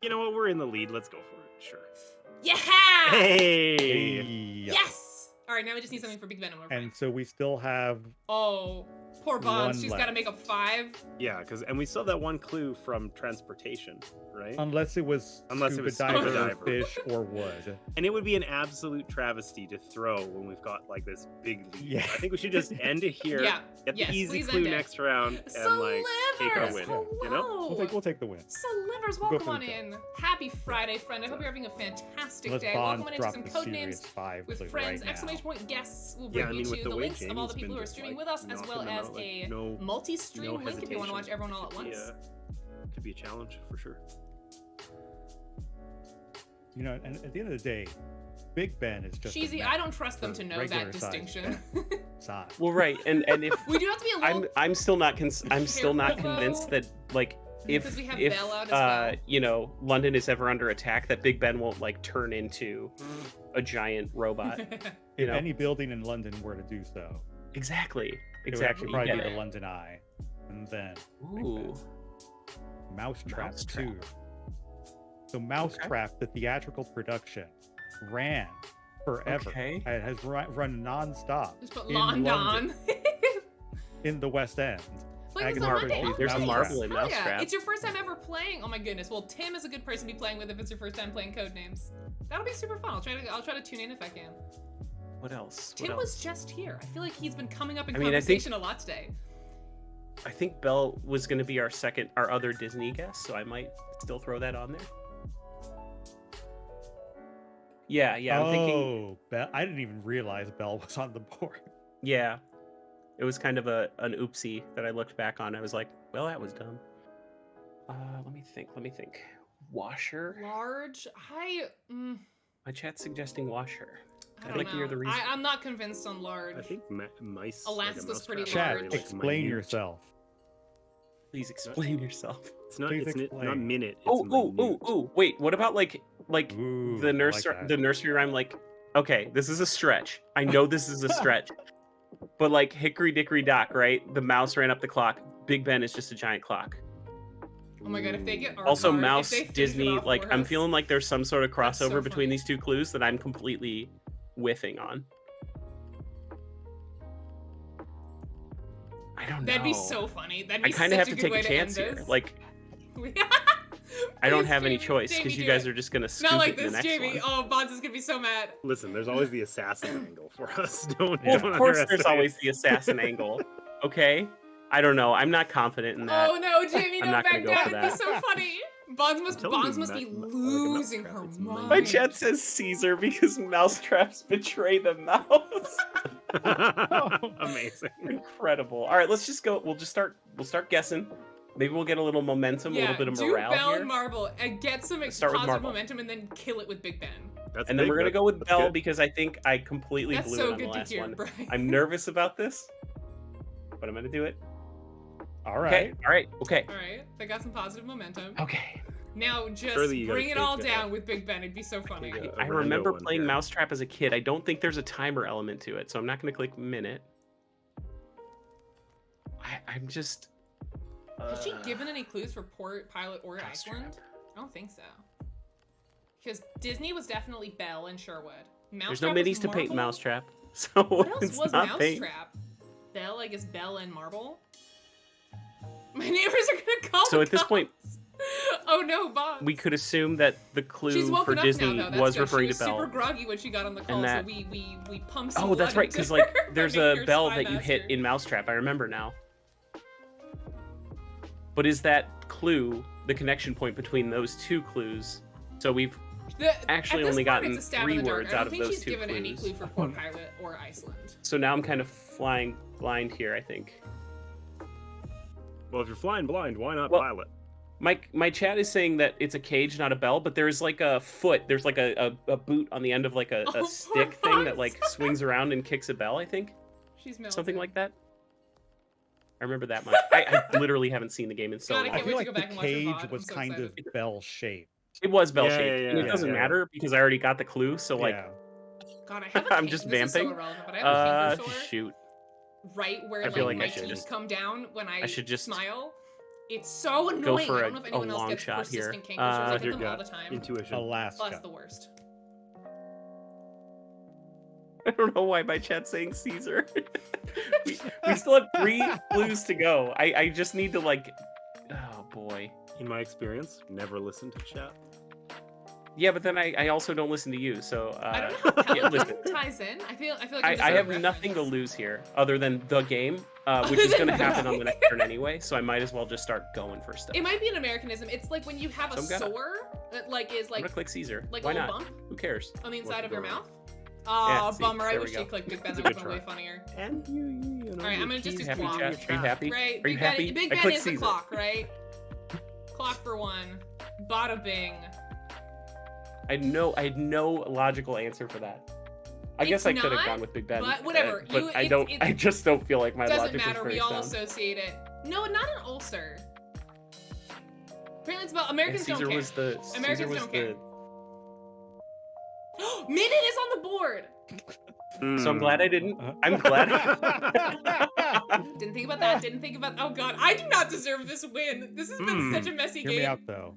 You know what? We're in the lead. Let's go for it. Sure. Yeah. Hey. Hey. Yes. All right, now we just need something for Big Ben. And so we still have Oh, poor Bonds. One She's got to left. make up 5. Yeah, and we still have that one clue from transportation, right? unless it was Unless it was scuba scuba diver, diver. fish, or wood. And it would be an absolute travesty to throw when we've got like this big lead. Yeah. I think we should just end it here. Yeah. Get the Yes, easy please clue end it. next round and like take our Slivers, win. hello. You know? We'll take the win. Slivers, We'll go welcome for on the in. Happy Friday, friend. I hope you're having a fantastic Let's day. Bond Welcome on into drop some the Code Series Names 5 with clue friends. right now. Exclamation point guests will Yeah, bring I mean, you with to the the way links of all the Jamie's people been who are just, streaming like, with us, as knocking well them as out, like, a no multi-stream link if you want to watch hesitation. everyone all at once. Could be a challenge for sure. You know, and at the end of the day, Big Ben is just. a Cheesy, mech I don't trust them for to know regular that size distinction. size. Well, right, and if We do have to be a little I'm still not I'm still not Careful, convinced though. that like Because if we have if Belle out as well. you know, London is ever under attack, that Big Ben won't like turn into a giant robot. You If know, any building in London were to do so, exactly, it would exactly. actually You probably get be it. the London Eye, and then Big Ooh, Ben. Mousetrap Mousetrap. 2. So Mousetrap, the theatrical production, ran forever. Okay. It has run nonstop Just put in London. London, in the West End. Playing this Agatha on Monday. Christie's Oh, There's a nice. marble in Hell yeah. Mousetrap. It's your first time ever playing. Oh my goodness. Well, Tim is a good person to be playing with if it's your first time playing Codenames. That'll be super fun. I'll try to tune in if I can. what else? Tim was just here. I feel like he's been coming up in I mean, I think- conversation a lot today. I think Belle was going to be our other Disney guest, so I might still throw that on there. Yeah, I'm thinking. Belle. I didn't even realize Belle was on the board. Yeah, it was kind of an oopsie that I looked back on. I was like, well, that was dumb. Let me think. Washer. Large. My chat's suggesting washer. I I don't think know. you're the reason. I'm not convinced on large. I think mice. Alaska's like a pretty mousetrap Chat, are, large. like, explain minute. yourself. Please explain yourself. It's not. Please It's not explain. minute. It's Oh, minute. wait. What about like Ooh, the I nursery like that. the nursery rhyme? Like, okay, this is a stretch. I know this is a stretch, but like Hickory Dickory Dock, right? The mouse ran up the clock. Big Ben is just a giant clock. Oh my god, if they get our Also, card, if Mouse, they finish it Disney. off Like, for I'm us- feeling like there's some sort of That's so crossover between funny. these two clues that I'm completely whiffing on. I don't know. That'd be so funny. That'd I be kind of such have a to good take way a to chance end here. this. Like, I don't Please, have any Jamie, choice Jamie, because you do guys it. are just gonna scoop Not like it in this, the next Jamie. one. Oh, Bonds is gonna be so mad. Listen, there's always the assassin angle for us. Don't. Well, don't of course, there's underestimate. always the assassin angle. Okay, I don't know. I'm not confident in that. Oh no, Jamie, I'm no, not gonna back go down. for It'd be that. so funny. Bonds must be losing her mind. My chat says Caesar because mousetraps betray the mouse. Amazing. Incredible. All right, let's just go. We'll start guessing. Maybe we'll get a little momentum, a little bit of morale do Bell here. and Marble and get some positive momentum, and then kill it with Big Ben. And then we're gonna go with Bell because I think I completely blew it on the last one. Brian. I'm nervous about this, but I'm gonna do it. All right. Okay. All right. Okay. All right. They got some positive momentum. Okay. Now just bring it all down with Big Ben. It'd be so funny. I remember playing Mousetrap as a kid. I don't think there's a timer element to it, so I'm not gonna click minute. I'm just. Has she given any clues for port, pilot, or Iceland? I don't think so. Because Disney was definitely Bell and Sherwood. There's no minis to paint Mousetrap, so what else it's was not paint. Mousetrap? Bell, I guess Bell and Marble. My neighbors are gonna call. So at this point, oh no, Bob. we could assume that the clue She's woken for up Disney now, though. was good. referring she was to Bell. Super groggy when she got on the call, so we pumped some Oh, that's blood right, into because her like by there's making a her bell Spy that you Master. hit in Mousetrap. I remember now. But is that clue the connection point between those two clues? So we've actually only gotten 3 words out of those 2 clues. I don't think she's given any clue for Port Pilot or Iceland. So now I'm kind of flying blind here, I think. Well, if you're flying blind, why not Well, pilot? My chat is saying that it's a cage, not a bell, but there's like a foot. There's like a boot on the end of like a stick thing that like swings around and kicks a bell, I think. She's melted. Something like that. I remember that much. I literally haven't seen the game in so long. I feel like the cage was kind of bell-shaped. It was bell-shaped, and it yeah, doesn't matter because I already got the clue, so like... God, I have a I'm just this vamping. Is so irrelevant, but I have a kinker sword shoot. Right where I feel like my I should teeth just- come down when I should just smile. It's so annoying. go for I don't know if anyone else long gets shot here. persistent kinker swords. I With your get them all gut, the time. intuition. Alaska. Oh, that's the worst. I don't know why my chat's saying Caesar. we still have 3 clues to go. I just need to like... Oh, boy. In my experience, never listen to chat. Yeah, but then I also don't listen to you, so... I don't know how yeah, listen. Pelican ties in. I feel like I have nothing to lose here other than the game, which is going to happen on the next turn anyway, so I might as well just start going for stuff. It might be an Americanism. It's like when you have a sore that like is I'm like going to click Caesar. like Why a little not? bump Who cares? on the inside of your mouth. Yeah, Oh, see, bummer. I there we wish go. you clicked Big Ben. It's a That good would have been try. way funnier. And you know, All right, I'm gonna just do Happy clock. chat? Are you happy? Right, Are you happy? Big I Ben clicked is the Caesar. clock, right? Clock for 1. Bada bing. I had no logical answer for that. I guess It's I could have not, gone with Big Ben. but whatever. But I don't. I just don't feel like my Doesn't logic matter. was very We all sound. associate it. No, not an ulcer. Apparently, it's about Americans Caesar don't care. was the. Americans Caesar was don't care. the. Minute is on the board. So I'm glad I didn't. I'm glad. Didn't think about that. Didn't think about. Oh God, I do not deserve this win. This has been such a messy Hear game. me out, though.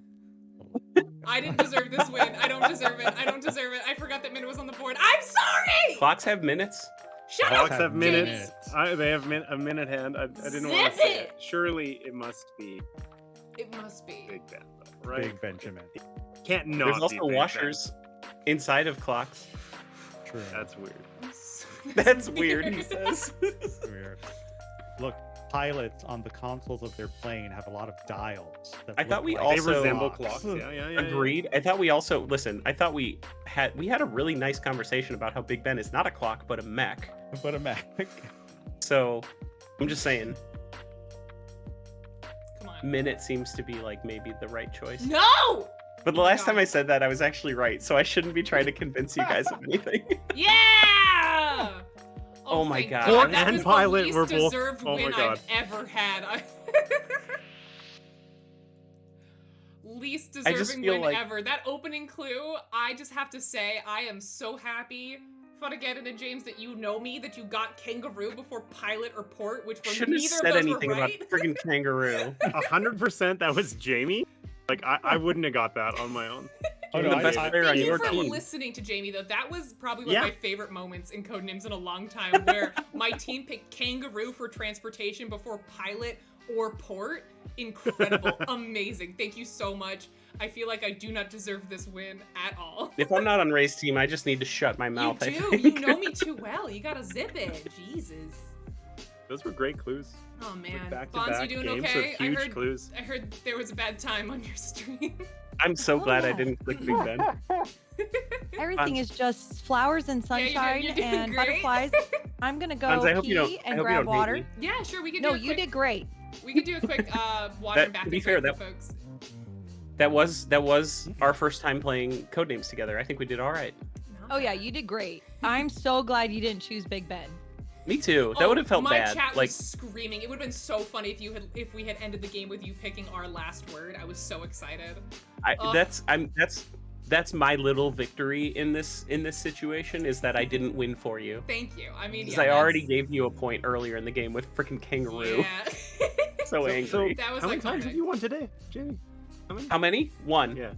I didn't deserve this win. I don't deserve it. I don't deserve it. I forgot that minute was on the board. I'm sorry. Clocks have minutes. Shut Clocks up. have Jamie. minutes. They have a minute hand. I didn't want Zip to say it. it. Surely it must be It must be. Big Ben, though, right? Big Benjamin. Can't not There's be also Big Ben. washers inside of clocks. True. That's weird. That's weird. He says. Weird. Look, pilots on the consoles of their plane have a lot of dials. That I look thought we like also They resemble clocks. clocks. Yeah. Agreed. I thought we also I thought we had a really nice conversation about how Big Ben is not a clock but a mech. But a Mac. So I'm just saying, Come on. minute seems to be like maybe the right choice. No. But the last time I said that, I was actually right, so I shouldn't be trying to convince you guys of anything. Yeah. Oh my thank God. Port That and was pilot the least were both- deserved oh my win God. I've ever had. Least I just deserving feel win like- ever. That opening clue, I just have to say, I am so happy, Futtageddon and James, that you know me, that you got kangaroo before pilot or port, which were Shouldn't have neither said of those anything were about right. friggin' kangaroo. 100% that was Jamie. Like I wouldn't have got that on my own. Oh, You're no, the best player on Thank you your for team. listening to Jamie, though. That was probably one Yeah. of my favorite moments in Codenames in a long time, where my team picked kangaroo for transportation before pilot or port. Incredible. Amazing. Thank you so much. I feel like I do not deserve this win at all. If I'm not on Ray's team, I just need to shut my mouth. You I do. think. You know me too well. You gotta zip it. Jesus. Those were great clues. Oh man, Back to Bonds, back you doing games okay? with huge clues. I heard there was a bad time on your stream. I'm so glad I yeah. didn't click Big Ben. Everything is just flowers and sunshine you're doing and great. butterflies. I'm gonna go Hans, I hope you don't- pee I and hope you grab don't hate water. me. Yeah, sure. We could. No, do a you quick, did great. We could do a quick water That- back to be and fair, break for folks. That was our first time playing Codenames together. I think we did all right. Oh yeah, you did great. I'm so glad you didn't choose Big Ben. Me too. That would have felt my bad. chat Like was screaming. It would have been so funny if we had ended the game with you picking our last word. I was so excited. that's my little victory in this situation is that I didn't win for you. Thank you. I mean, Because yeah, I already that's- gave you a point earlier in the game with freaking kangaroo. Yeah. So angry. That was How many iconic. times have you won today, Jamie? How many? One. Yeah.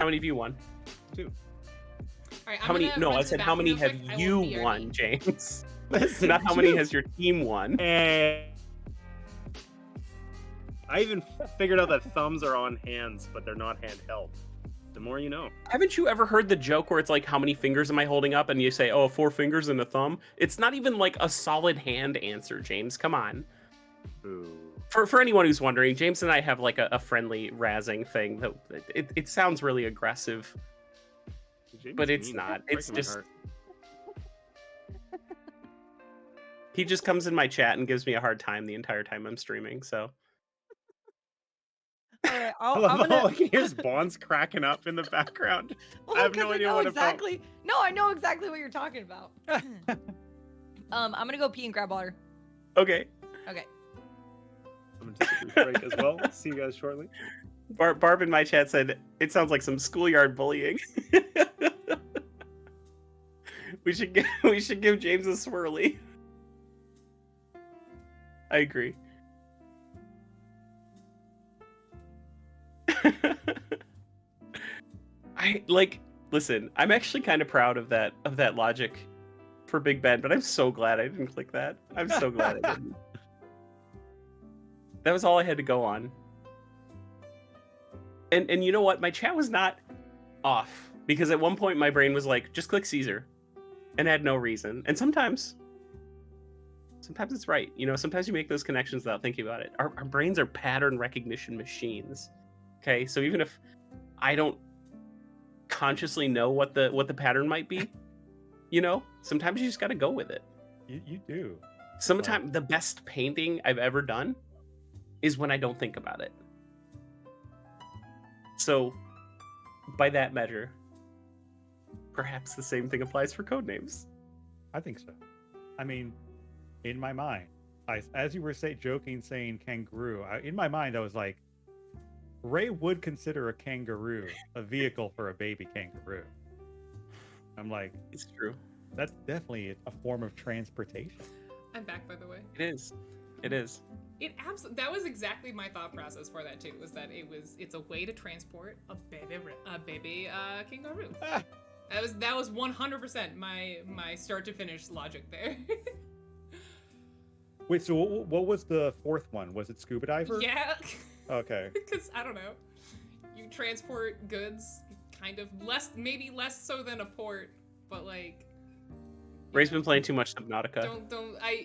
How many have you won? 2. All right, How many? No, I said how many have you won, James? Not how many has your team won. And I even figured out that thumbs are on hands, but they're not handheld. The more you know. Haven't you ever heard the joke where it's like, how many fingers am I holding up? And you say, oh, 4 fingers and a thumb. It's not even like a solid hand answer, James. Come on. Ooh. For anyone who's wondering, James and I have like a friendly razzing thing that it sounds really aggressive, Jamie's but it's mean. not. Breaking It's my just heart. he just comes in my chat and gives me a hard time the entire time I'm streaming. So All right, I I'm love gonna. all I can hear is Bonds cracking up in the background. Well, I have 'cause no idea what it felt. exactly. No, I know exactly what you're talking about. I'm gonna go pee and grab water. okay, Okay. I'm gonna take a brief break as well. See you guys shortly. Barb in my chat said it sounds like some schoolyard bullying. we should give James a swirly. I agree. Listen, I'm actually kind of proud of that logic for Big Ben, but I'm so glad I didn't click that. I'm so glad I didn't. That was all I had to go on. And you know what? My chat was not off because at one point my brain was like, just click Caesar, and had no reason. And sometimes it's right. You know, sometimes you make those connections without thinking about it. Our brains are pattern recognition machines. Okay, so even if I don't consciously know what the pattern might be, you know, sometimes you just got to go with it. You do. Sometimes the best painting I've ever done is when I don't think about it. So, by that measure, perhaps the same thing applies for Codenames. I think so. I mean, in my mind, as you were saying kangaroo, in my mind I was like, Ray would consider a kangaroo a vehicle for a baby kangaroo. I'm like, It's true. that's definitely a form of transportation. I'm back, by the way. It is. It is. That was exactly my thought process for that too. Was that it's a way to transport a baby kangaroo. That was 100% my start to finish logic there. Wait, so what was the fourth one? Was it scuba diver? Yeah. Okay. Because I don't know, you transport goods, kind of maybe less so than a port, but like. Ray's been playing too much Subnautica.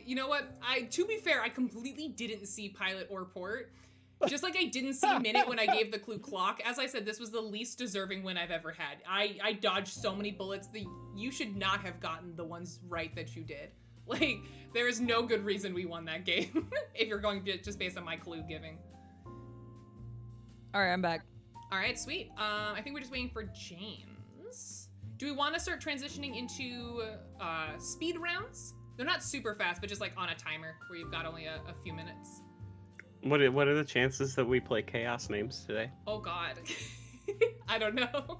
You know what? To be fair, I completely didn't see pilot or port. Just like I didn't see minute when I gave the clue clock. As I said, this was the least deserving win I've ever had. I dodged so many bullets that you should not have gotten the ones right that you did. Like, there is no good reason we won that game if you're going to just based on my clue giving. All right, I'm back. All right, sweet. I think we're just waiting for James. Do we want to start transitioning into speed rounds? They're not super fast, but just like on a timer where you've got only a few minutes. What are the chances that we play Chaos Names today? Oh God, I don't know.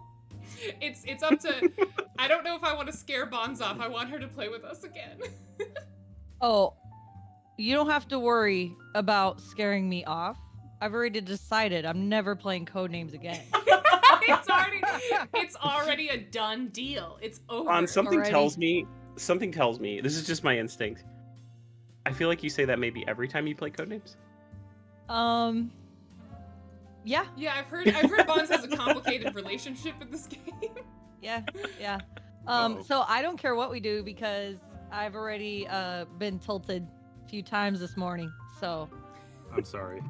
It's up to. I don't know if I want to scare Bonds off. I want her to play with us again. Oh, you don't have to worry about scaring me off. I've already decided I'm never playing Codenames again. It's already a done deal. It's over. Something already. tells me. This is just my instinct. I feel like you say that maybe every time you play Codenames. Yeah. Yeah, I've heard Bonds has a complicated relationship with this game. Yeah. Uh-oh. So I don't care what we do because I've already been tilted few times this morning. So, I'm sorry.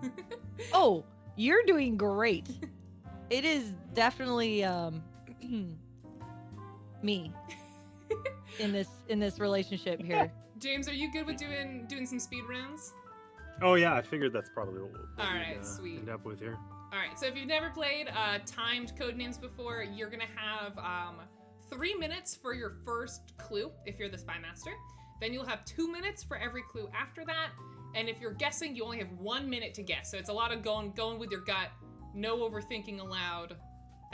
oh, you're doing great. It is definitely me in this relationship here. James, are you good with doing some speed rounds? Oh yeah, I figured that's probably what All we'd, right, sweet. end up with here. All right, so if you've never played timed Codenames before, you're gonna have 3 minutes for your first clue if you're the spy master. Then you'll have 2 minutes for every clue after that. And if you're guessing, you only have 1 minute to guess. So it's a lot of going with your gut, no overthinking allowed.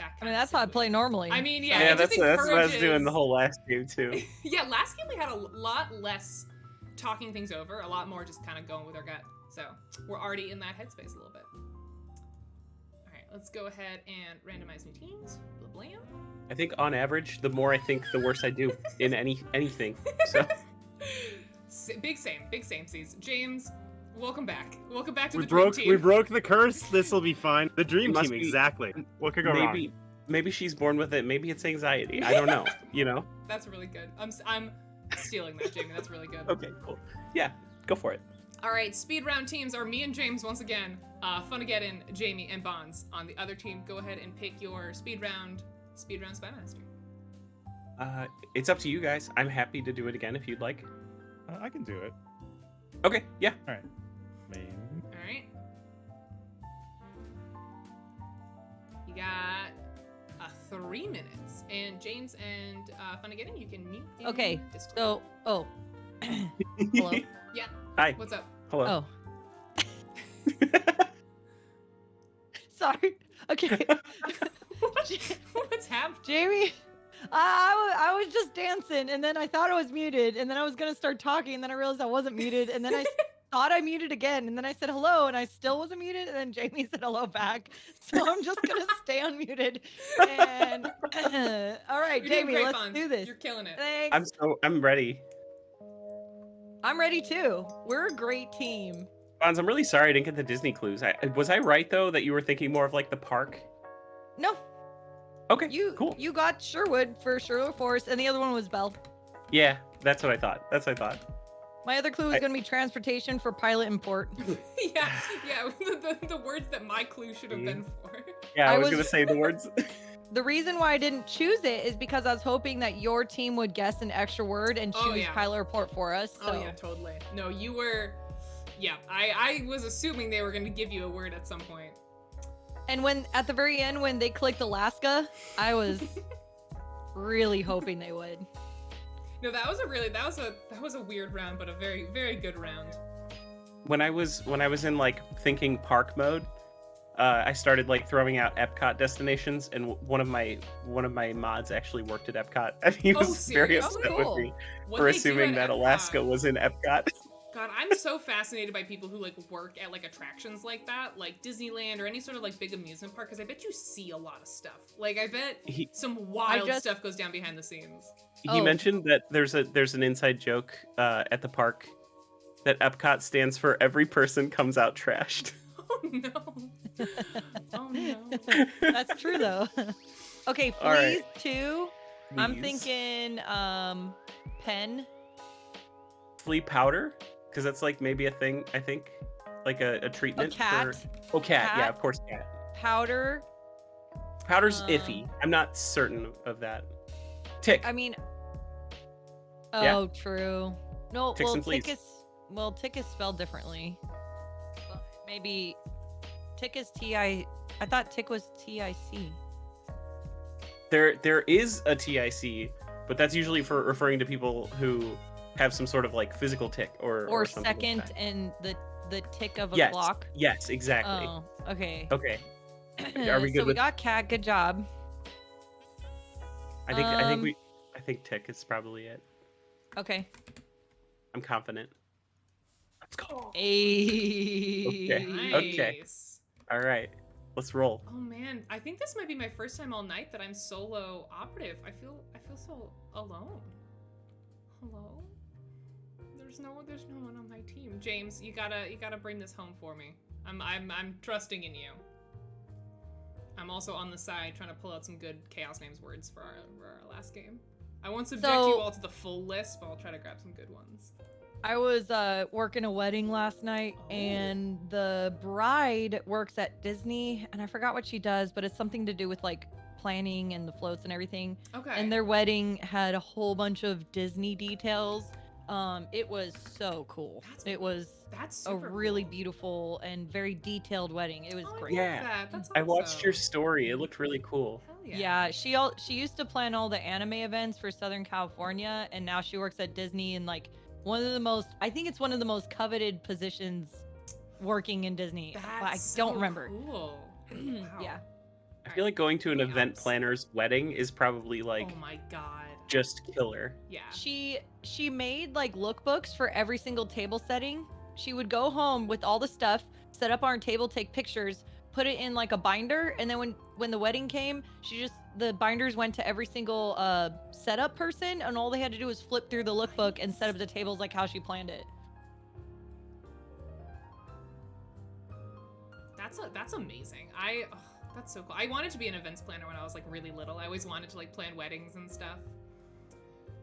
I mean, that's how I play normally. I mean, yeah, Yeah, it just that's what I was doing encourages- the whole last game too. Yeah, last game we had a lot less talking things over, a lot more just kind of going with our gut. So we're already in that headspace a little bit. All right, let's go ahead and randomize new teams. Blam. I think on average, the more I think, the worse I do in anything. So Big same seas. James, welcome back. Welcome back to We the dream broke team. we broke the curse. This will be fine. The dream Must team, be- exactly. What could go wrong? maybe she's born with it. Maybe it's anxiety. I don't know. You know. That's really good. I'm stealing that, Jamie. That's really good. Okay, cool. Yeah, go for it. All right, speed round teams are me and James once again. Funageddon, Jamie, and Bonds. On the other team, go ahead and pick your speed round spy master. It's up to you guys. I'm happy to do it again if you'd like. I can do it. Okay, yeah. All right. Main. All right. You got 3 minutes, and James and Funageddon, you can mute. in Okay, Discord. so hello. Yeah. Hi. What's up? Hello. Oh, sorry. Okay, What's happening? Jamie. I was just dancing, and then I thought I was muted, and then I was gonna start talking, and then I realized I wasn't muted, and then I thought I muted again, and then I said hello, and I still wasn't muted, and then Jamie said hello back. So I'm just gonna stay unmuted. And all right, You're doing Jamie, great, let's Bonds. do this. You're killing it. Thanks. I'm ready. I'm ready too. We're a great team. Bonds, I'm really sorry I didn't get the Disney clues. Was I right though that you were thinking more of like the park? No, Okay, you cool. you got Sherwood for Sherwood Forest, and the other one was Belle. Yeah, that's what I thought. My other clue was gonna be transportation for pilot and port. yeah. The words that my clue should have been for. Yeah, I I was was- gonna say the words. The reason why I didn't choose it is because I was hoping that your team would guess an extra word and choose Oh, yeah. pilot or port for us. So. Oh yeah, totally. No, you were. Yeah, I was assuming they were going to give you a word at some point. And when at the very end when they clicked Alaska, I was really hoping they would. No, that was a weird round, but a very, very good round. When I was in like thinking park mode, I started like throwing out Epcot destinations, and one of my mods actually worked at Epcot, and he Oh, was very serious? upset Cool. with me What for they do assuming at that Epcot- Alaska was in Epcot. God, I'm so fascinated by people who like work at like attractions like that, like Disneyland or any sort of like big amusement park, because I bet you see a lot of stuff. Like I bet some wild stuff goes down behind the scenes. He Oh. mentioned that there's an inside joke at the park that Epcot stands for every person comes out trashed. Oh no. Oh no. That's true though. Okay, All right. fleas two. I'm Please. thinking pen. Flea powder, because that's like maybe a thing. I think like a treatment cat. for cat. Yeah, Cat. of course, cat. Powder. Powder's Um, iffy. I'm not certain of that. Tick. I mean, Yeah. oh, true. No, Ticks well, and fleas. tick is spelled differently. Maybe tick is T-I. I thought tick was T-I-C. There is a TIC, but that's usually for referring to people who have some sort of like physical tick or something like second that. and the tick of a Yes. clock. Yes, exactly. Oh, okay. Okay. Are we good so we with? got cat. Good job. I think tick is probably it. Okay. I'm confident. Let's go. Hey. Nice. Okay. All right. Let's roll. Oh man, I think this might be my first time all night that I'm solo operative. I feel so alone. Hello? There's no one on my team. James, you gotta bring this home for me. I'm trusting in you. I'm also on the side trying to pull out some good Chaos Names words for our last game. I won't subject you all to the full list, but I'll try to grab some good ones. I was working a wedding last night, and the bride works at Disney, and I forgot what she does, but it's something to do with like planning and the floats and everything. Okay. And their wedding had a whole bunch of Disney details. It was so cool. That's A super really cool. beautiful and very detailed wedding. It was Oh, I great. love Yeah. that. That's I awesome. watched your story. It looked really cool. Hell Yeah, she used to plan all the anime events for Southern California, and now she works at Disney in like I think it's one of the most coveted positions working in Disney. But I That's don't so remember. Cool. Wow. Yeah. I feel like going to an Alright, event Alps. planner's wedding is probably like Oh my god. just killer. Yeah. She made like lookbooks for every single table setting. She would go home with all the stuff, set up on a table, take pictures, put it in like a binder, and then when the wedding came, the binders went to every single setup person, and all they had to do was flip through the lookbook and set up the tables like how she planned it. That's amazing. That's so cool. I wanted to be an events planner when I was like really little. I always wanted to like plan weddings and stuff.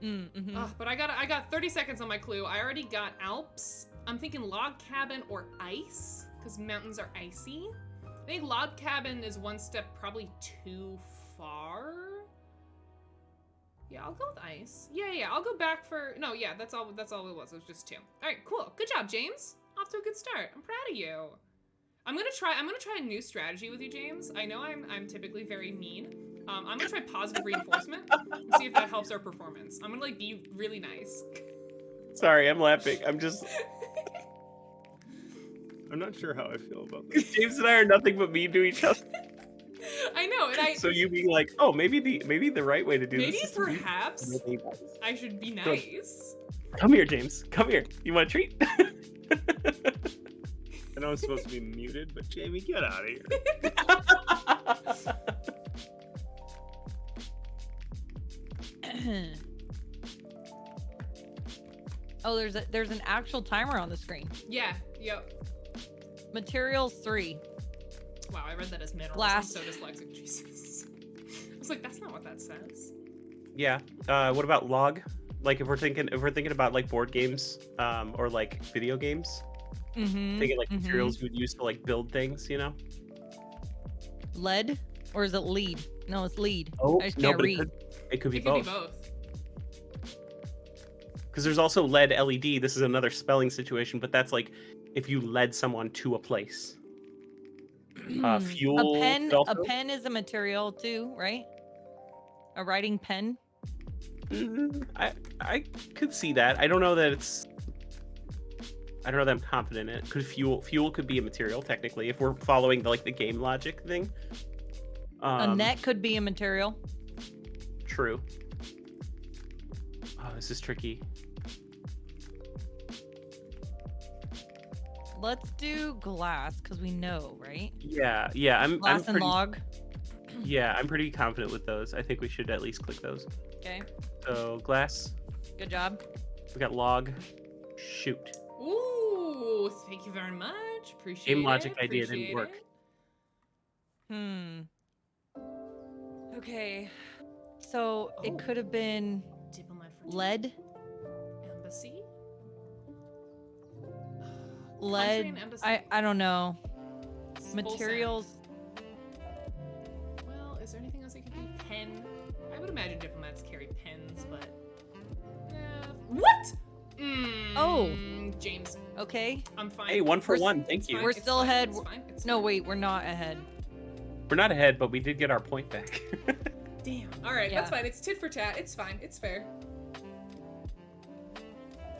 Mm-hmm. But I got 30 seconds on my clue. I already got Alps. I'm thinking log cabin or ice, because mountains are icy. I think log cabin is one step probably too far. Yeah, I'll go with ice. Yeah, I'll go back for no. Yeah, that's all it was. It was just 2. All right, cool. Good job, James. Off to a good start. I'm proud of you. I'm gonna try a new strategy with you, James. I know I'm typically very mean. I'm gonna try positive reinforcement and see if that helps our performance. I'm gonna like be really nice. Sorry, I'm laughing. I'm not sure how I feel about this. James and I are nothing but mean to each other. I know, and So you being like, oh, maybe the right way to do maybe this is to be perhaps really nice. I should be nice. Come here, James. Come here. You want a treat? I know I'm supposed to be muted, but Jamie, get out of here. Oh, there's an actual timer on the screen. Yeah. Yep. Materials 3. Wow, I read that as minerals. Glass. I'm so dyslexic. Jesus. I was like, that's not what that says. Yeah. What about log? Like if we're thinking about like board games, or like video games, thinking like materials you would use to like build things, you know? Lead, or is it lead? No, it's lead. Oh, I just no, can't but read. it could be It could be both. both. Because there's also lead LED. This is another spelling situation, but that's like if you led someone to a place. Fuel. A pen is a material too, right? A writing pen. I could see that. I don't know that I'm confident in it. Fuel could be a material technically if we're following the game logic thing. A net could be a material. True. Oh, this is tricky. Let's do glass because we know, right? Yeah. I'm Glass and pretty, log. Yeah, I'm pretty confident with those. I think we should at least click those. Okay. So glass. Good job. We got log. Shoot. Ooh, thank you very much. Appreciate it. Game logic idea didn't Appreciate work. it. Okay. So it could have been Diplomat for lead. Embassy. Lead. Country and embassy. I don't know. Full Materials. send. Well, is there anything else I could do? Pen. I would imagine diplomats carry pens, but what? Oh. James. Okay. I'm fine. Hey, 1 for We're- 1. Thank It's you. fine, We're it's still fine, ahead. It's fine, it's No, fine. wait, we're not ahead. We're not ahead, but we did get our point back. Damn. All right, Yeah. that's fine. It's tit for tat. It's fine. It's fair.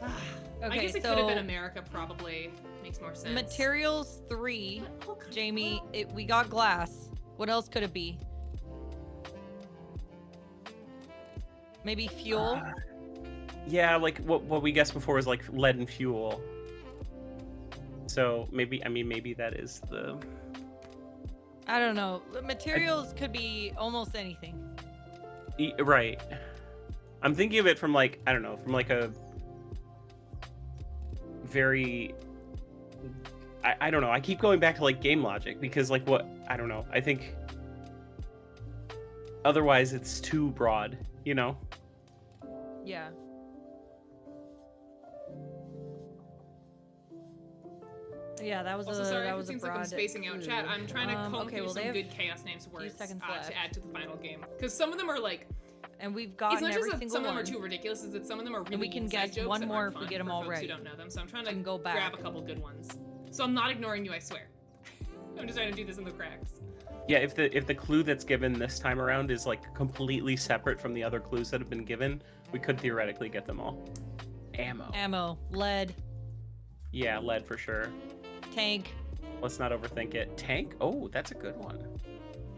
I Okay, guess it could have been America. Probably makes more sense. Materials 3. What? Oh, God. Jamie, we got glass. What else could it be? Maybe fuel? Yeah, like what we guessed before was like lead and fuel. So maybe that is the. I don't know. The materials could be almost anything. Right. I'm thinking of it from like, I don't know, from like a very. I don't know. I keep going back to like game logic because like what I don't know. I think otherwise it's too broad, you know. Yeah. yeah, that was Also, a sorry that if was it a seems like I'm broad spacing out. clue. Chat, I'm trying to comb Okay, through well, they some have good Chaos Names words seconds to left. add to the final game. Because some of them are like, And we've it's gotten not just every that single some of them one. are too ridiculous, it's that some of them are really we can inside guess jokes one that more aren't if we fun get 'em for all folks who right. don't know them. So I'm trying We to can go back. grab a couple good ones. So I'm not ignoring you, I swear. I'm just trying to do this in the cracks. Yeah, if the clue that's given this time around is like completely separate from the other clues that have been given, we could theoretically get them all. Ammo, lead, Yeah, lead for sure. tank. Let's not overthink it. Tank? Oh, that's a good one.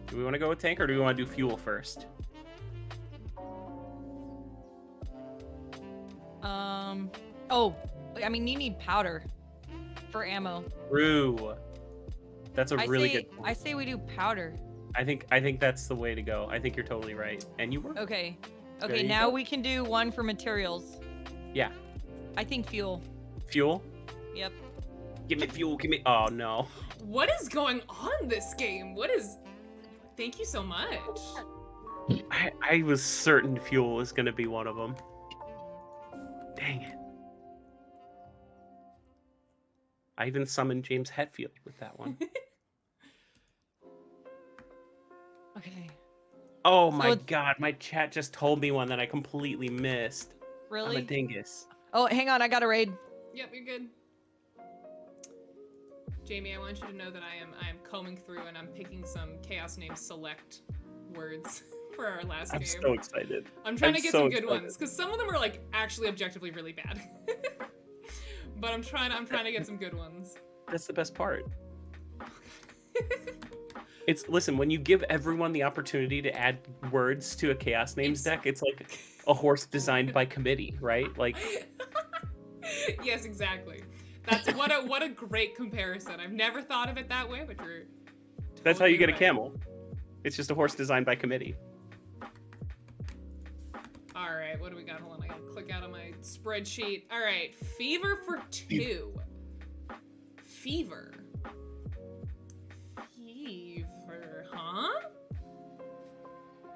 Do we want to go with tank or do we want to do fuel first? Oh, I mean, you need powder for ammo. True. That's a really good I say we do powder. I think that's the way to go. I think you're totally right. And you were? Okay. There Okay, you now go. we can do one for materials. Yeah. I think fuel. Fuel? Yep. Give me fuel, give me oh no. What is going on this game? What is... Thank you so much. I was certain fuel was gonna be one of them. Dang it. I even summoned James Hetfield with that one. Okay. Oh So my it's- god, my chat just told me one that I completely missed. I'm a Really? dingus. Oh, hang on, I got a raid. Yep, you're good. Jamie, I want you to know that I am combing through and I'm picking some Chaos Names select words for our last I'm game. so excited. I'm trying to I'm get so some good excited. ones because some of them are like actually objectively really bad. But I'm trying to get some good ones. That's the best part. Listen, when you give everyone the opportunity to add words to a Chaos Names deck, it's like a horse designed by committee, right? Like Yes, exactly. That's what a great comparison. I've never thought of it that way, but you're that's how you get a totally right. camel. It's just a horse designed by committee. All right, what do we got? Hold on, I gotta click out of my spreadsheet. All right, fever for 2. Fever. Fever, huh?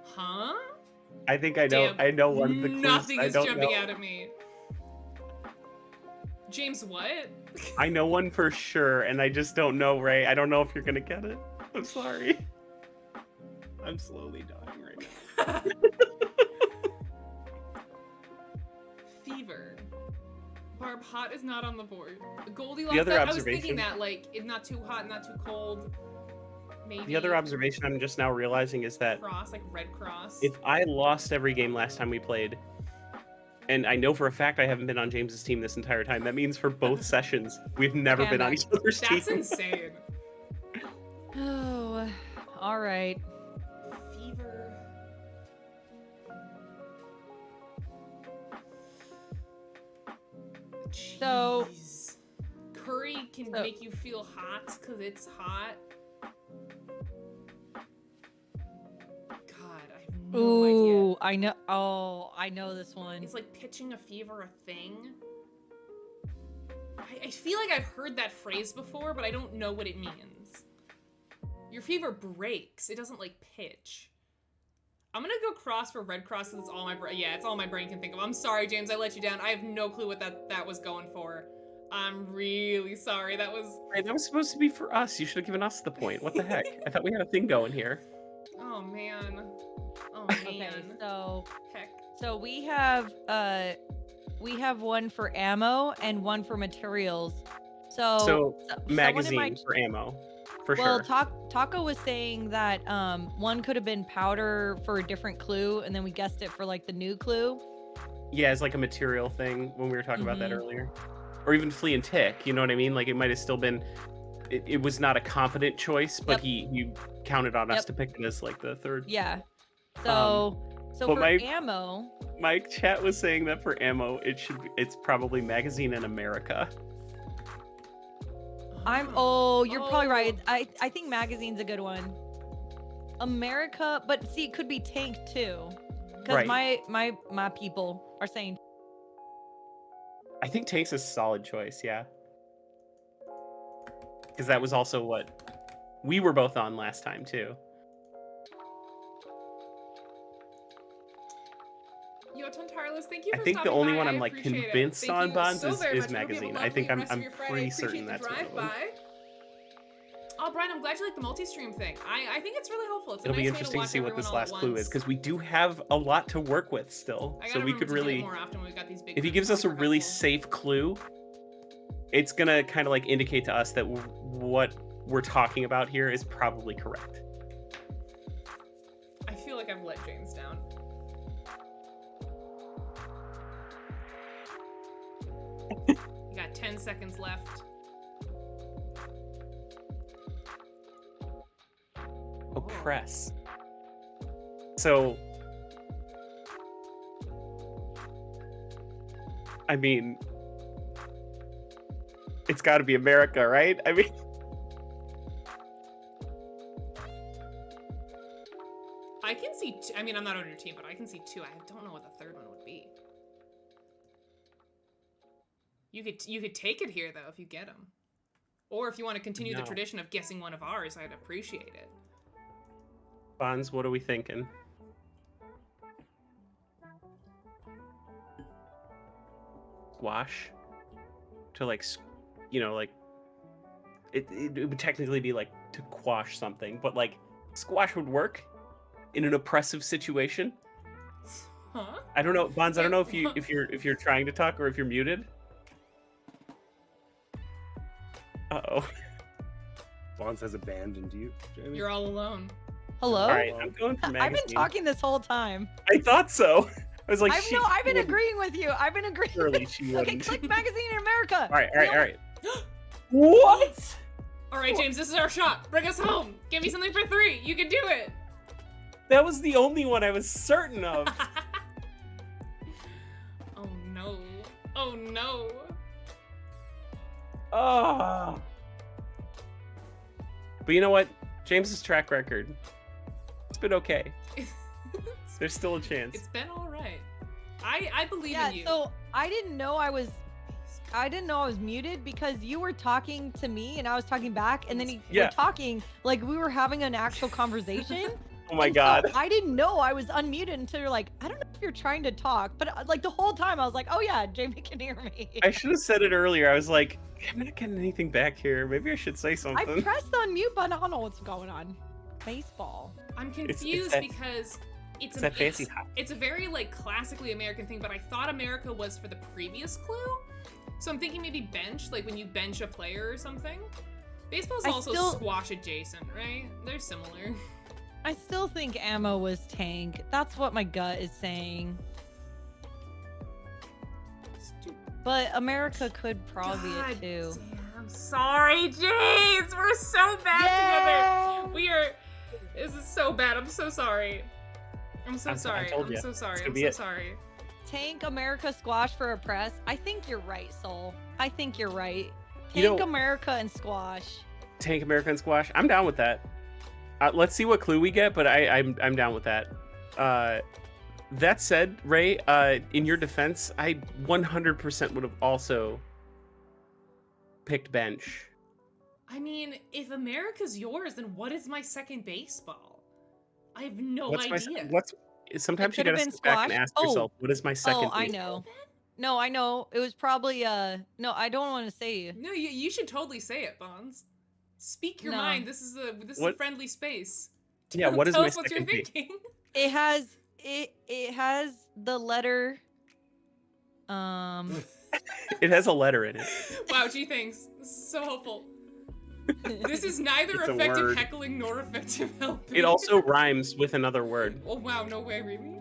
Huh? I think I know. Damn, I know one of the clues. Nothing I is don't jumping know. out at me. James, what? I know one for sure, and I just don't know, Ray. I don't know if you're gonna get it. I'm sorry. I'm slowly dying right now. Fever. Barb, hot is not on the board. Goldilocks, The other I was thinking observation- that, like, it's not too hot, not too cold. Maybe. The other observation I'm just now realizing is that Cross, like Red Cross. if I lost every game last time we played, and I know for a fact I haven't been on James's team this entire time, that means for both sessions we've never Okay, been I'm on back. each other's That's team. insane. Oh, all right. Fever. So- Jeez. Curry can So- make you feel hot because it's hot. God, I have no idea. Ooh, I know. Oh, I know this one. Is like pitching a fever a thing? I feel like I've heard that phrase before, but I don't know what it means. Your fever breaks. It doesn't like pitch. I'm gonna go cross for Red Cross because it's all my brain. Yeah, it's all my brain can think of. I'm sorry, James. I let you down. I have no clue what that was going for. I'm really sorry. That was. Ray, that was supposed to be for us. You should have given us the point. What the heck? I thought we had a thing going here. Oh man. Oh Okay, man. so Heck. we have one for ammo and one for materials. So, So, someone in magazine my- for ammo, for well, sure. Taco was saying that one could have been powder for a different clue, and then we guessed it for like the new clue. Yeah, it's like a material thing when we were talking about that Mhm. earlier. Or even flea and tick, you know what I mean? Like it might have still been it was not a confident choice, but Yep. he counted on us Yep. to pick it as like the third. Yeah. So but for my- ammo, My chat was saying that for ammo, it's probably magazine in America. you're probably right. Oh. I think magazine's a good one. America, but see, it could be tank too, because Right. my people are saying I think tank's a solid choice, yeah. Because that was also what we were both on last time too. Yo, Tontarless, thank you I for think the stopping only by. one I I'm like appreciate it. convinced Thank on you Bonds so very is much. I hope you have a magazine. I lovely think I'm rest of your Friday. pretty Appreciate certain the that's one drive of them. by. glad you like the multi-stream thing. I think it's really helpful. It's It'll a nice be way interesting to watch see what everyone this all at last clue is, once. because we do have a lot to work with still. I So gotta we remember could to do it really, more often when we've got these big if he groups, gives us a super really helpful. safe clue, it's gonna kind of like indicate to us that what we're talking about here is probably correct. I feel like I've let James down. You got 10 seconds left. Oppress. So, I mean, it's got to be America, right? I mean, I can see. I mean, I'm not on your team, but I can see 2. I don't know what the third one would be. You could take it here though if you get them, or if you want to continue the No. tradition of guessing one of ours, I'd appreciate it. Bonds, what are we thinking? Squash? To like, like, it would technically be like to quash something, but like squash would work in an oppressive situation. Huh? I don't know, Bonds. I don't know if you're trying to talk or if you're muted. Uh-oh. Bonds has abandoned you, Jamie. You're all alone. Hello? All right, I'm going for I've magazine. been talking this whole time. I thought so. I was like, I've been agreeing with you. I've been agreeing. Surely she Okay, wouldn't. click magazine in America. All right. No. What? All right, James, this is our shot. Bring us home. Give me something for 3. You can do it. That was the only one I was certain of. Oh no. Oh no. Oh. But you know what? James's track record, it's been okay. There's still a chance. It's been all right. I believe Yeah, in you. so I didn't know I was muted because you were talking to me and I was talking back, and then you Yeah. were talking like we were having an actual conversation. Oh my And god. so I didn't know I was unmuted until you're like, I don't know if you're trying to talk, but like the whole time I was like, oh yeah, Jamie can hear me. I should have said it earlier. I was like, I'm not getting anything back here. Maybe I should say I something. pressed the unmute button. I don't know what's going on. Baseball. I'm It's confused that- because It's that fancy hot. it's a very like classically American thing, but I thought America was for the previous clue. So I'm thinking maybe bench, like when you bench a player or something. Baseball's I also still- squash adjacent, right? They're similar. I still think ammo was tank. That's what my gut is saying. But America could probably be it too. Damn, sorry, James. We're so bad together. We are. This is so bad. I'm so sorry. I'm so I sorry. told I'm ya. so sorry. It's I'm gonna be so it. sorry. Tank America squash for oppress. I think you're right, Soul. I think you're right. You Tank know- America and squash. Tank American squash. I'm down with that. Let's see what clue we get, but I'm down with that. That said, Ray, in your defense, I 100% would have also picked bench. I mean, if America's yours, then what is my second baseball? I have no idea. Sometimes It you could've gotta been step back and squash. ask Oh. yourself, what is my second? Oh, I base? know. No, I know. It was probably no, I don't want to say you. No, you should totally say it, Bonds. Speak your No. mind. This is a What- friendly space. Yeah, what is Tell my us what you're second base? thinking. It has the letter It has a letter in it. Wow, gee, thanks. This is so helpful. This is neither It's a effective word. heckling nor effective helping. It also rhymes with another word. Oh wow, no way, really?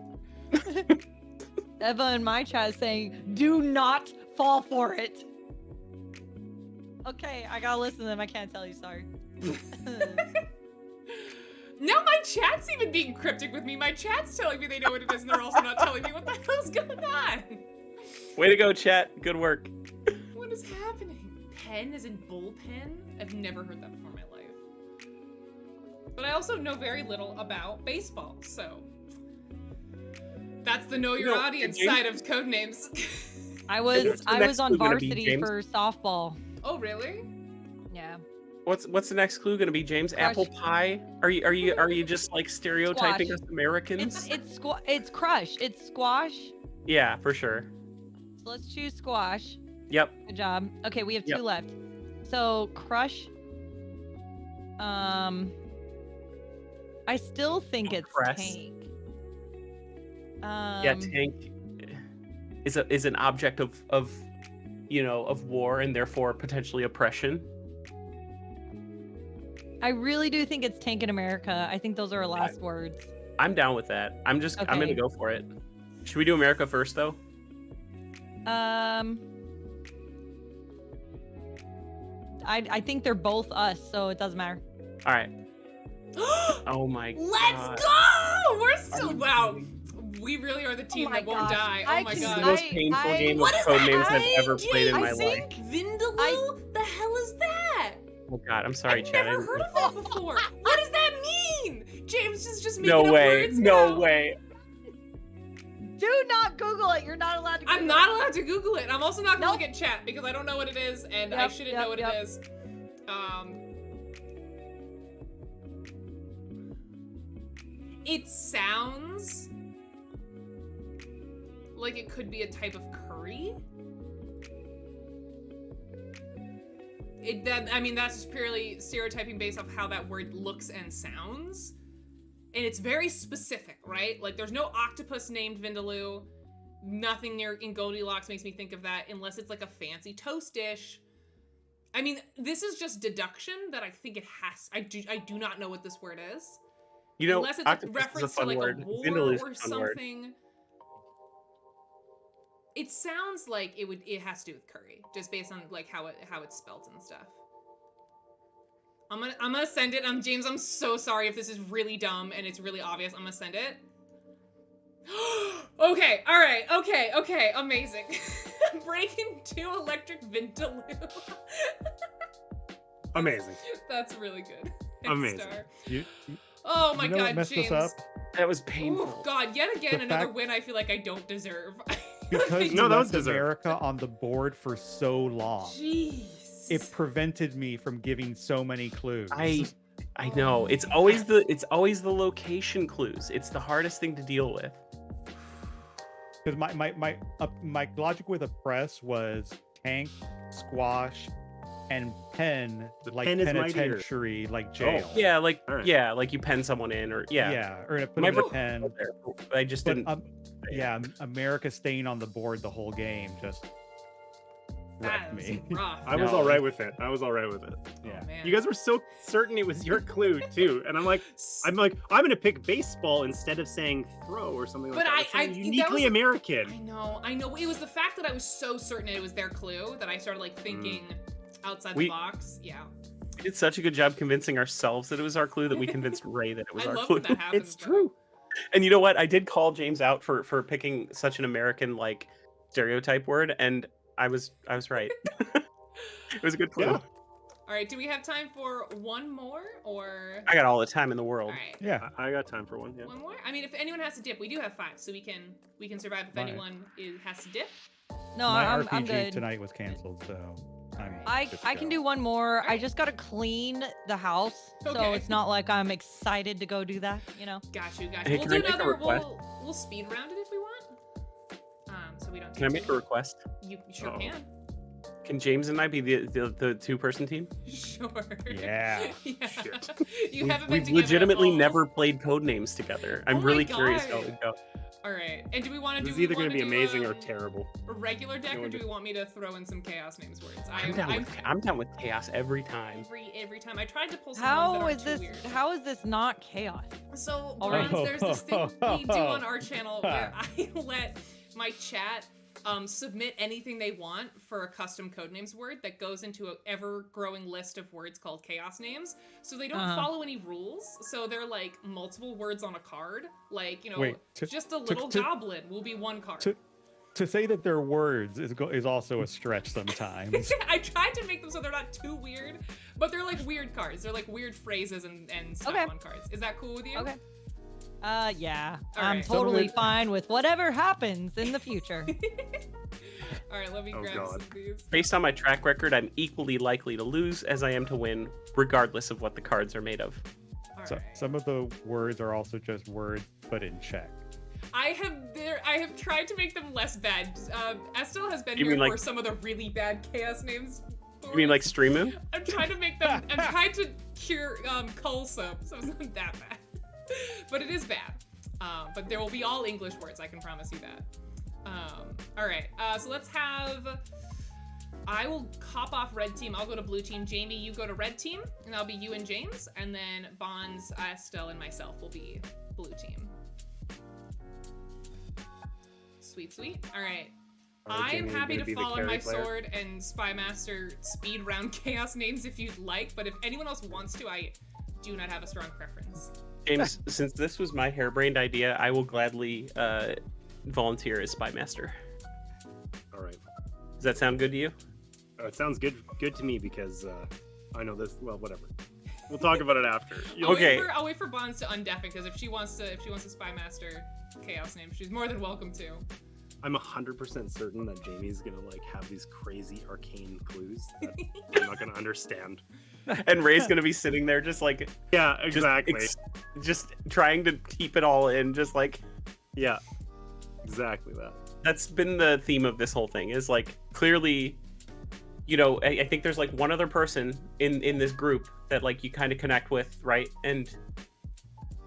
Eva in my chat is saying, do not fall for it. Okay, I gotta listen to them. I can't tell you, sorry. Now my chat's even being cryptic with me. My chat's telling me they know what it is, and they're also not telling me what the hell's going on. Way to go, chat. Good work. What is happening? Pen is in bullpen? I've never heard that before in my life. But I also know very little about baseball, so that's the know your No, audience James- side of Codenames. I What's was the I next was on clue gonna be, varsity James? for softball. Oh really? Yeah. What's the next clue gonna be, James? Crush. Apple pie? Are you just like stereotyping Squash. us Americans? It's crush. It's squash. Yeah, for sure. So let's choose squash. Yep. Good job. Okay, we have two Yep. left. So crush. I still think it's Press. tank. Yeah, tank is an object of war and therefore potentially oppression. I really do think it's tank in America. I think those are our last words. I'm down with that. I'm gonna Okay. go for it. Should we do America first though? I think they're both us, so it doesn't matter. All right. Oh my god. Let's go! We're still wow. We really are the team my that won't gosh. die. I Oh my can- This is god. the most painful game of What is Codenames that? I've ever played in I my life. think- Vindaloo? The hell is that? Oh god, I'm sorry, I've Chad. never heard of that before. What does that mean? James is just making No up way. words No now. way. Do not Google it. You're not allowed to Google I'm not allowed to Google it. I'm also not gonna Nope. look at chat because I don't know what it is and I Yep, shouldn't yep, know what yep. it is. It sounds like it could be a type of curry. I mean, that's just purely stereotyping based off how that word looks and sounds. And it's very specific, right? Like, there's no octopus named Vindaloo. Nothing near in Goldilocks makes me think of that, unless it's like a fancy toast dish. I mean, this is just deduction that I think it has. I do not know what this word is. You know, Unless it's a octopus is a reference to fun like word. a war Vindaloo is a or fun word. something. It sounds like it has to do with curry, just based on like how it's spelled and stuff. I'm gonna send it. James, I'm so sorry if this is really dumb and it's really obvious. I'm gonna send it. Okay, all right, okay, amazing. Breaking 2 electric Vindaloo. Amazing. That's really good. Amazing. Star. You Oh my know god, what messed James. us up? That was Oh painful. god, yet again The another fact- win I feel like I don't deserve. Because you No, that was left deserved. America on the board for so long. Jeez. It prevented me from giving so many clues. I know. It's always the location clues. It's the hardest thing to deal with. Because my logic with oppress was tank, squash, and pen, The like pen is mightier. penitentiary, like jail. Yeah, like All right. yeah, like you pen someone in or yeah. Or to put My them in a brain pen. was there. I just But didn't. America staying on the board the whole game just wrecked That was me. rough. I was No. all right with it. I was all right with it. Yeah. Oh, man. You guys were so certain it was your clue too, and I'm like, I'm gonna pick baseball instead of saying throw or something like But that. I- It's something that uniquely was- American. I know. It was the fact that I was so certain it was their clue that I started like thinking outside We- the box. Yeah. We did such a good job convincing ourselves that it was our clue that we convinced Ray that it was I our love clue. when that happens. It's though. true. And you know what? I did call James out for picking such an American like stereotype word, and I was right. It was a good clue. Yeah. All right. Do we have time for one more or? I got all the time in the All world. right. Yeah. I got time for one. Yeah. One more. I mean, if anyone has to dip, we do have 5, so we can survive if Fine. anyone has to dip. No, My I'm RPG good. tonight was canceled, so I'm I good to can go. do one more. I Alright. just gotta clean the house, so Okay. it's not like I'm excited to go do that. You know. Got you. Hey, We'll can do I make a another. request? We'll speed round it if we want. So we don't. Can I take make a too- request? You sure Uh-oh. can. Can James and I be the 2-person team? Sure. Yeah. Yeah. Shit. You haven't been We've together legitimately at all. never played Codenames together. I'm Oh my really curious how God. it would go. All right. And do we want to It do? was either going gonna to be amazing or terrible. A regular deck, No or one do we did. want me to throw in some chaos names words? I'm down with chaos every time. every time. I tried to pull some ones that How aren't is too this? weird. How is this not chaos? So, Alright. Bronze, there's this thing we do on our channel where I let my chat submit anything they want for a custom Codenames word that goes into an ever-growing list of words called chaos names. So they don't Uh-huh. follow any rules. So they're like multiple words on a card. Like, Wait, just a little goblin will be one card. to say that they're words is also a stretch sometimes. I tried to make them so they're not too weird, but they're like weird cards. They're like weird phrases and stuff Okay. on cards. Is that cool with you? Okay. Yeah. All I'm right. Some of totally it- fine with whatever happens in the future. All right, let me Oh, grab God. some of these. Based on my track record, I'm equally likely to lose as I am to win, regardless of what the cards are made of. All So, right. some of the words are also just words, but in Czech. I have tried to make them less bad. Estelle has been You here mean, like- for some of the really bad chaos names. You mean like Streamu? I'm trying to make them. I'm trying to cure Colsum, so it's not that bad. But it is bad. But there will be all English words, I can promise you that. All right, so let's have... I will hop off red team. I'll go to blue team. Jamie, you go to red team, and that'll be you and James. And then Bonds, Estelle, and myself will be blue team. Sweet, sweet. All right. I'm happy to fall on my sword and Spymaster speed round chaos names if you'd like, but if anyone else wants to, I do not have a strong preference. James, since this was my harebrained idea, I will gladly volunteer as Spymaster. All right. Does that sound good to you? It sounds good to me because I know this. Well, whatever. We'll talk about it after. I'll wait for Bonds to undeafen because if she wants to Spymaster chaos name, she's more than welcome to. I'm 100% certain that Jamie's gonna like have these crazy arcane clues that I'm not gonna understand. And Ray's gonna be sitting there just like, yeah, exactly, just trying to keep it all in, just like, yeah, exactly that. That's been the theme of this whole thing. Is like clearly, you know, I think there's like one other person in this group that like you kind of connect with, right? And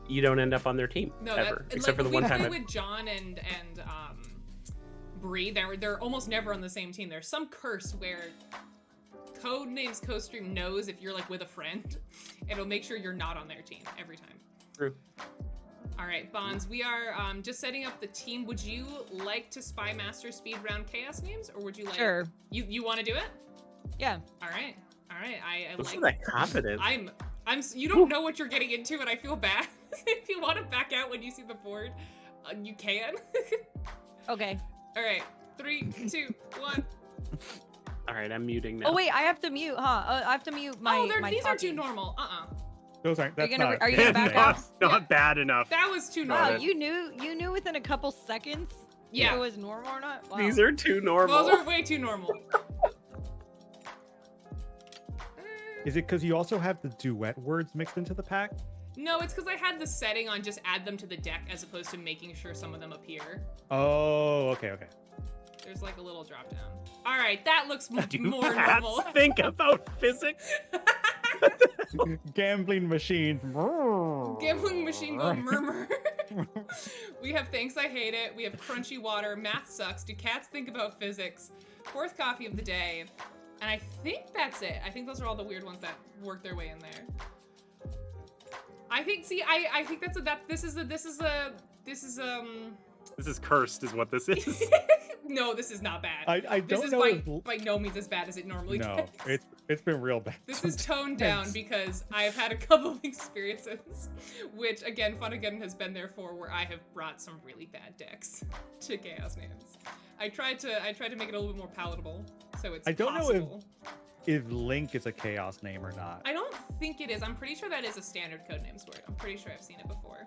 you don't end up on their team ever, except for the one time. With John and Bree, they're almost never on the same team. There's some curse where Codenames co-stream knows if you're like with a friend, it'll make sure you're not on their team every time. True. All right, Bonds, we are just setting up the team. Would you like to Spymaster speed round chaos names, or would you like? Sure. You want to do it? Yeah. All right. I Listen like to that confidence. I'm. You don't know what you're getting into, and I feel bad. If you want to back out when you see the board, you can. Okay. All right, 3, 2, 1. All right, I'm muting now. Oh wait, I have to mute, huh? I have to mute my. Oh, my these are too talking. normal. Those aren't. That's not. Are you gonna back out? Not bad enough. That was too Wow, normal. you knew within a couple seconds. Yeah. If it was normal or not. Wow. These are too normal. Those are way too normal. Is it because you also have the duet words mixed into the pack? No, it's because I had the setting on just add them to the deck as opposed to making sure some of them appear. Oh, okay. There's like a little drop down. All right, that looks more Cats normal. think about physics. Gambling machine. Gambling machine go murmur. We have Thanks I Hate It. We have Crunchy Water. Math Sucks. Do Cats Think About Physics? Fourth Coffee of the Day. And I think that's it. I think those are all the weird ones that work their way in there. I think. See, I think that's This is cursed, is what this is. No, this is not bad. I don't this know. is by no means as bad as it normally No, gets. it's been real bad. This is toned down because I've had a couple of experiences, which again, Funageddon has been there for, where I have brought some really bad decks to Chaos Names. I tried to make it a little bit more palatable, so it's. I don't possible. know if Link is a chaos name or not. I don't think it is. I'm pretty sure that is a standard Codenames word. I'm pretty sure I've seen it before.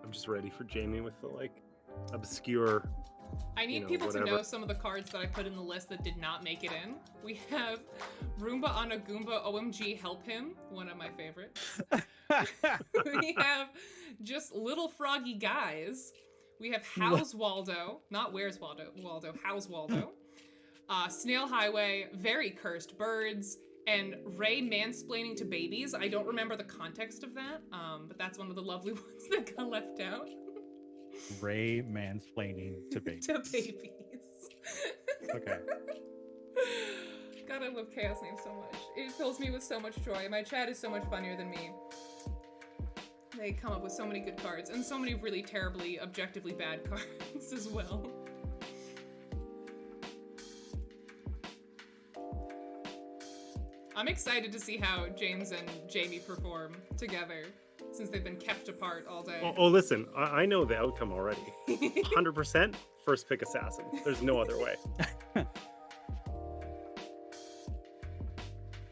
I'm just ready for Jamie with the like obscure. I need people to know some of the cards that I put in the list that did not make it in. We have Roomba on a Goomba, OMG, Help Him, one of my favorites. We have just Little Froggy Guys. We have How's Waldo, not Where's Waldo, How's Waldo. Snail Highway, Very Cursed Birds, and Ray mansplaining to babies. I don't remember the context of that, but that's one of the lovely ones that got left out. Ray mansplaining to babies. To babies. Okay. God, I love Chaos Names so much. It fills me with so much joy. My chat is so much funnier than me. They come up with so many good cards, and so many really terribly, objectively bad cards as well. I'm excited to see how James and Jamie perform together, since they've been kept apart all day. Oh, listen, I know the outcome already. 100% first pick assassin. There's no other way.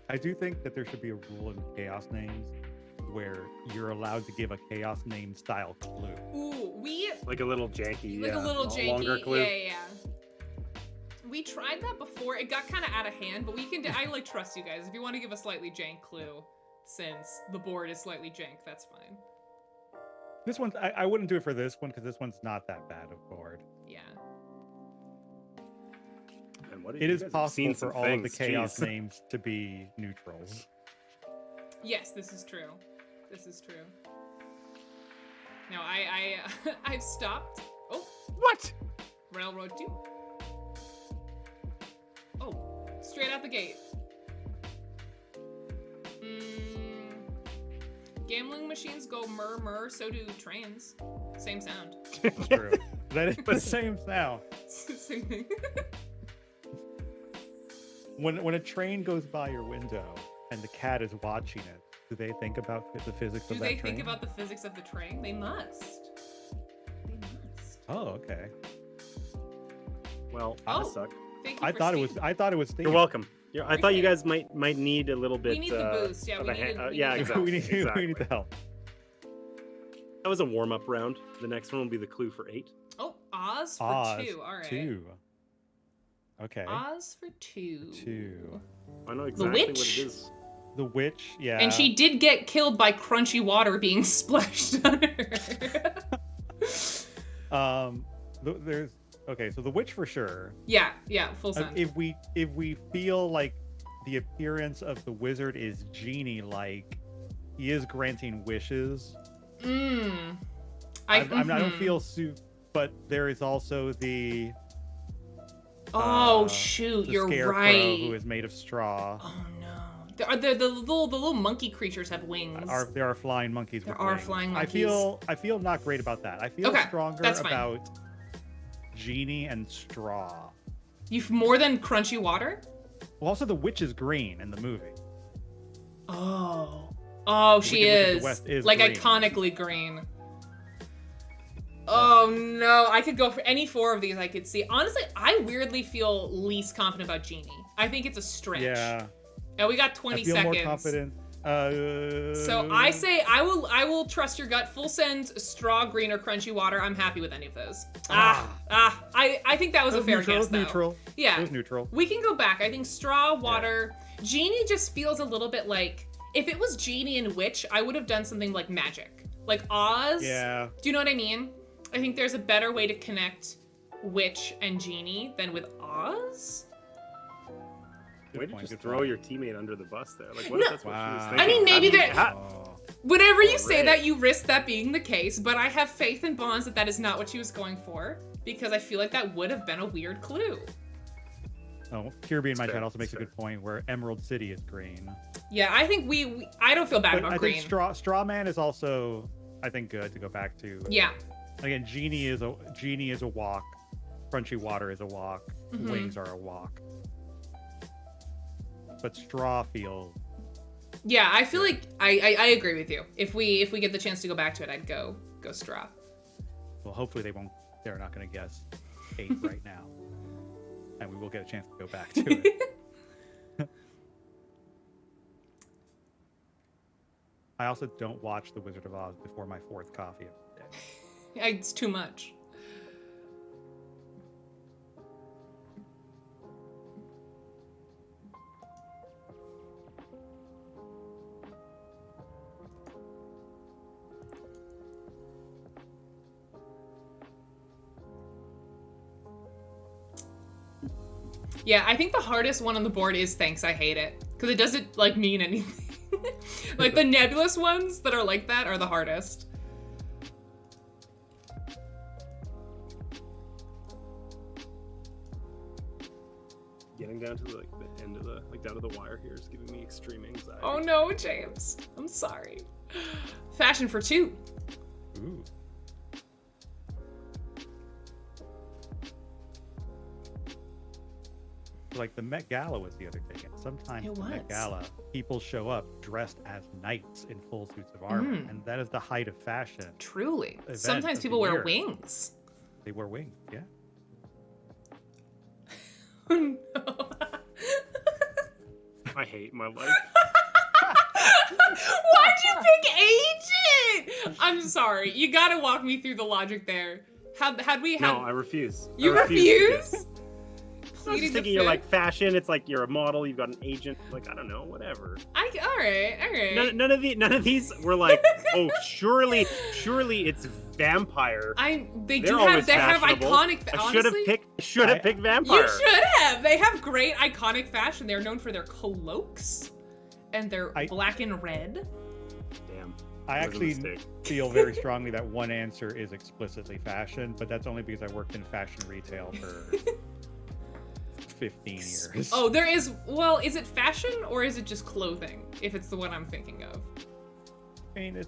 I do think that there should be a rule in chaos names where you're allowed to give a chaos name style clue. Ooh, like a little janky, like a little janky, longer clue. Yeah. We tried that before. It got kind of out of hand, but we can. I like trust you guys. If you want to give a slightly jank clue, since the board is slightly jank, that's fine. This one, I wouldn't do it for this one because this one's not that bad of board. Yeah. Man, what It is you guys have possible seen some for all of the things, chaos jeez. names to be neutrals. Yes, this is true. This is true. No, I've stopped. Oh, What? Railroad 2. Oh, straight out the gate. Gambling machines go murr murr, so do trains. Same sound. True. That is the same sound. Same thing. When a train goes by your window and the cat is watching it, do they think about the physics Do of that they train? think about the physics of the train? They must. They must. Oh, okay. Well, Oh. I suck. Thank you I for thought it was. You're Steam. welcome. I thought you Appreciate guys might need a little bit. We need the boost. Yeah, of we a need hand- we yeah, need the exactly. we need exactly. the help. That was a warm-up round. The next one will be the clue for 8. Oh, Oz for Oz 2. All right. 2. Okay. Oz for 2. 2. I know exactly what witch. it is. The witch, yeah. And she did get killed by crunchy water being splashed on her. There's okay. So the witch for sure. yeah, full send. If we feel like the appearance of the wizard is genie-like, he is granting wishes. I don't feel but there is also the Oh shoot, the you're scarecrow right. who is made of straw. Oh no. The little monkey creatures have wings. There are flying monkeys. There with are wings. flying I feel not great about that. I feel Okay, stronger that's fine. about genie and straw. You've more than crunchy water? Well, also the witch is green in the movie. Oh, The she Wicked Witch of the is. West is Like green. iconically green. Oh no, I could go for any 4 of these I could see. Honestly, I weirdly feel least confident about Genie. I think it's a stretch. Yeah. And we got 20 I feel seconds. more confident. So I say I will trust your gut. Full send, straw, green, or crunchy water. I'm happy with any of those. I think that was a fair neutral, guess though. neutral. Yeah. It was neutral. We can go back. I think straw, water. Genie just feels a little bit like, if it was Genie and Witch, I would have done something like magic. Like Oz. Yeah. Do you know what I mean? I think there's a better way to connect Witch and Genie than with Oz. Way to point, just good throw point. your teammate under the bus there. Like, what No. if that's what she was Wow. thinking? I mean, maybe there- Oh. Whenever you say Alright. that, you risk that being the case, but I have faith in Bonds that that is not what she was going for, because I feel like that would have been a weird clue. Oh, Kirby in my fair, chat also makes a it's good point where Emerald City is green. Yeah, I think I don't feel bad But about I green. think Straw Man is also, I think, good to go back to. Yeah. Again, Genie is a walk. Crunchy water is a walk. Mhm. Wings are a walk. But straw feels. Yeah, I feel like I agree with you. If we get the chance to go back to it, I'd go straw. Well, hopefully they're not going to guess 8 right now, and we will get a chance to go back to it. I also don't watch The Wizard of Oz before my 4th coffee of the day. It's too much. Yeah, I think the hardest one on the board is thanks, I hate it. Because it doesn't, like, mean anything. Like, the nebulous ones that are like that are the hardest. Getting down to the end of the down to the wire here is giving me extreme anxiety. Oh no, James. I'm sorry. Fashion for 2. Ooh. Like the Met Gala was the other day, and sometimes It the Met was. Gala, people show up dressed as knights in full suits of armor, and that is the height of fashion. Truly. Event Sometimes of people the wear year. wings. They wear wings, yeah. Oh no. I hate my life. Why'd you pick Agent? I'm sorry. You gotta walk me through the logic there. Had we had No, I refuse. You I refuse? to I was Pleading just the thinking you're like fifth? fashion. It's like you're a model. You've got an agent. Like I don't know, whatever. All right. None of these were like, oh, surely it's vampire. They They're do always have fashionable. iconic. I should have honestly, picked vampire. You should have. They have great iconic fashion. They're known for their cloaks and their black and red. Damn. I actually feel very strongly that one answer is explicitly fashion, but that's only because I worked in fashion retail for 15 years. Oh, there is. Well, is it fashion or is it just clothing? If it's the one I'm thinking of. I mean, it's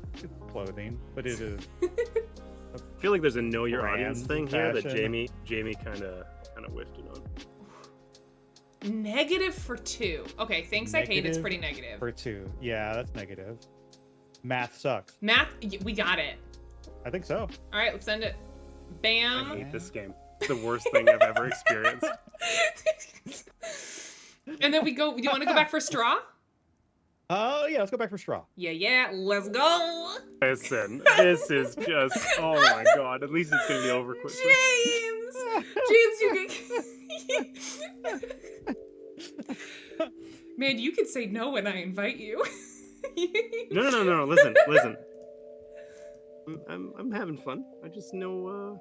clothing, but it is. I feel like there's a know your audience thing here that fashion. Jamie kind of whiffed it on. Negative for 2. Okay, thanks. I hate it's pretty negative. For 2. Yeah, that's negative. Math sucks. Math, we got it. I think so. All right, let's send it. Bam. I hate this game. It's the worst thing I've ever experienced. And then we go. Do you want to go back for straw? Oh, yeah, let's go back for straw. Yeah, let's go. Listen, this is just, oh my god. At least it's going to be over quickly. James, Man, you can say no when I invite you. No. Listen. I'm having fun. I just know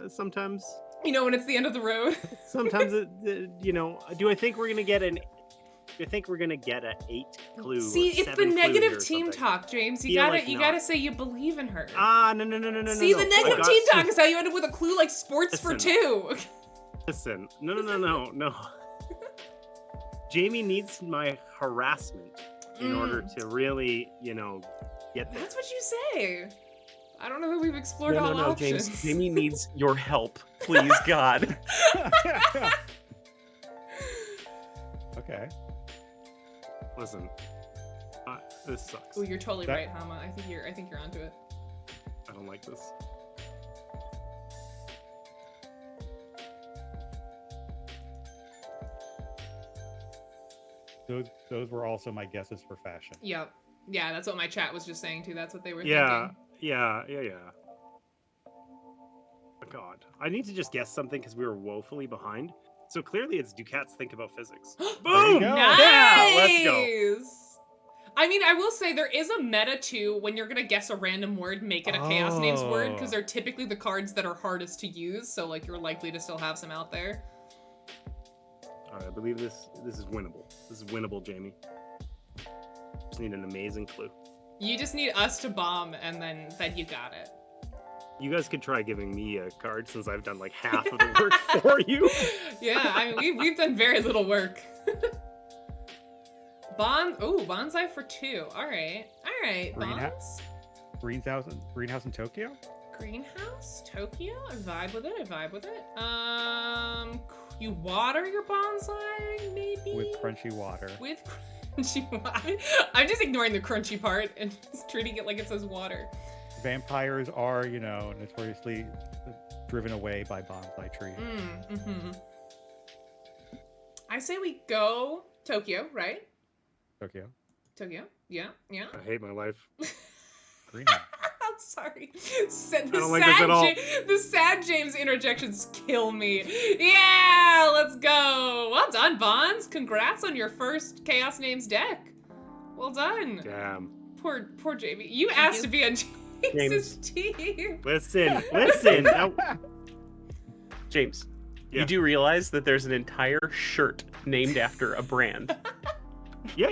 sometimes. You know when it's the end of the road. Sometimes do I think we're gonna get an? Do you think we're gonna get an 8 clue? See, it's the negative team talk, James. You Feel gotta say you believe in her. No. See, the negative team talk is how you end up with a clue like sports for 2. Listen, no. Jamie needs my harassment in order to really, get there. That's what you say. I don't know that we've explored all options. James. Jamie needs your help, please, God. Okay. Listen, this sucks. Oh, you're totally right, Hama. I think you're onto it. I don't like this. Those were also my guesses for fashion. Yep. Yeah, that's what my chat was just saying too. That's what they were Yeah. thinking. Oh, God, I need to just guess something because we were woefully behind. So clearly it's Ducats Think About Physics. Boom! Nice! Yeah, let's go. I mean, I will say there is a meta too when you're gonna guess a random word, make it a Chaos Names word, because they're typically the cards that are hardest to use, so like you're likely to still have some out there. All right, I believe this is winnable. This is winnable, Jamie. Just need an amazing clue. You just need us to bomb, and then you got it. You guys could try giving me a card since I've done like half of the work for you. Yeah, I mean we've done very little work. Bonsai for 2. All right, Bonds. Greenhouse in Tokyo. Greenhouse, Tokyo. I vibe with it. You water your bonsai, maybe? With crunchy water. With crunchy water. I'm just ignoring the crunchy part and just treating it like it says water. Vampires are, notoriously driven away by bonsai trees. I say we go Tokyo, right? Tokyo. Yeah. I hate my life. Greenhouse. I'm sorry. I don't like this at all. The sad James interjections kill me. Yeah, let's go. Well done, Bonds. Congrats on your first Chaos Names deck. Well done. Damn. Poor Jamie. You asked to be on James's team. Listen. James, Yeah. you do realize that there's an entire shirt named after a brand. Yeah.